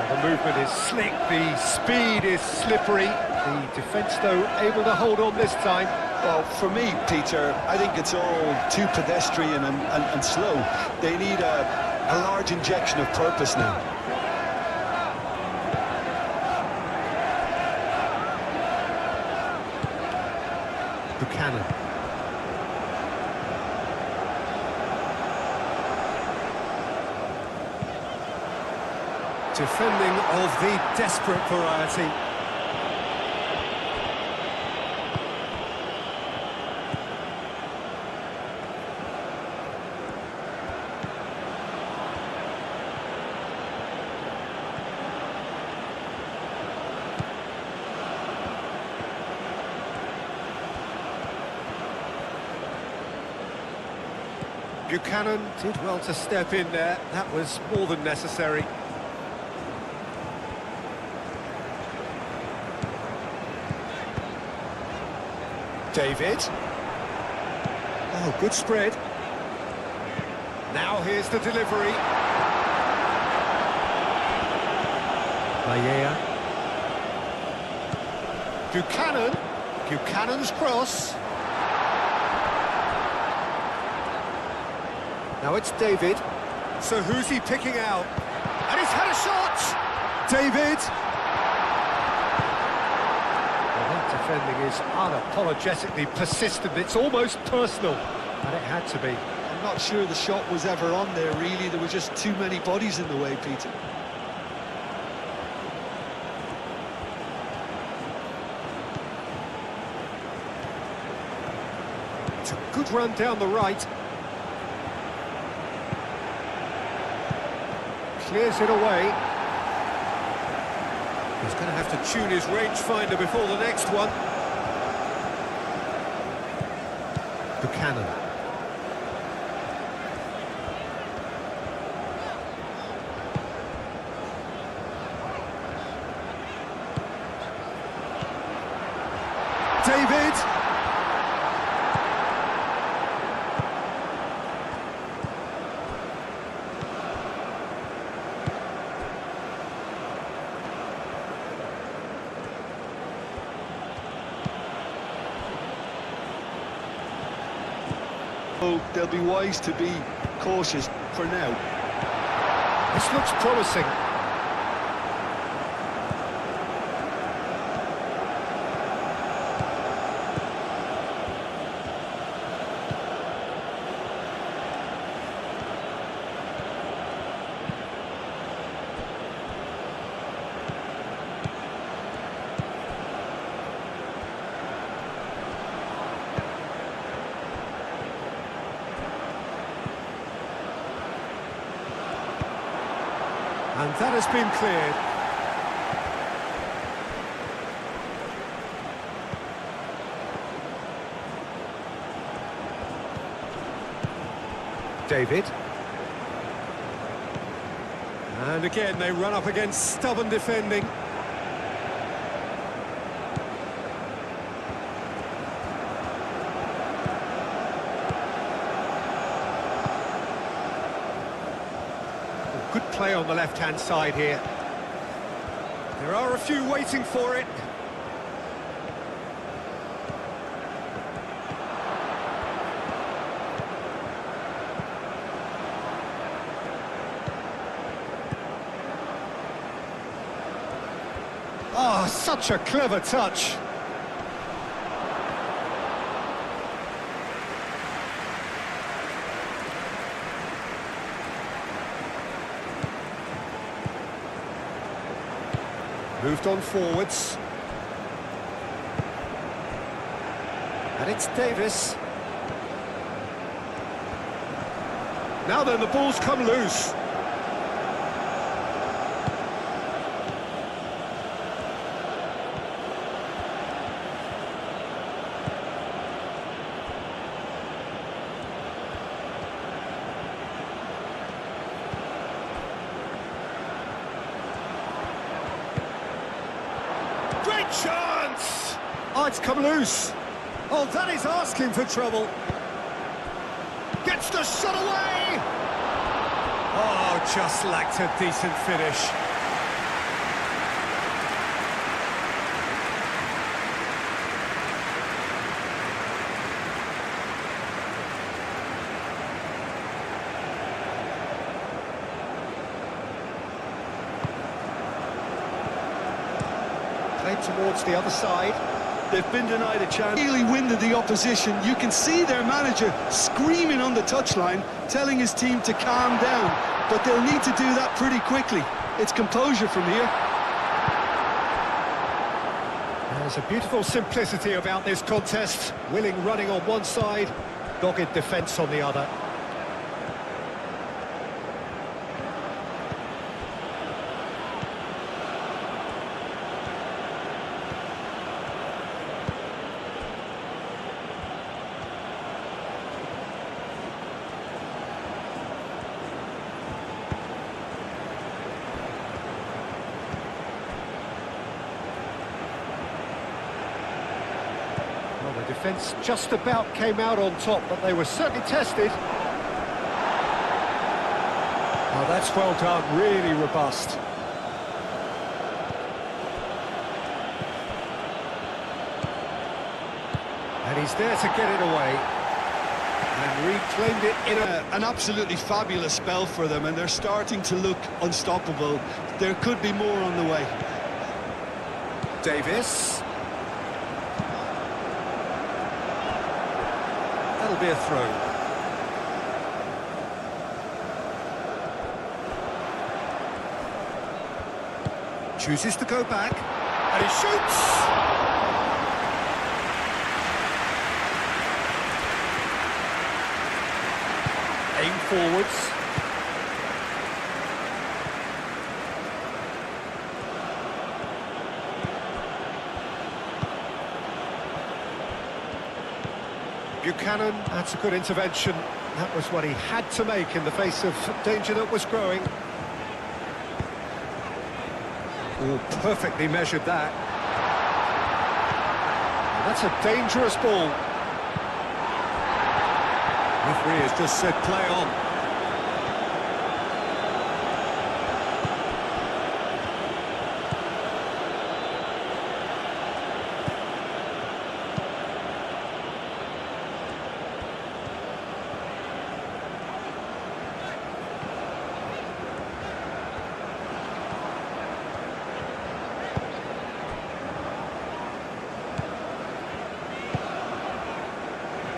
The movement is slick, the speed is slippery. The defence, though, able to hold on this time. Well, for me, Peter, I think it's all too pedestrian and slow. They need a large injection of purpose now. Buchanan. Defending of the desperate variety. Buchanan did well to step in there. That was more than necessary. David. Oh, good spread. Now here's the delivery. Maya. Buchanan. Buchanan's cross. Now it's David. So who's he picking out? And he's had a shot! David! Well, that defending is unapologetically persistent. It's almost personal. And it had to be. I'm not sure the shot was ever on there, really. There were just too many bodies in the way, Peter. It's a good run down the right. Clears it away. He's going to have to tune his rangefinder before the next one. Buchanan. David. So they'll be wise to be cautious for now. This looks promising. And that has been cleared. David. And again, they run up against stubborn defending. Good play on the left-hand side here. There are a few waiting for it. Oh, such a clever touch. Moved on forwards. And it's Davis. Now then, the ball's come loose. Great chance! Oh, it's come loose. Oh, that is asking for trouble. Gets the shot away! Oh, just lacked a decent finish. Played towards the other side. They've been denied a chance. Really winded the opposition. You can see their manager screaming on the touchline, telling his team to calm down. But they'll need to do that pretty quickly. It's composure from here. There's a beautiful simplicity about this contest. Willing running on one side, dogged defence on the other. Well, the defence just about came out on top, but they were certainly tested. Oh, that's well done, really robust. And he's there to get it away. And reclaimed it in An absolutely fabulous spell for them, and they're starting to look unstoppable. There could be more on the way. Davis. That'll be a throw. Chooses to go back, and he shoots! Aim forwards. Buchanan, that's a good intervention. That was what he had to make in the face of danger that was growing. Oh, perfectly measured that. And that's a dangerous ball. Referee has just said play on.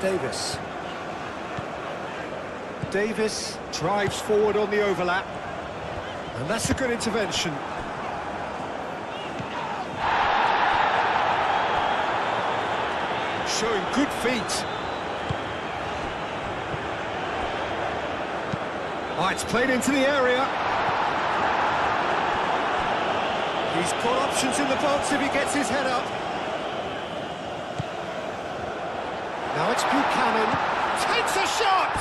Davis. Davis drives forward on the overlap. And that's a good intervention. Showing good feet. Oh, it's played into the area. He's got options in the box if he gets his head up. Now it's Buchanan, takes a shot!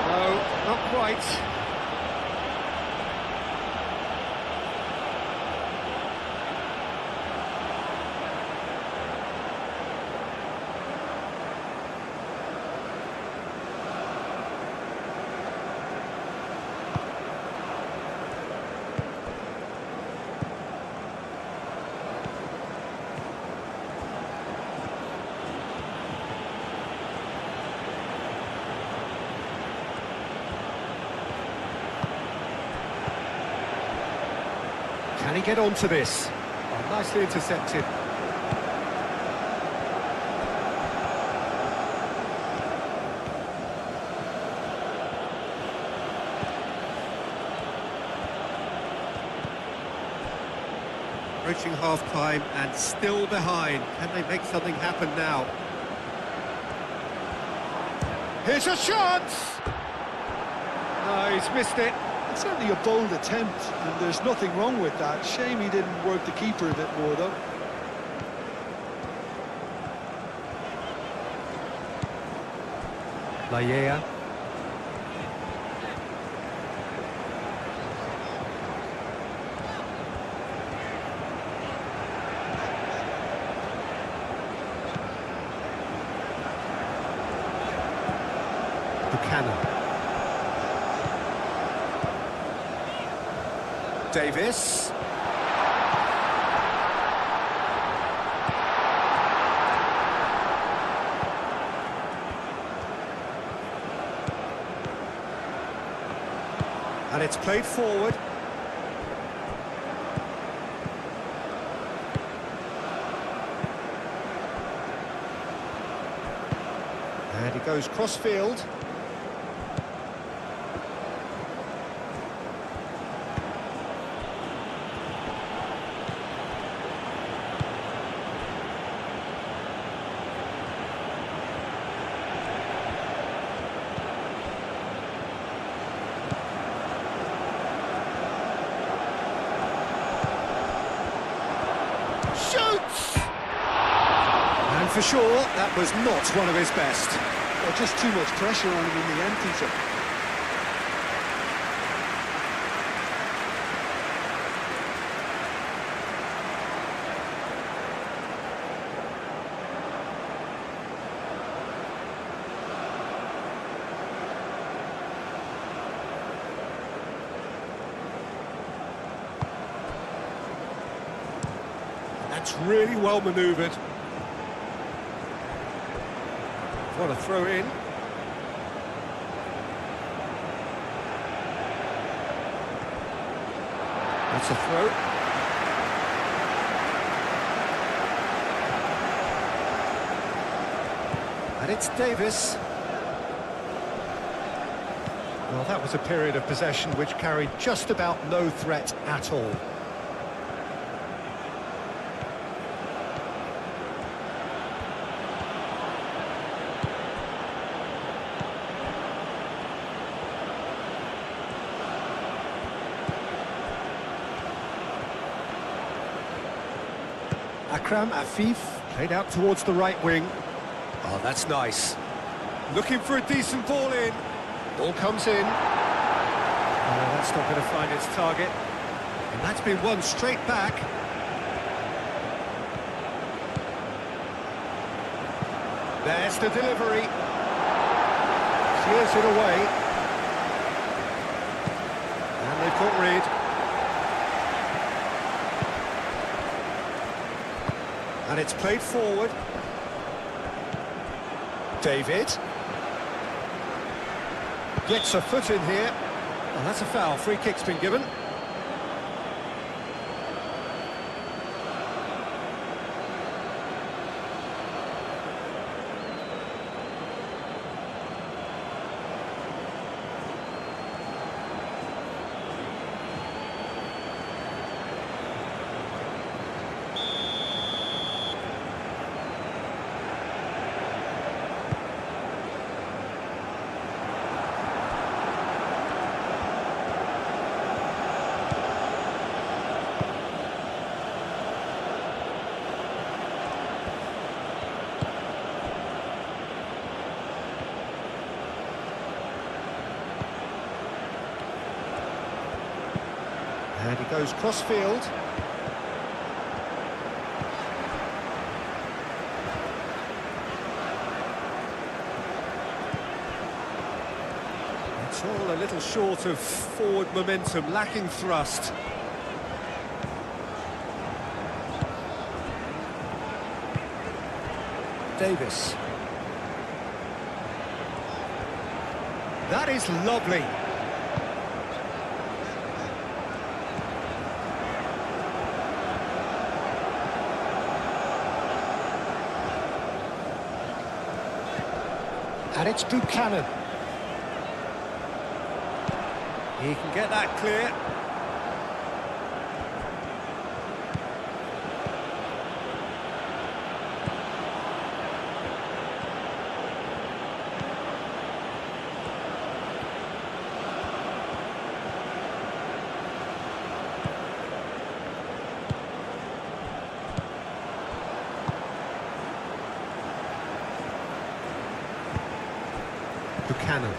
No, not quite. get onto this? Oh, nicely intercepted. Approaching half-time and still behind. Can they make something happen now? Here's a shot! No, he's missed it. It's certainly a bold attempt, and there's nothing wrong with that. Shame he didn't work the keeper a bit more, though. LaLiga. Davis. And it's played forward. And he goes cross-field. Shoots! And for sure, that was not one of his best. Well, just too much pressure on him in the end, Peter. That's really well manoeuvred. What a throw in. That's a throw. And it's Davis. Well, that was a period of possession which carried just about no threat at all. Akram Afif played out towards the right wing. Oh, that's nice. Looking for a decent ball in. Ball comes in. Oh, that's not going to find its target. And that's been won straight back. There's the delivery. Clears it away. And they've got rid. And it's played forward. David. Gets a foot in here. Well, that's a foul. Free kick's been given. And he goes cross-field. It's all a little short of forward momentum, lacking thrust. Davis. That is lovely. And it's Buchanan. He can get that clear. Buchanan.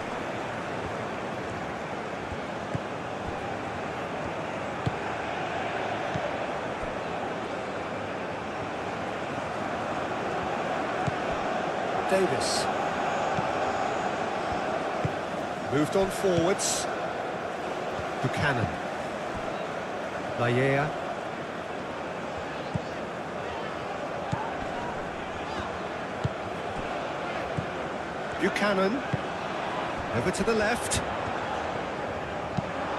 Davis. Moved on forwards. Buchanan. LaLiga. Buchanan. Over to the left.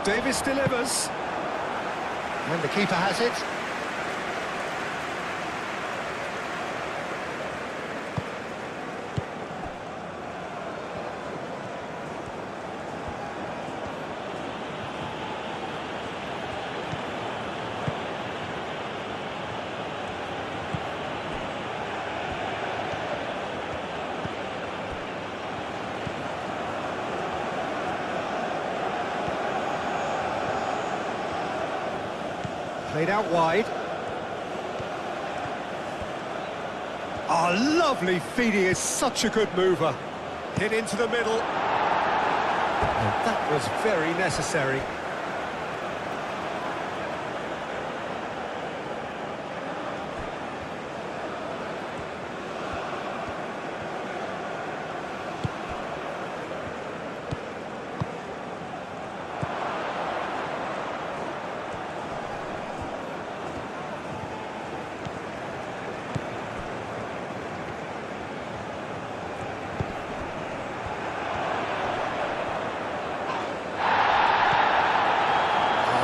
Davis delivers. And the keeper has it. Played out wide. Oh, lovely feed. He is such a good mover. Hit into the middle. And that was very necessary.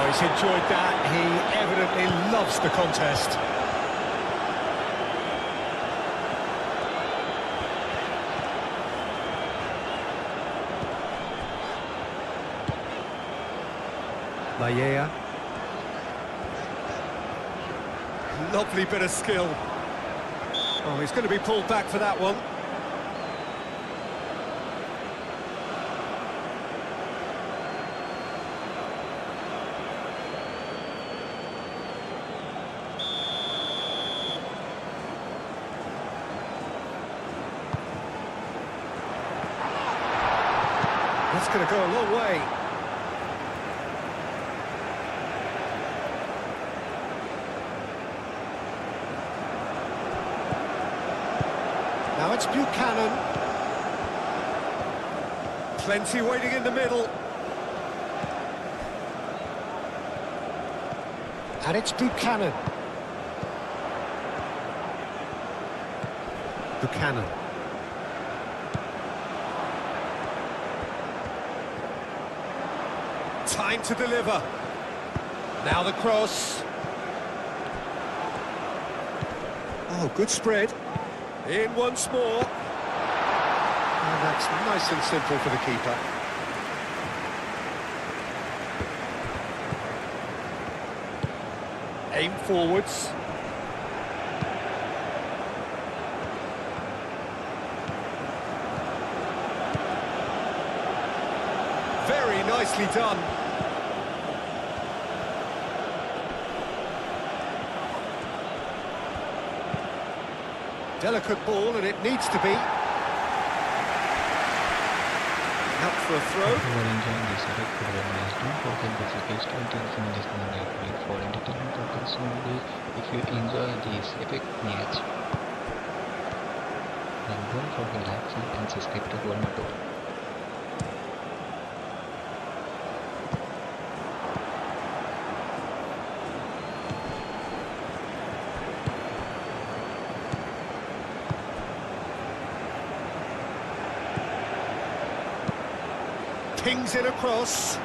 He's enjoyed that. He evidently loves the contest. LaLiga. Lovely bit of skill. Oh, he's going to be pulled back for that one. That's going to go a long way. Now it's Buchanan. Plenty waiting in the middle. And it's Buchanan. Buchanan. Time to deliver. Now the cross. Oh, good spread. In once more. And that's nice and simple for the keeper. Aim forwards. Very nicely done. Delicate ball, and it needs to be. Out for a throw. If you are enjoying this epic football match, don't forget to subscribe to this channel for entertainment purposes only. If you enjoy this epic match, then don't forget to like, share and subscribe to GoalMatol. Pings it across.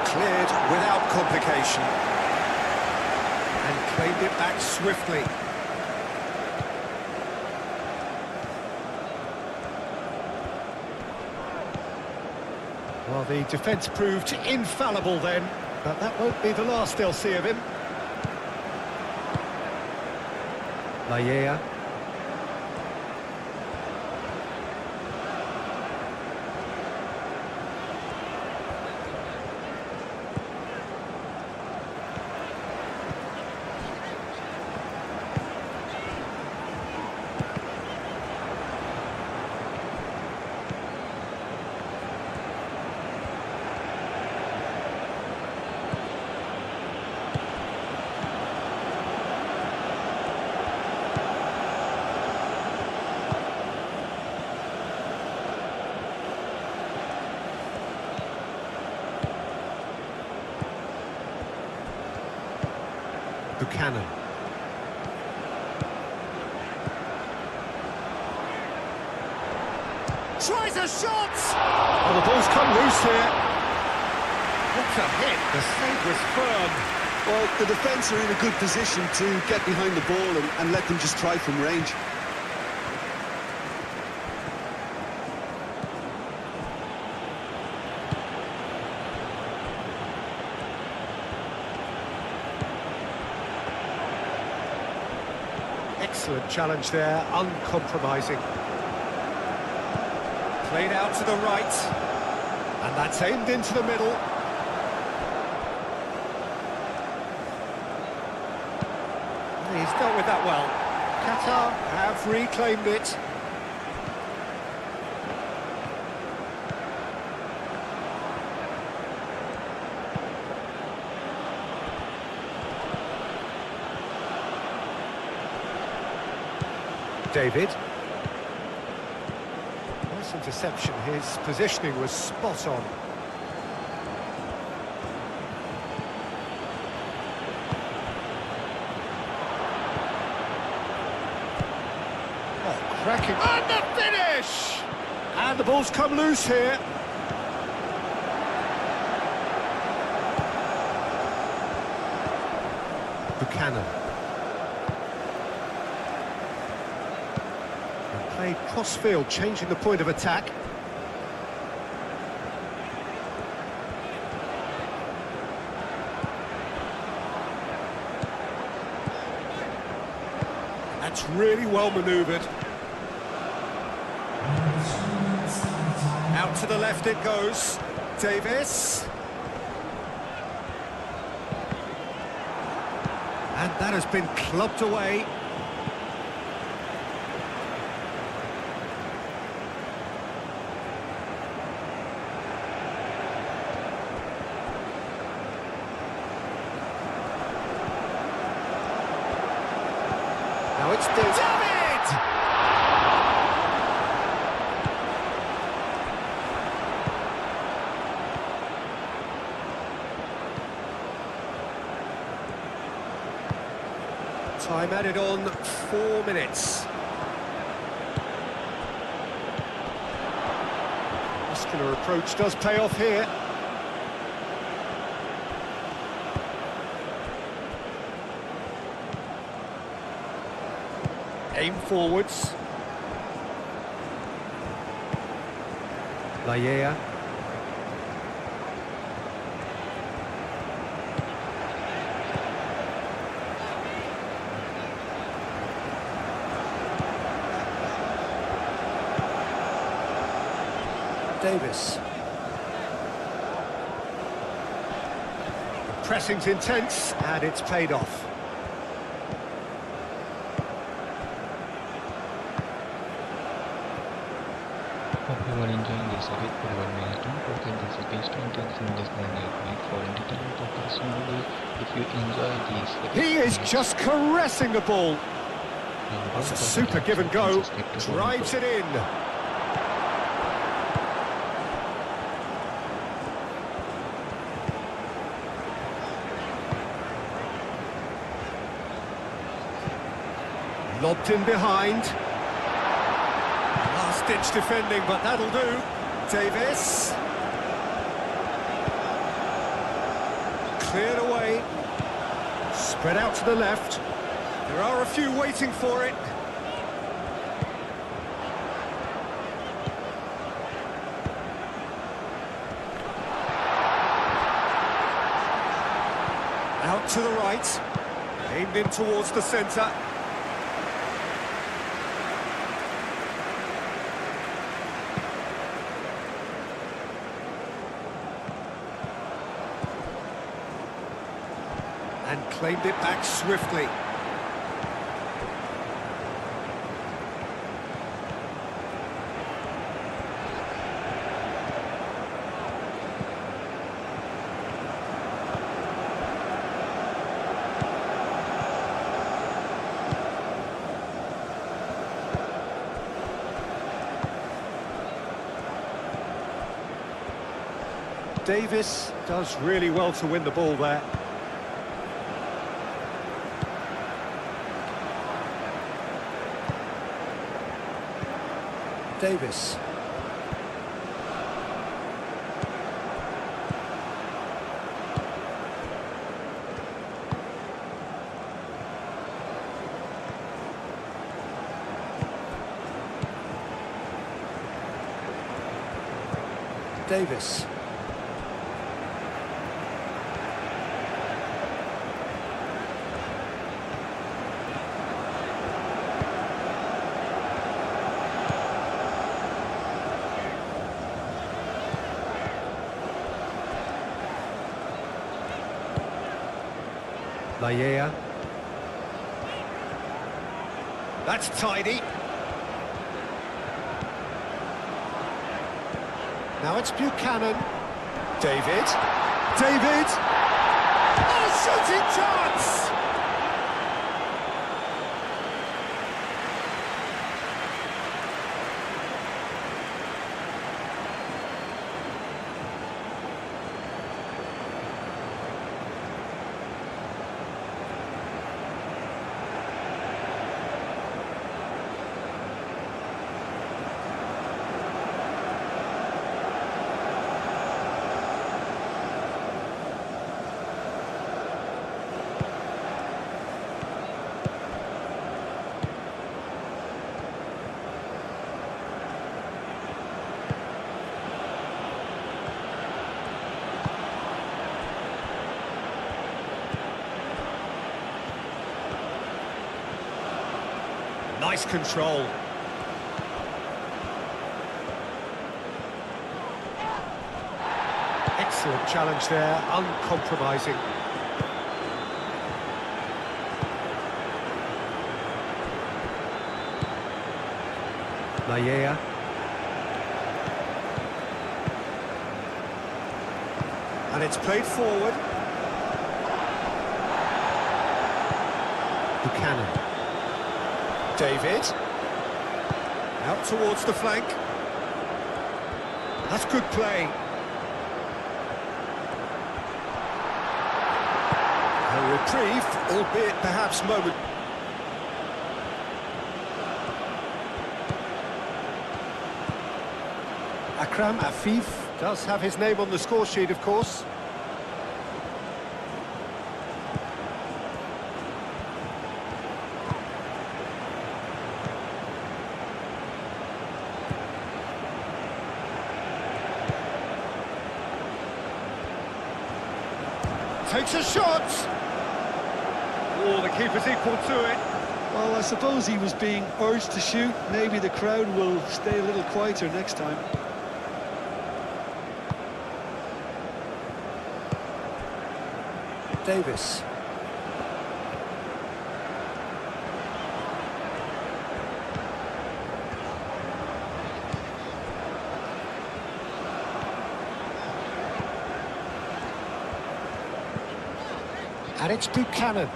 Cleared without complication. And claimed it back swiftly. Well, the defence proved infallible then, but that won't be the last they'll see of him. LaLiga. Buchanan. Tries a shot! Oh, the ball's come loose here. What a hit, the save was firm. Well, the defence are in a good position to get behind the ball and let them just try from range. Excellent challenge there, uncompromising. Played out to the right, and that's aimed into the middle. He's dealt with that well. Qatar have reclaimed it. David. Nice interception, his positioning was spot on. Oh, cracking. And the finish! And the ball's come loose here. Buchanan. Played cross-field, changing the point of attack. That's really well manoeuvred. Out to the left it goes. Davis. And that has been clubbed away. Now it's David! Time added on 4 minutes. Muscular approach does pay off here. Aim forwards. LaLiga. Davis. The pressing's intense, and it's paid off. Hope you are enjoying this eFootball match. Don't forget this is based on 10 minutes for entertainment purposes only. If you enjoy this, He is just caressing the ball. That's a super give and go. Drives it in. Lobbed in behind. Last-ditch defending, but that'll do. Davis. Cleared away. Spread out to the left. There are a few waiting for it. to the right. Aimed in towards the centre. And claimed it back swiftly. Davis does really well to win the ball there. Davis. Davis. LaLiga. That's tidy. Now it's Buchanan. David. David! Oh, shooting chance! Nice control. Excellent challenge there, uncompromising. LaLiga. And it's played forward. Buchanan. David. Out towards the flank. That's good play. A reprieve, albeit perhaps moment. Akram Afif does have his name on the score sheet, of course. Takes a shot! Oh, the keeper's equal to it. Well, I suppose he was being urged to shoot. Maybe the crowd will stay a little quieter next time. Davis. And it's Buchanan.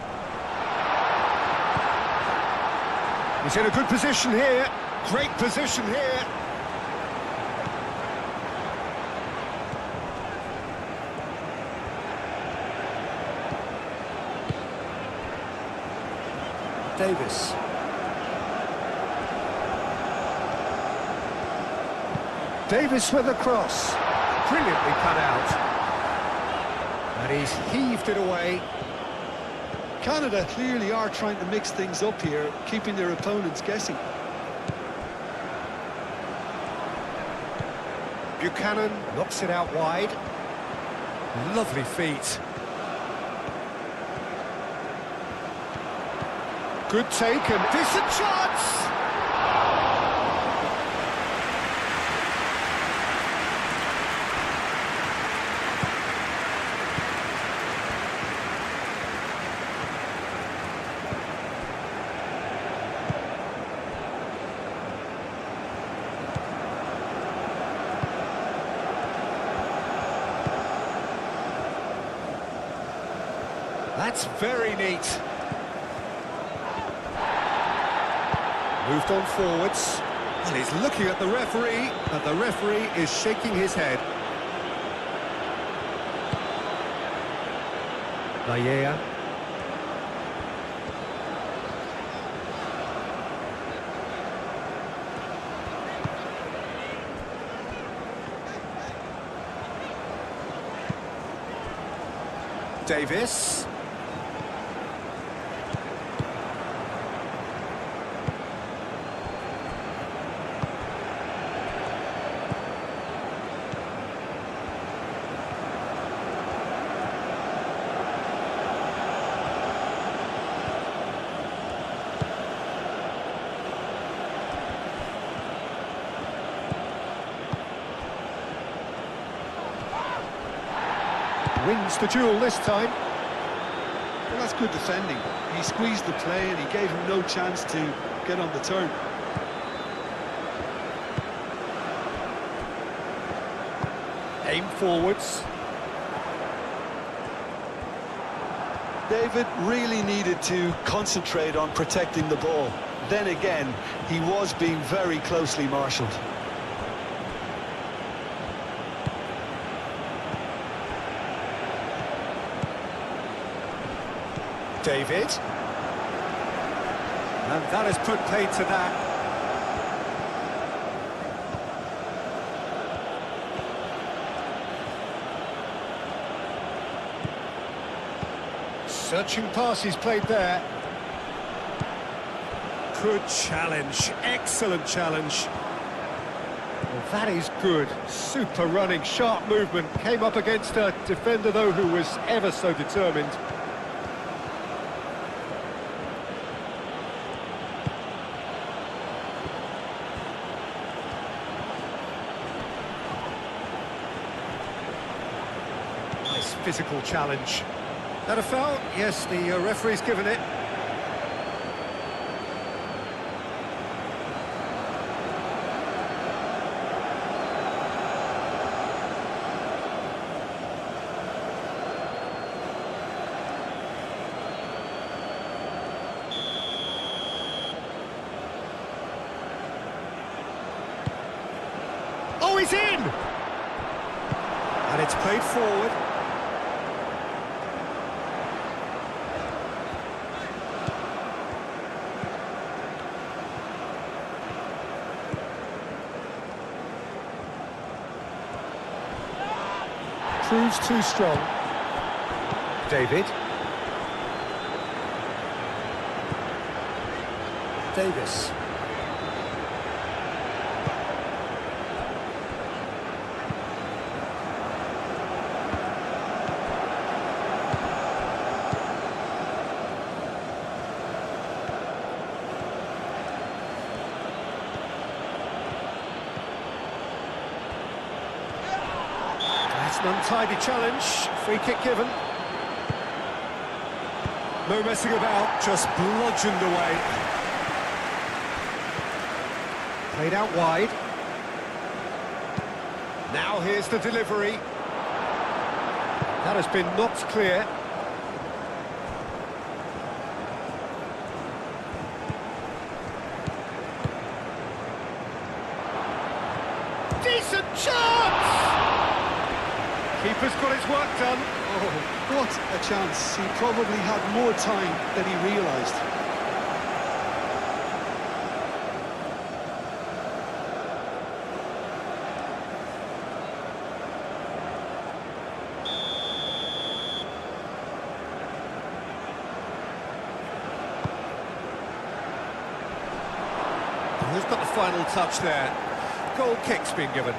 He's in a good position here. Great position here. Davis. Davis with a cross. Brilliantly cut out. And he's heaved it away. Canada clearly are trying to mix things up here, keeping their opponents guessing. Buchanan knocks it out wide. Lovely feet. Good take and decent chance! That's very neat. Moved on forwards. And he's looking at the referee, and the referee is shaking his head. Vieira. Davis. Wins the duel this time. Well, that's good defending. He squeezed the play and he gave him no chance to get on the turn. Aim forwards. David really needed to concentrate on protecting the ball. Then again, he was being very closely marshalled. David. And that has put paid to that. Searching pass he's played there. Good challenge, excellent challenge. Well, that is good. Super running, sharp movement. Came up against a defender, though, who was ever so determined. Nice physical challenge. That a foul? Yes, the referee's given it. Oh, he's in! And it's played forward. Proves too strong. David. Davis. An untidy challenge, free kick given. No messing about, just bludgeoned away. Played out wide. Now here's the delivery. That has been knocked clear. Decent chance! Keeper's got his work done. Oh, what a chance. He probably had more time than he realised. Who's got the final touch there? Goal kick's been given.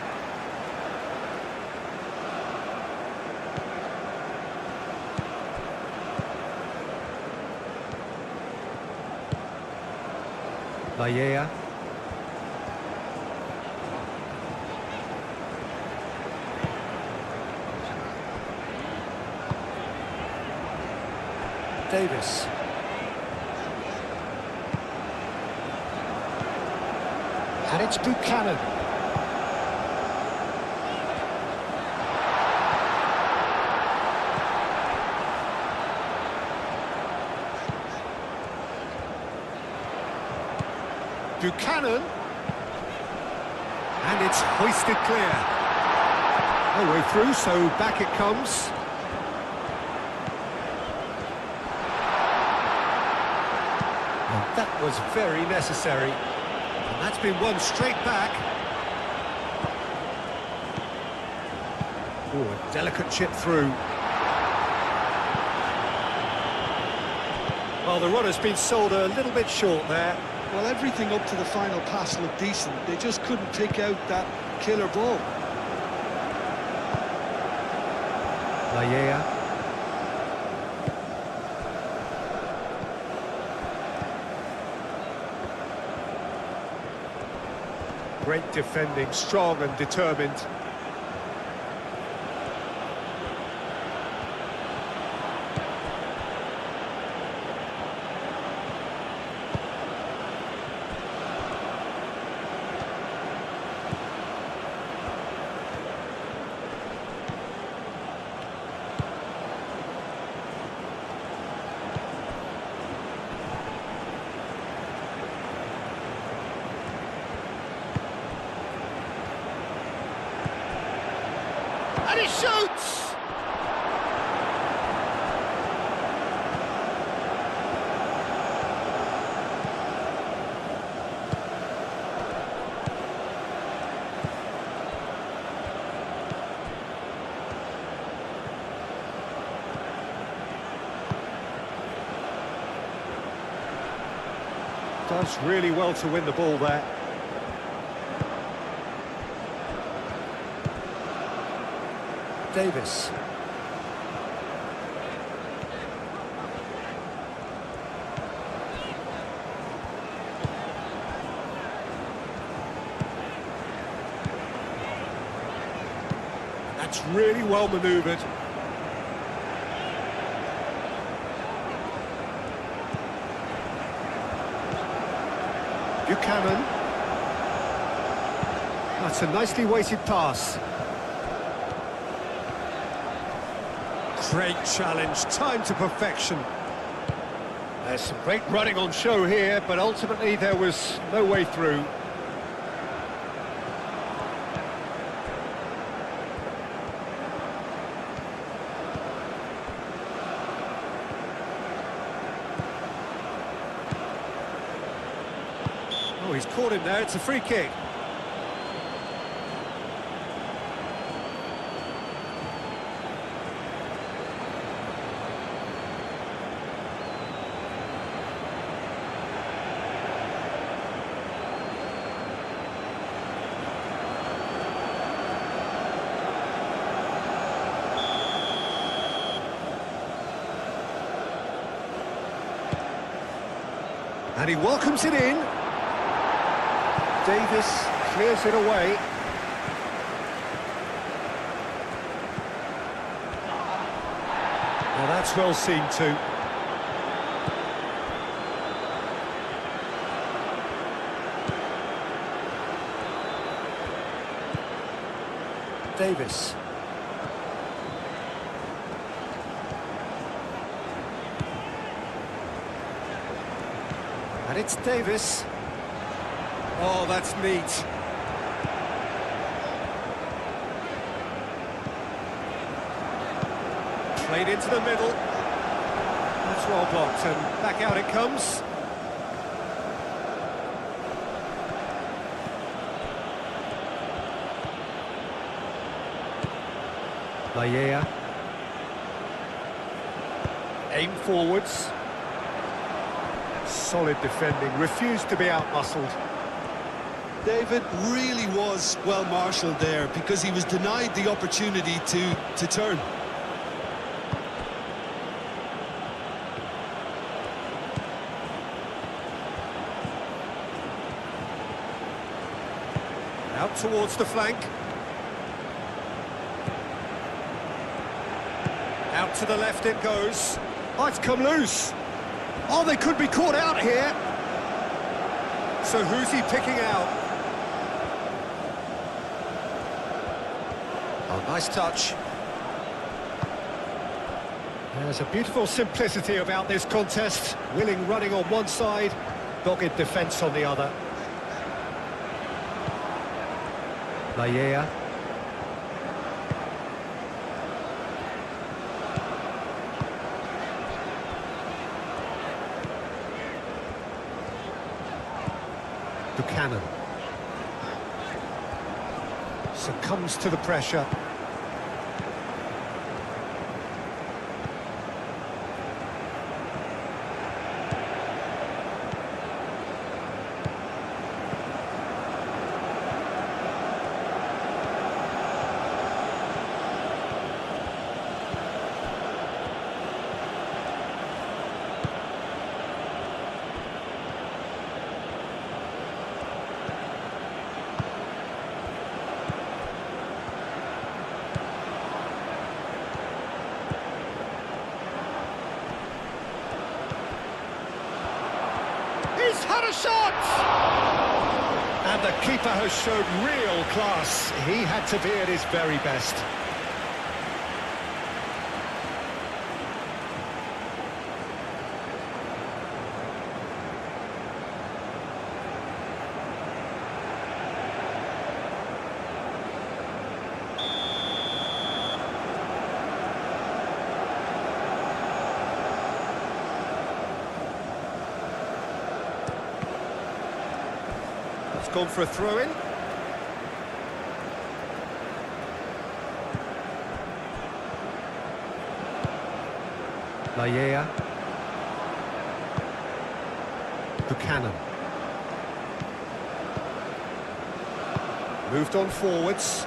Vallea. Davis. And it's Buchanan. Buchanan. And it's hoisted clear. No way through, so back it comes. And that was very necessary. And that's been won straight back. Oh, a delicate chip through. Well, the runner's been sold a little bit short there. Well, everything up to the final pass looked decent. They just couldn't pick out that killer ball. Vallea. Great defending, strong and determined. And he shoots! Does really well to win the ball there. Davis. That's really well manoeuvred. Buchanan. That's a nicely weighted pass. Great challenge, time to perfection. There's some great running on show here, but ultimately there was no way through. Oh, he's caught him there, it's a free kick. And he welcomes it in. Davis clears it away. Well, that's well seen too. Davis. And it's Davis. Oh, that's neat. Played into the middle. That's well blocked, and back out it comes. Vallea. Aim forwards. Solid defending, refused to be out-muscled. David really was well marshalled there because he was denied the opportunity to turn. out towards the flank. Out to the left it goes. Oh, it's come loose. Oh, they could be caught out here. So who's he picking out? Oh, nice touch. There's a beautiful simplicity about this contest. Willing running on one side, dogged defence on the other. LaLiga. Buchanan. Succumbs to the pressure. He's had a shot! And the keeper has showed real class. He had to be at his very best. Gone for a throw-in. LaLiga. Buchanan. Moved on forwards.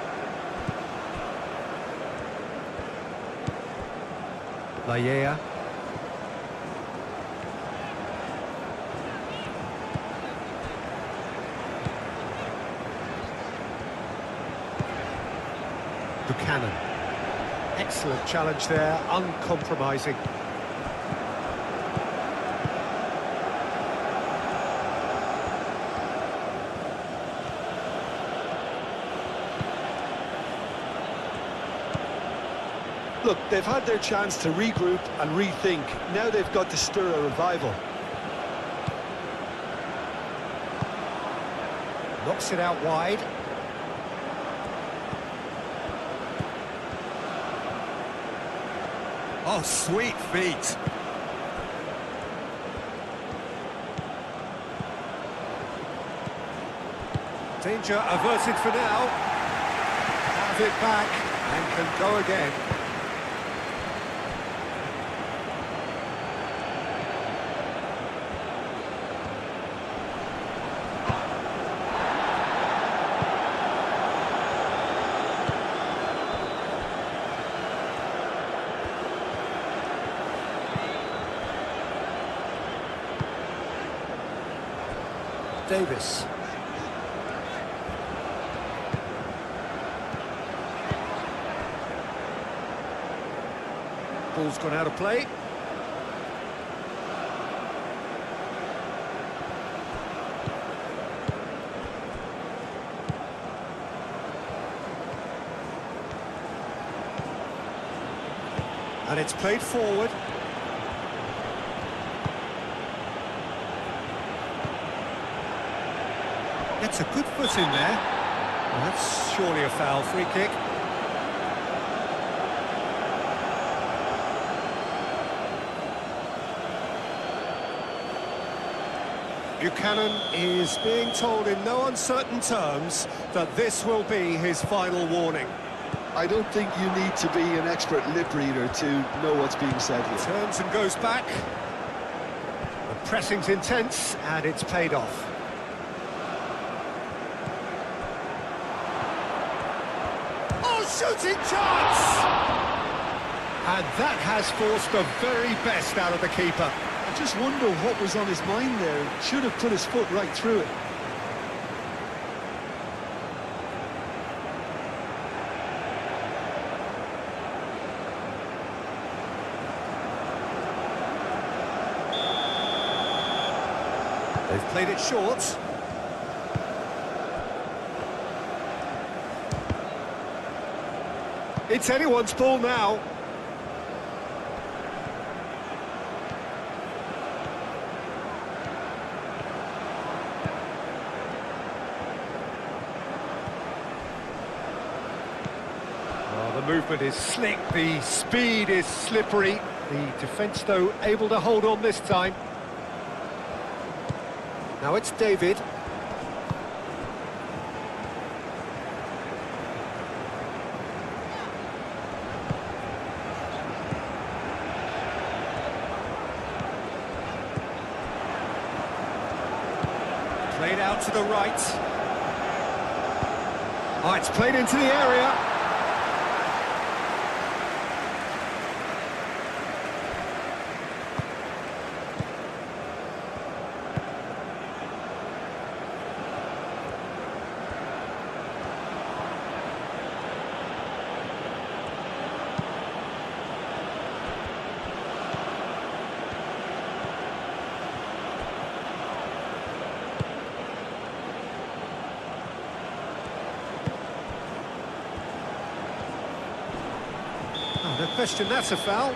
LaLiga. Buchanan. Excellent challenge there, uncompromising. Look, they've had their chance to regroup and rethink. Now they've got to stir a revival. Knocks it out wide. Oh, sweet feet. Danger averted for now. Have it back and can go again. Davis. Ball's gone out of play. And it's played forward. Gets a good foot in there. Well, that's surely a foul. Free kick. Buchanan is being told in no uncertain terms that this will be his final warning. I don't think you need to be an expert lip reader to know what's being said here. Turns and goes back. The pressing's intense and it's paid off. Shooting chance! And that has forced the very best out of the keeper. I just wonder what was on his mind there. Should have put his foot right through it. They've played it short. It's anyone's ball now. Oh, the movement is slick, the speed is slippery. The defence, though, able to hold on this time. Now it's David. Played out to the right. Oh, it's played into the area. No question, that's a foul.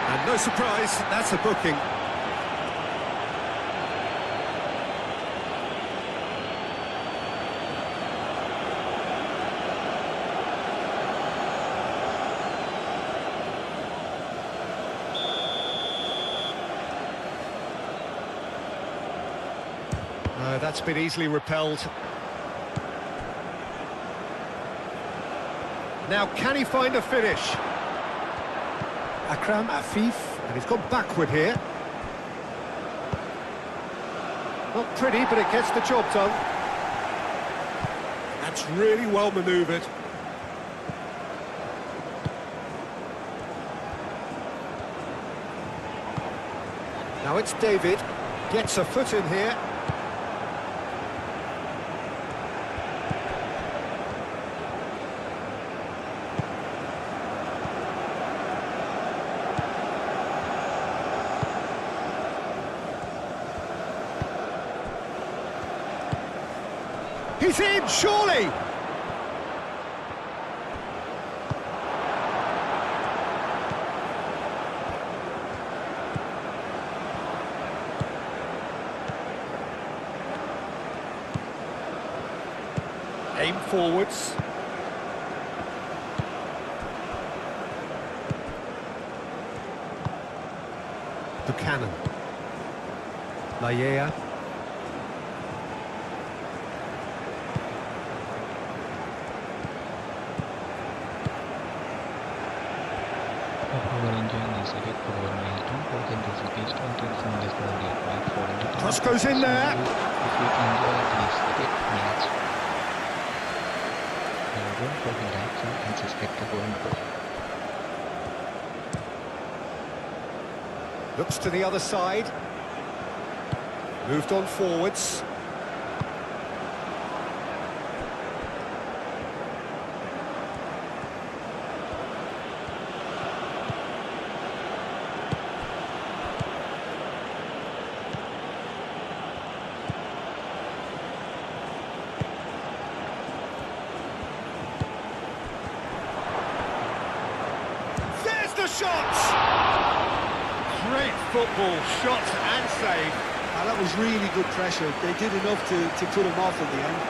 And no surprise, that's a booking. That's been easily repelled. Now, can he find a finish? Akram Afif, and he's gone backward here. Not pretty, but it gets the job done. That's really well manoeuvred. Now it's David, gets a foot in here. He's in, surely! Aim forwards. Buchanan. LaLiga. Cross goes in there. If you enjoy this cricket match, don't forget to like and subscribe to GoalMatol. Looks to the other side. Moved on forwards. Shots! Great football, shots and save. That was really good pressure. They did enough to put him off in the end.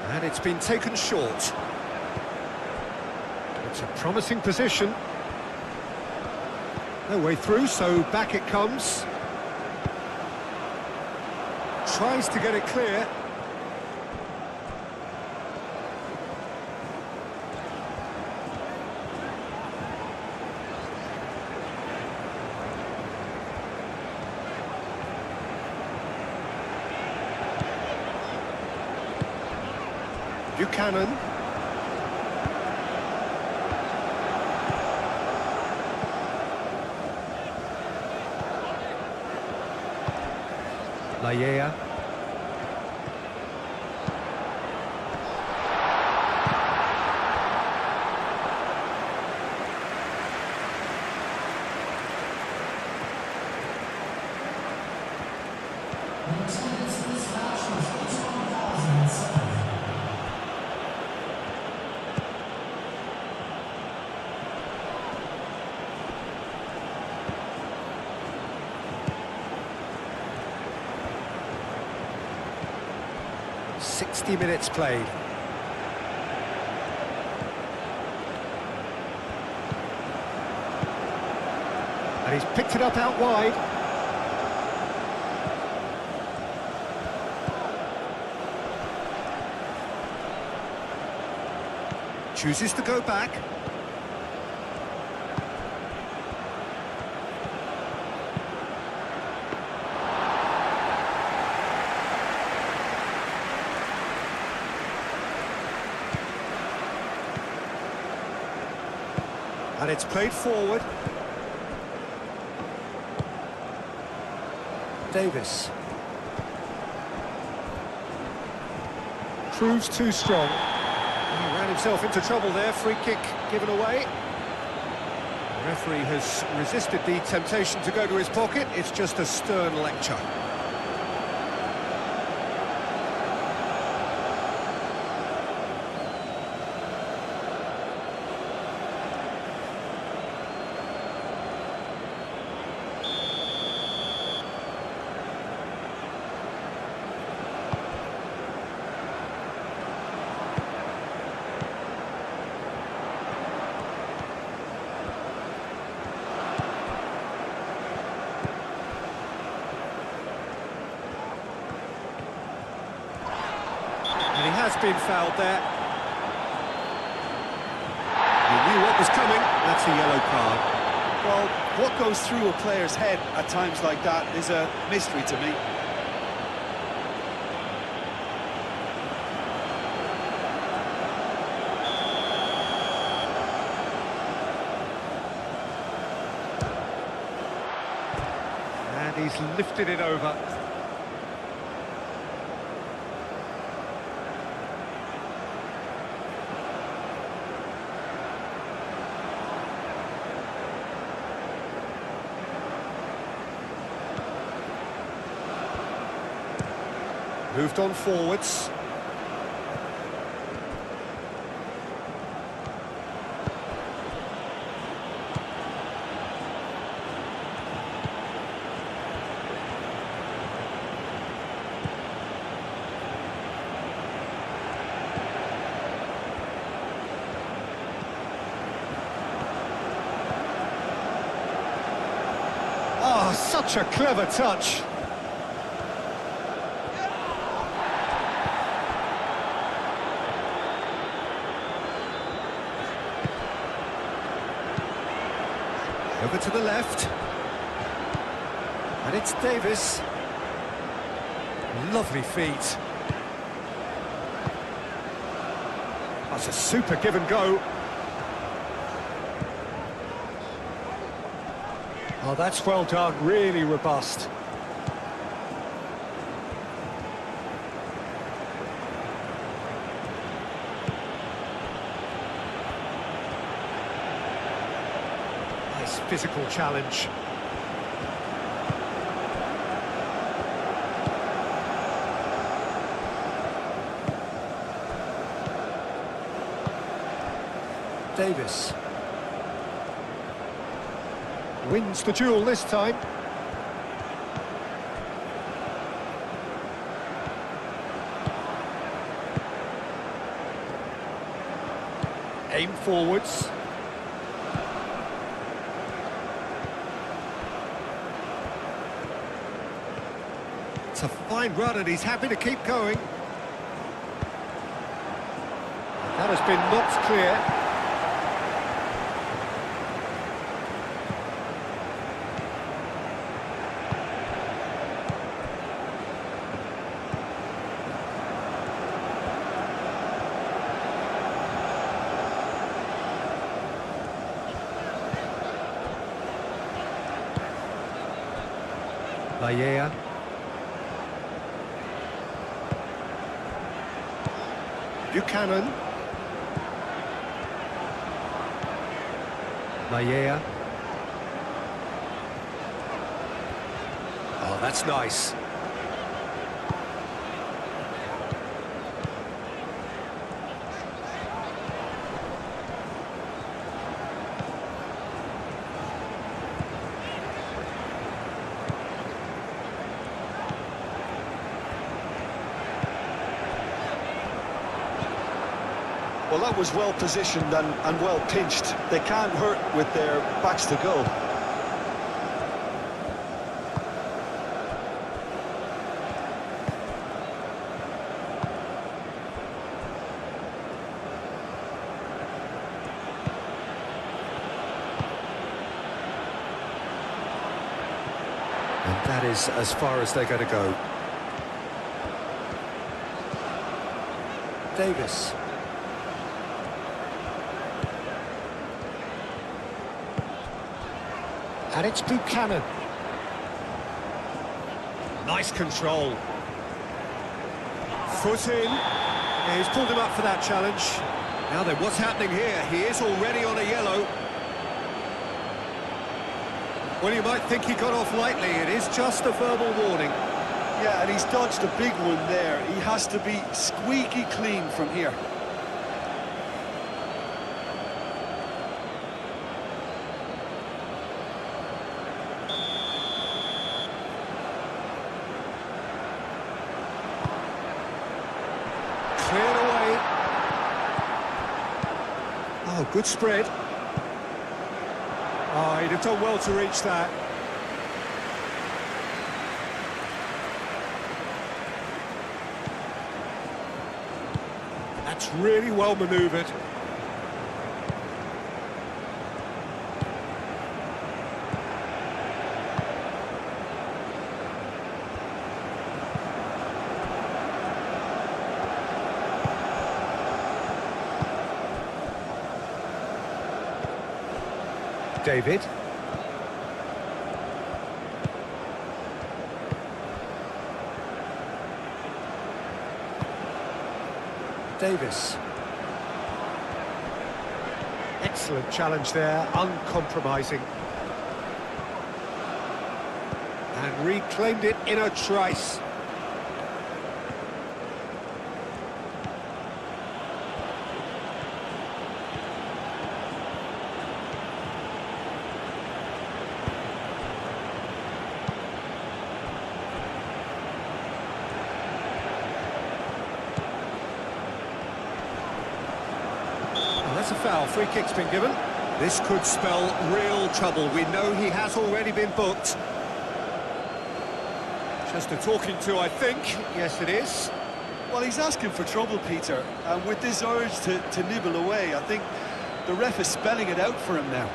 And it's been taken short. It's a promising position. No way through, so back it comes. Tries to get it clear. Buchanan. LaLiga. "60 minutes played. And he's picked it up out wide. Chooses to go back. And it's played forward. Davis. Proves too strong. He ran himself into trouble there. Free kick given away. The referee has resisted the temptation to go to his pocket. It's just a stern lecture. And he has been fouled there. He knew what was coming. That's a yellow card. Well, what goes through a player's head at times like that is a mystery to me. And he's lifted it over. Moved on forwards. Oh, such a clever touch. Over to the left. And it's Davis. Lovely feet. That's a super give and go. Oh, that's well done, really robust. Nice physical challenge. Davis. Wins the duel this time. Aim forwards. It's a fine run and he's happy to keep going. That has been knocked clear. LaLiga. Buchanan. Maya. Oh, that's nice. Well, that was well positioned and well pinched. They can't hurt with their backs to goal. And that is as far as they're going to go. Davis. And it's Buchanan. Nice control. Foot in. Yeah, he's pulled him up for that challenge. Now then, what's happening here? He is already on a yellow. Well, you might think he got off lightly. It is just a verbal warning. Yeah, and he's dodged a big one there. He has to be squeaky clean from here. Cleared away. Oh, good spread. Oh, he'd have done well to reach that. That's really well manoeuvred. David. Davis. Excellent challenge there, uncompromising. And reclaimed it in a trice. That's a foul. Free kick's been given. This could spell real trouble. We know he has already been booked. Just a talking to, I think. Yes, it is. Well, he's asking for trouble, Peter. And with this urge to nibble away, I think the ref is spelling it out for him now.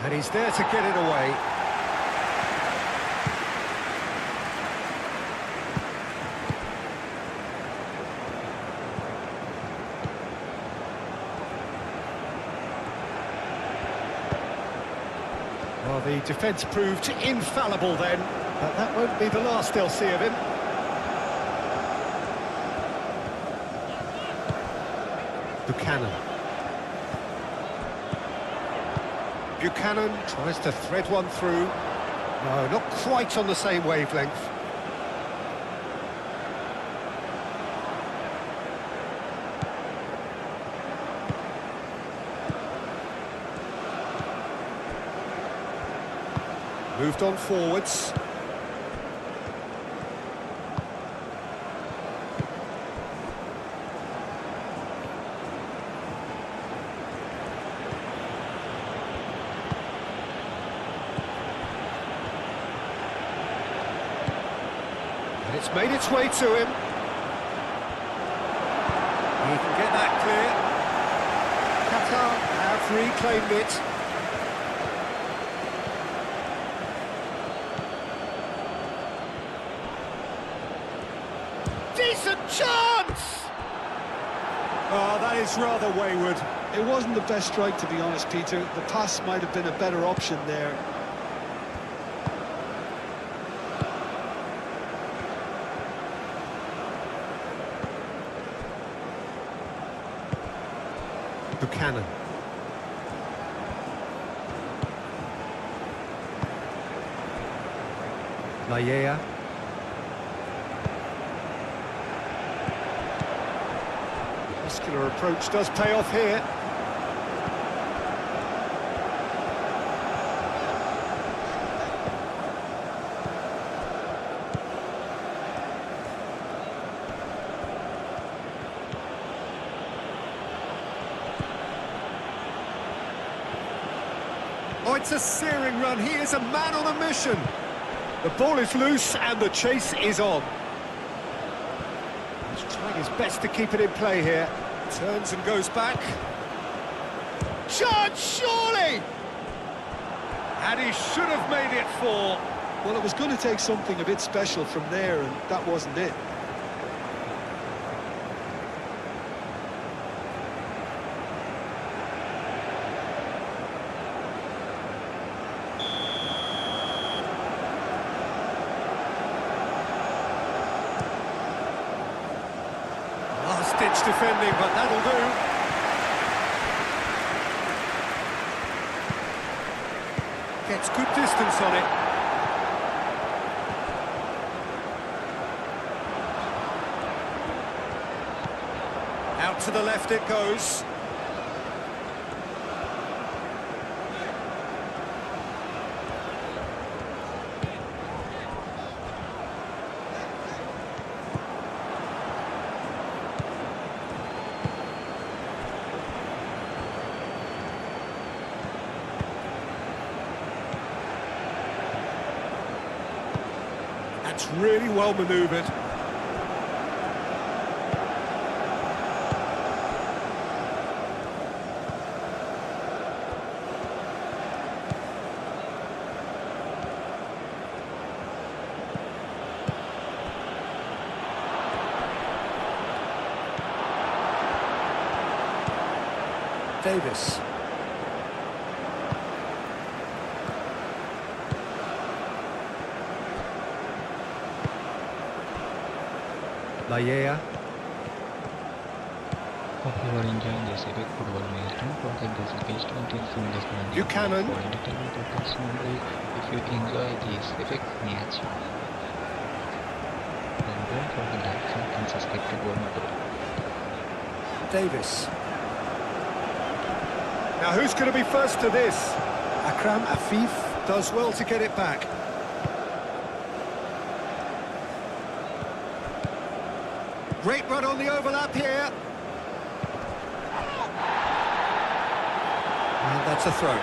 And he's there to get it away. Well, the defence proved infallible then, but that won't be the last they'll see of him. Buchanan. Buchanan tries to thread one through. No, not quite on the same wavelength. Moved on forwards. And it's made its way to him. He can get that clear. Qatar have reclaimed it. Decent chance! Oh, that is rather wayward. It wasn't the best strike, to be honest, Peter. The pass might have been a better option there. Buchanan. Laia. Muscular approach does pay off here. Oh, it's a searing run. He is a man on a mission. The ball is loose and the chase is on. He's trying his best to keep it in play here. Turns and goes back. Chance, surely! And he should have made it four. Well, it was going to take something a bit special from there, and that wasn't it. Last-ditch defending, but that'll do. Gets good distance on it. Out to the left it goes. That's really well manoeuvred. Davis. Laia. Hope you are enjoying this epic football match. Don't forget this page 20 from this month. Buchanan. For entertainment purposes only. If you enjoy this epic match, then don't forget to like and subscribe to GoalMatol. Davis. Now who's going to be first to this? Akram Afif does well to get it back. Great run on the overlap here. And that's a throw.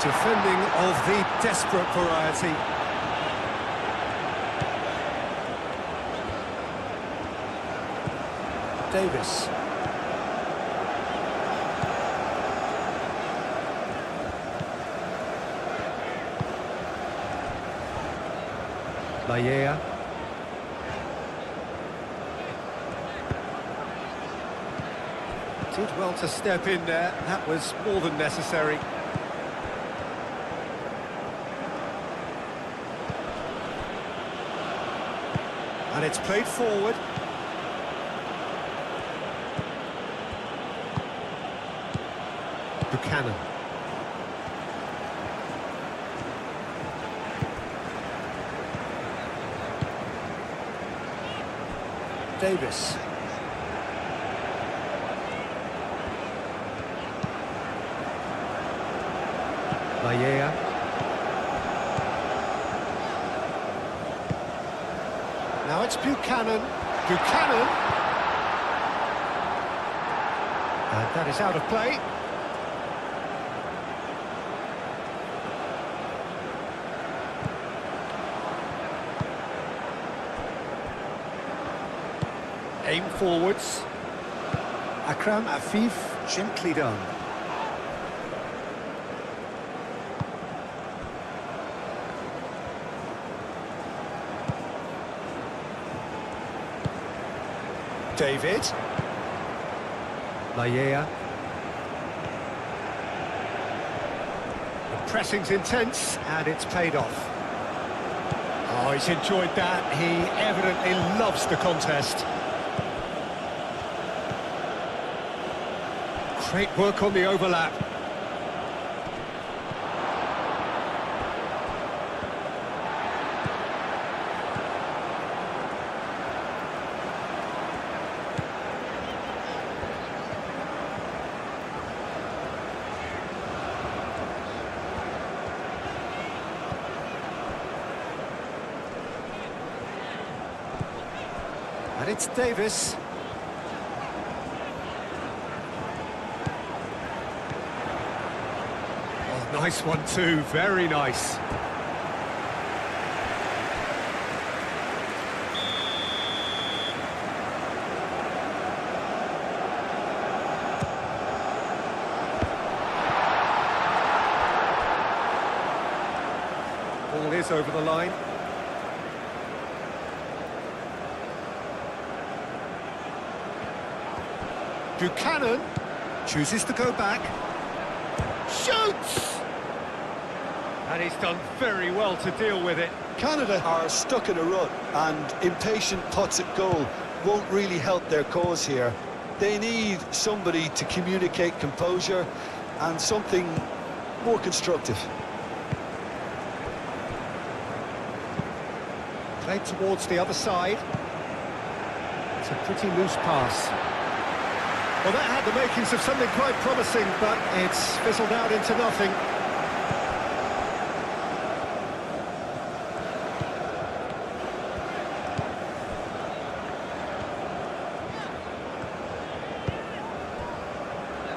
Defending of the desperate variety. Davis. Laia. Did well to step in there. That was more than necessary. And it's played forward. Buchanan. Davis. Laia. Now it's Buchanan. Buchanan. And that is out of play. Aim forwards. Akram Afif, gently done. David. Layea. The pressing's intense, and it's paid off. Oh, he's enjoyed that. He evidently loves the contest. Great work on the overlap. And it's Davis. Oh, nice one too, very nice. Ball is over the line. Buchanan chooses to go back. Shoots! And he's done very well to deal with it. Canada are stuck in a rut, and impatient putts at goal won't really help their cause here. They need somebody to communicate composure and something more constructive. Played towards the other side. It's a pretty loose pass. Well, that had the makings of something quite promising, but it's fizzled out into nothing.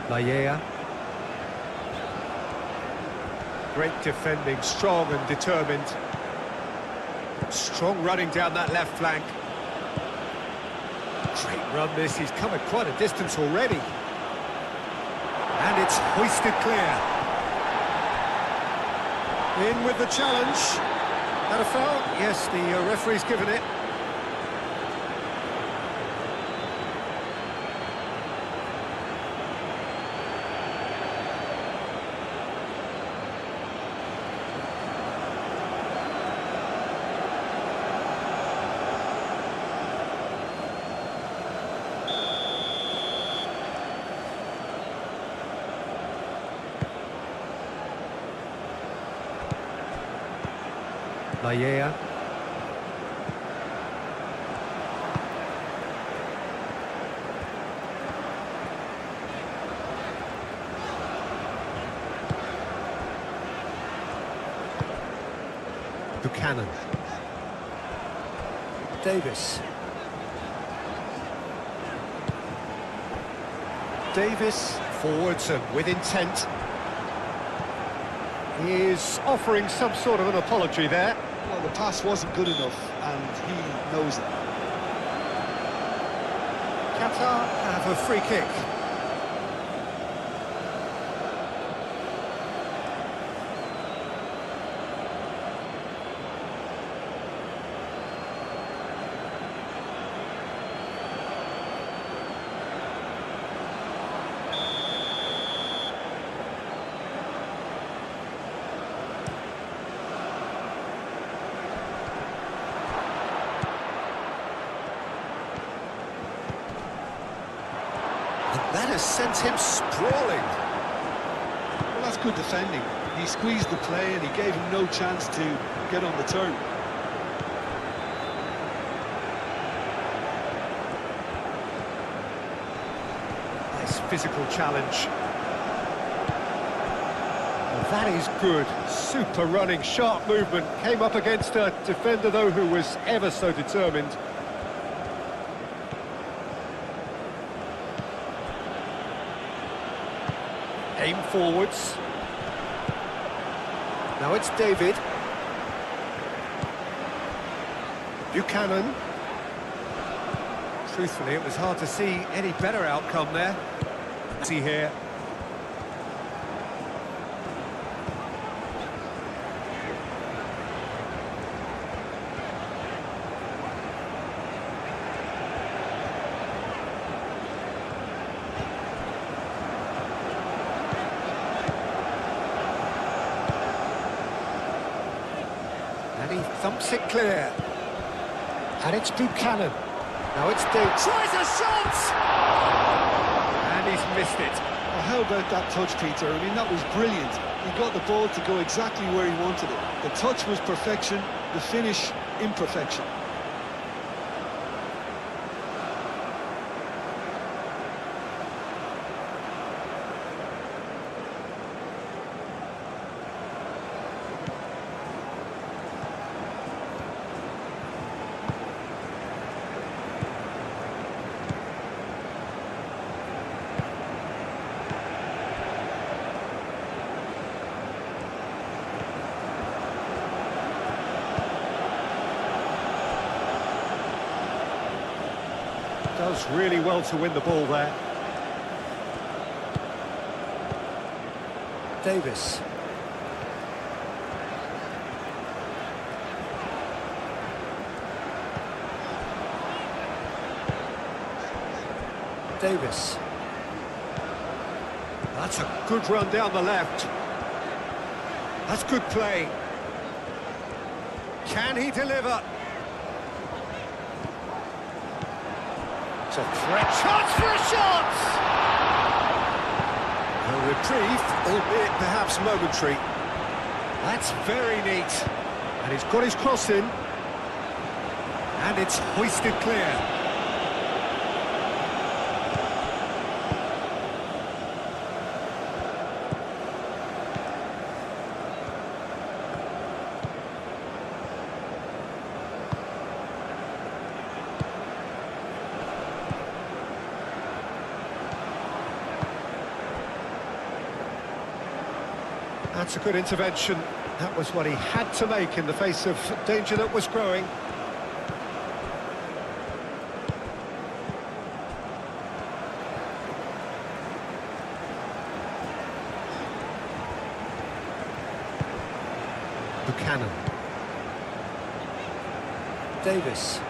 Layea. Great defending, strong and determined. Strong running down that left flank. Great run this, he's come at quite a distance already. And it's hoisted clear. In with the challenge. That a foul? Yes, the referee's given it. Layea. Buchanan. Davis. Davis forwards and with intent. He is offering some sort of an apology there. Well, the pass wasn't good enough, and he knows it. Qatar have a free kick. That has sent him sprawling. Well, that's good defending. He squeezed the play and he gave him no chance to get on the turn. Nice physical challenge. Well, that is good. Super running, sharp movement. Came up against a defender, though, who was ever so determined. Aim forwards. Now it's David. Buchanan. Truthfully, it was hard to see any better outcome there. See here. And he thumps it clear. And it's Buchanan. Now it's Dave. Tries a shot! And he's missed it. Well, how about that touch, Peter? I mean, that was brilliant. He got the ball to go exactly where he wanted it. The touch was perfection, the finish, imperfection. Does really well to win the ball there. Davis. Davis. That's a good run down the left. That's good play. Can he deliver? It's a threat. Chance for a shot! A reprieve, albeit perhaps momentary. That's very neat. And he's got his cross in. And it's hoisted clear. That's a good intervention. That was what he had to make in the face of danger that was growing. Buchanan. Davis.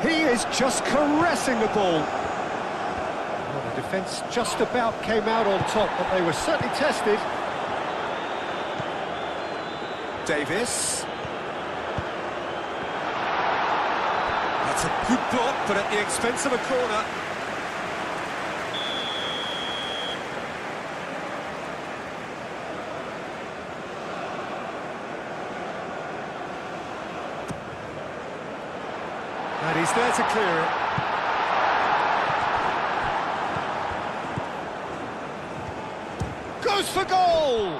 He is just caressing the ball. Well, the defence just about came out on top, but they were certainly tested. Davis. That's a good block, but at the expense of a corner. And he's there to clear it. Goes for goal!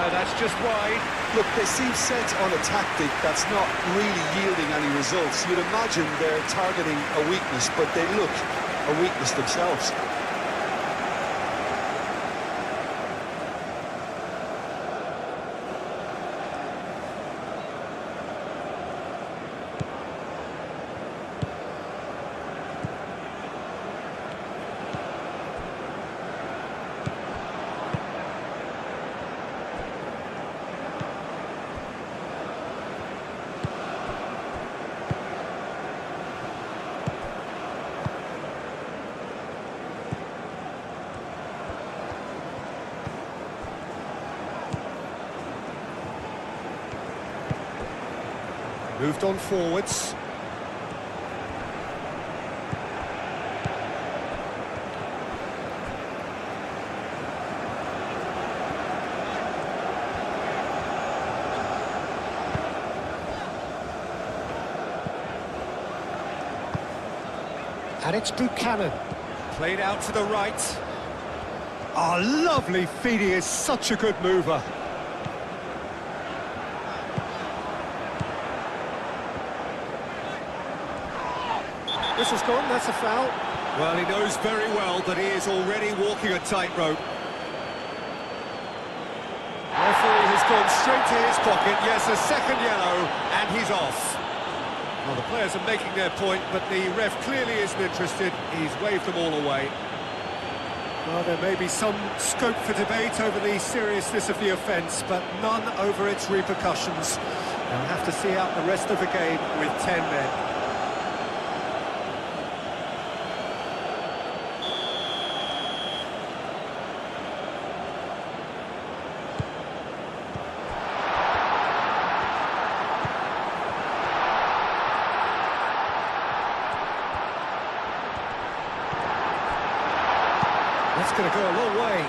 That's just wide. Look, they seem set on a tactic that's not really yielding any results. You'd imagine they're targeting a weakness, but they look a weakness themselves. Moved on forwards. And it's Buchanan. Played out to the right. Oh, lovely feed. He is such a good mover. This has gone, that's a foul. Well, he knows very well that he is already walking a tightrope. Referee has It's gone straight to his pocket. Yes, a second yellow, and he's off. Well, the players are making their point, but the ref clearly isn't interested. He's waved them all away. Well, there may be some scope for debate over the seriousness of the offence, but none over its repercussions. They'll have to see out the rest of the game with 10 men. That's going to go a long way.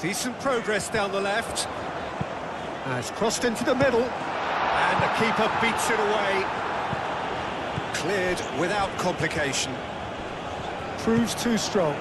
Decent progress down the left. Has crossed into the middle. And the keeper beats it away. Cleared without complication. Proves too strong.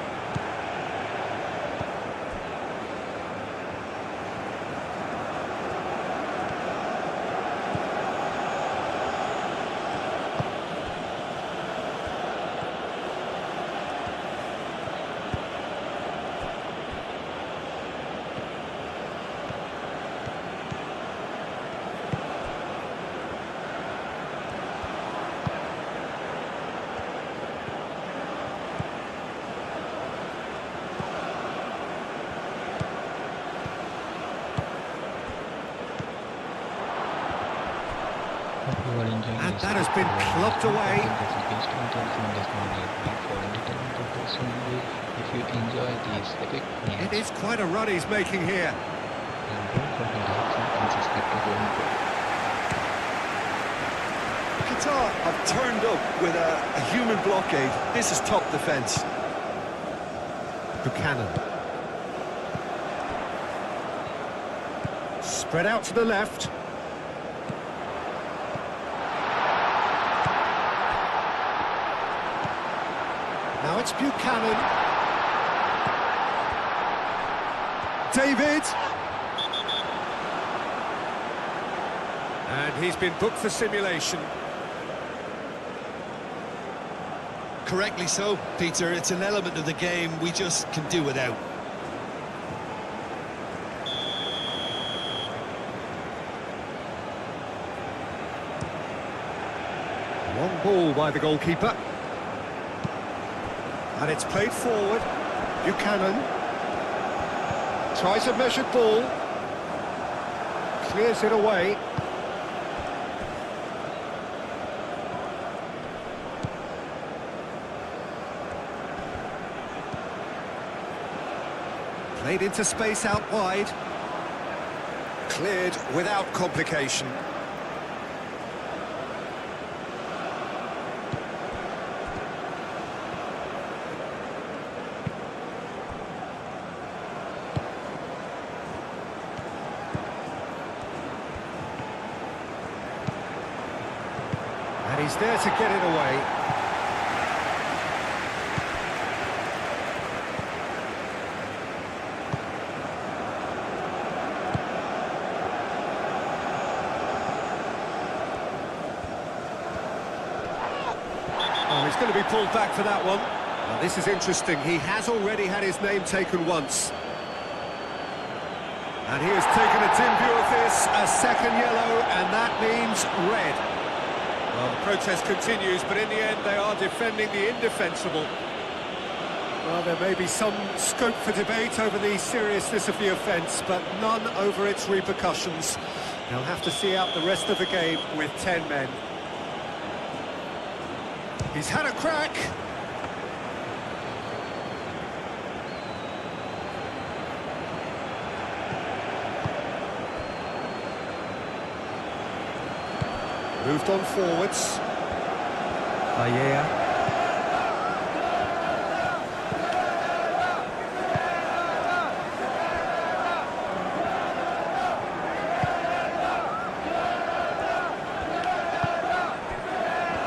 And that has been clubbed away. If you enjoy these epic It is quite a run he's making here. don't forget to like and subscribe to GoalMatol. Qatar have turned up with a human blockade. This is top defence. Buchanan. Spread out to the left. Now it's Buchanan. David. And he's been booked for simulation. Correctly so, Peter. It's an element of the game we just can do without. Long ball by the goalkeeper. And it's played forward. Buchanan tries a measured ball. Clears it away. Played into space out wide. Cleared without complication. And he's there to get it away. Oh, he's going to be pulled back for that one. Now, this is interesting. He has already had his name taken once. And he has taken a dim view of this, a second yellow, and that means red. Well, the protest continues, but in the end they are defending the indefensible. Well, there may be some scope for debate over the seriousness of the offence, but none over its repercussions. They'll have to see out the rest of the game with 10 men. He's had a crack. Moved on forwards. Yeah.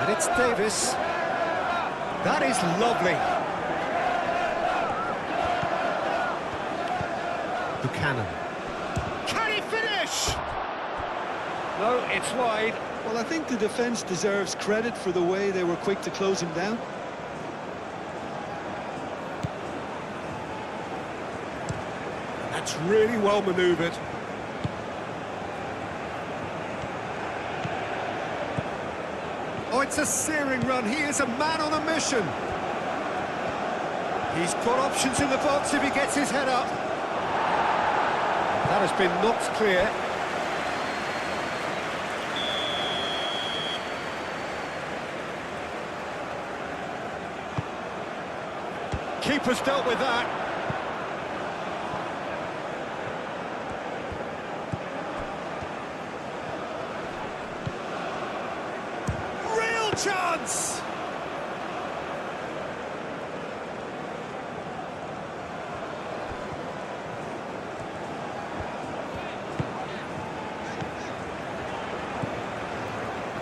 And it's Davis. That is lovely. Buchanan. Can he finish? No, it's wide. Well, I think the defence deserves credit for the way they were quick to close him down. That's really well manoeuvred. Oh, it's a searing run. He is a man on a mission. He's got options in the box if he gets his head up. That has been knocked clear. Keeper's dealt with that. Real chance!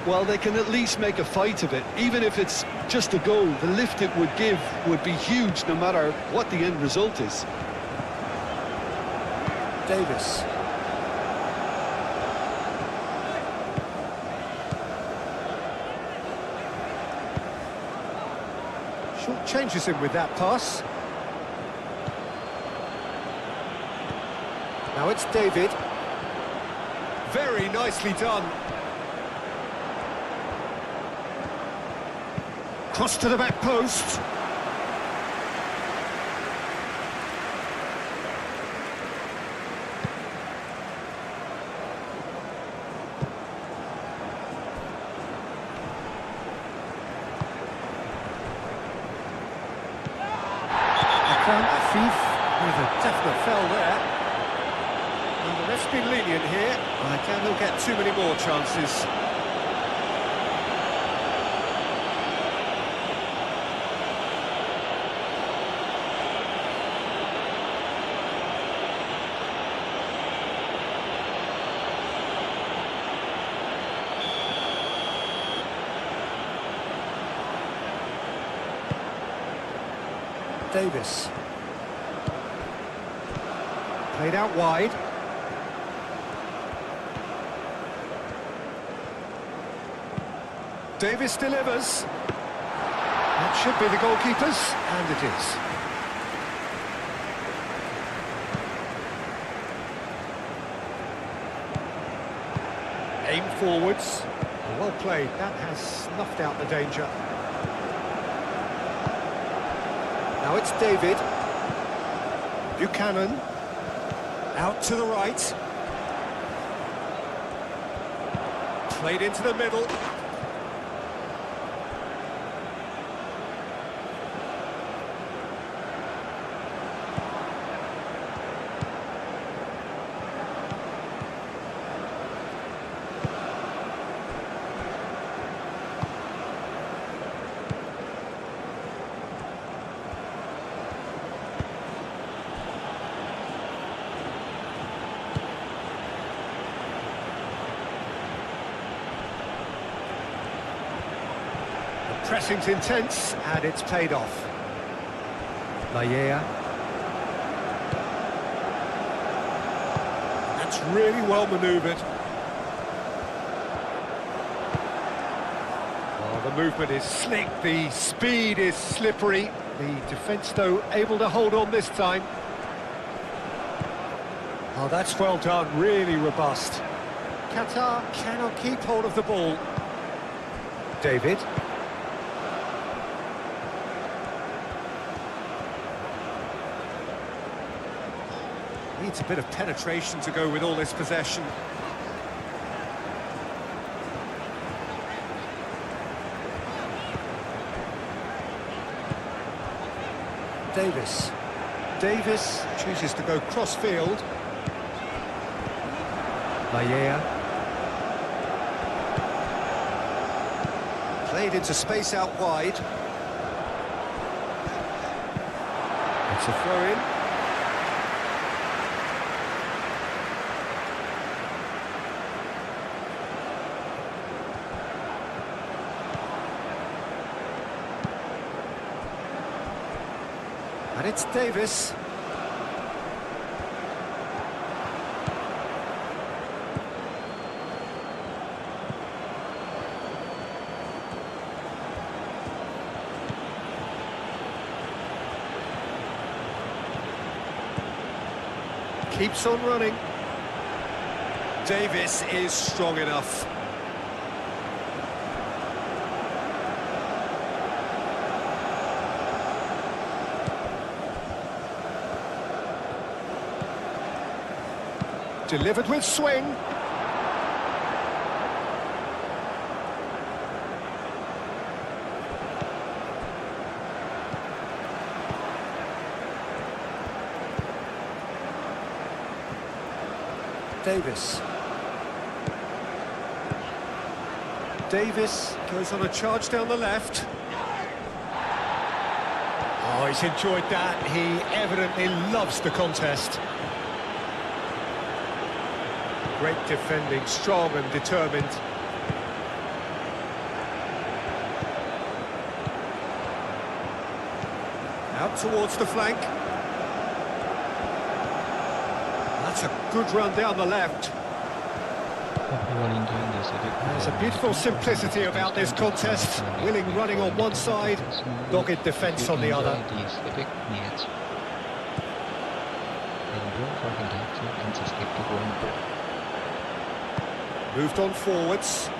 Well, they can at least make a fight of it. Even if it's just a goal, the lift it would give would be huge no matter what the end result is. Davis. Short changes him with that pass. Now it's David. Very nicely done. Cross to the back post. Afif with a definite foul there. And the ref's been lenient here. I can't he'll get too many more chances. Davis. Played out wide. Davis delivers. That should be the goalkeeper's, and it is. Aim forwards. Well played. That has snuffed out the danger. Now it's David. Buchanan. Out to the right. Played into the middle. Pressing's intense, and it's paid off. LaLiga. That's really well manoeuvred. Oh, the movement is slick, the speed is slippery. The defence, though, able to hold on this time. Oh, that's well done, really robust. Qatar cannot keep hold of the ball. David. Needs a bit of penetration to go with all this possession. Davis. Davis chooses to go cross-field. LaLiga. Played into space out wide. It's a throw-in. And it's Davis. Keeps on running. Davis is strong enough. Delivered with swing. Davis. Davis goes on a charge down the left. Oh, he's enjoyed that. He evidently loves the contest. Great defending, strong and determined. Out towards the flank. That's a good run down the left. There's a beautiful simplicity about this contest. Willing running on one side, dogged defence on the other. Moved on forwards.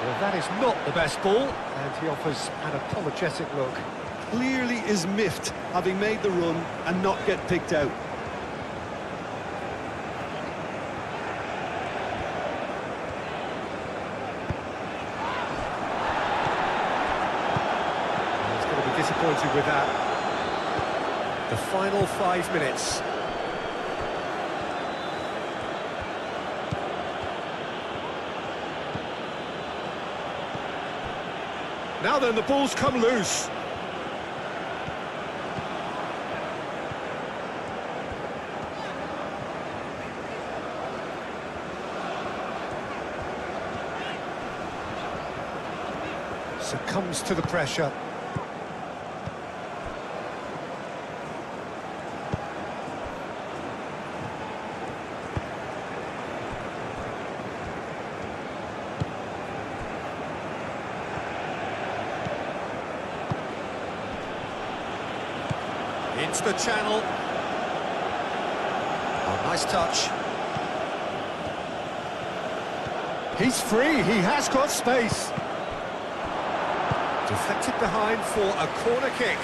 Well, that is not the best ball, and he offers an apologetic look. Clearly is miffed, having made the run and not get picked out. He's going to be disappointed with that. The final 5 minutes. Now then, the ball's come loose. Succumbs to the pressure. Into the channel. Oh, nice touch. He's free, he has got space. Deflected behind for a corner kick.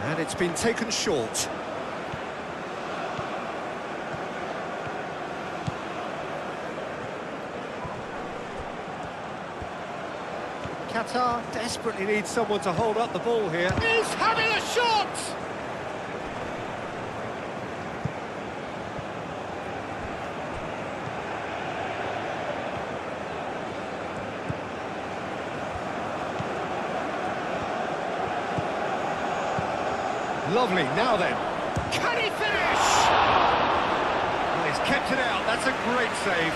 And it's been taken short. Qatar desperately needs someone to hold up the ball here. He's having a shot! Lovely, now then. Can he finish? Well, he's kept it out, that's a great save.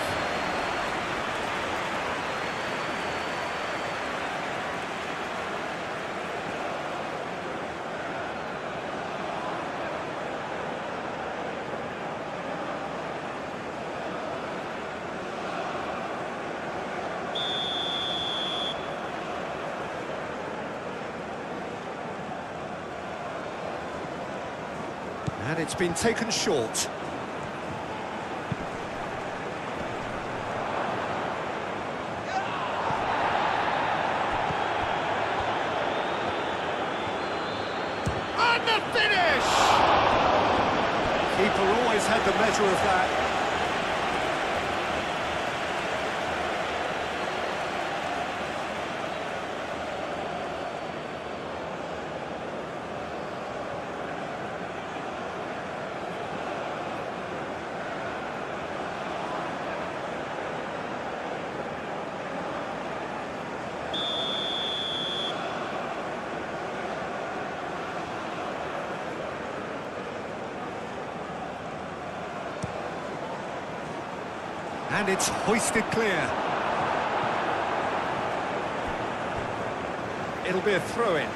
And it's been taken short. And the finish! Keeper always had the measure of that. And it's hoisted clear. It'll be a throw-in.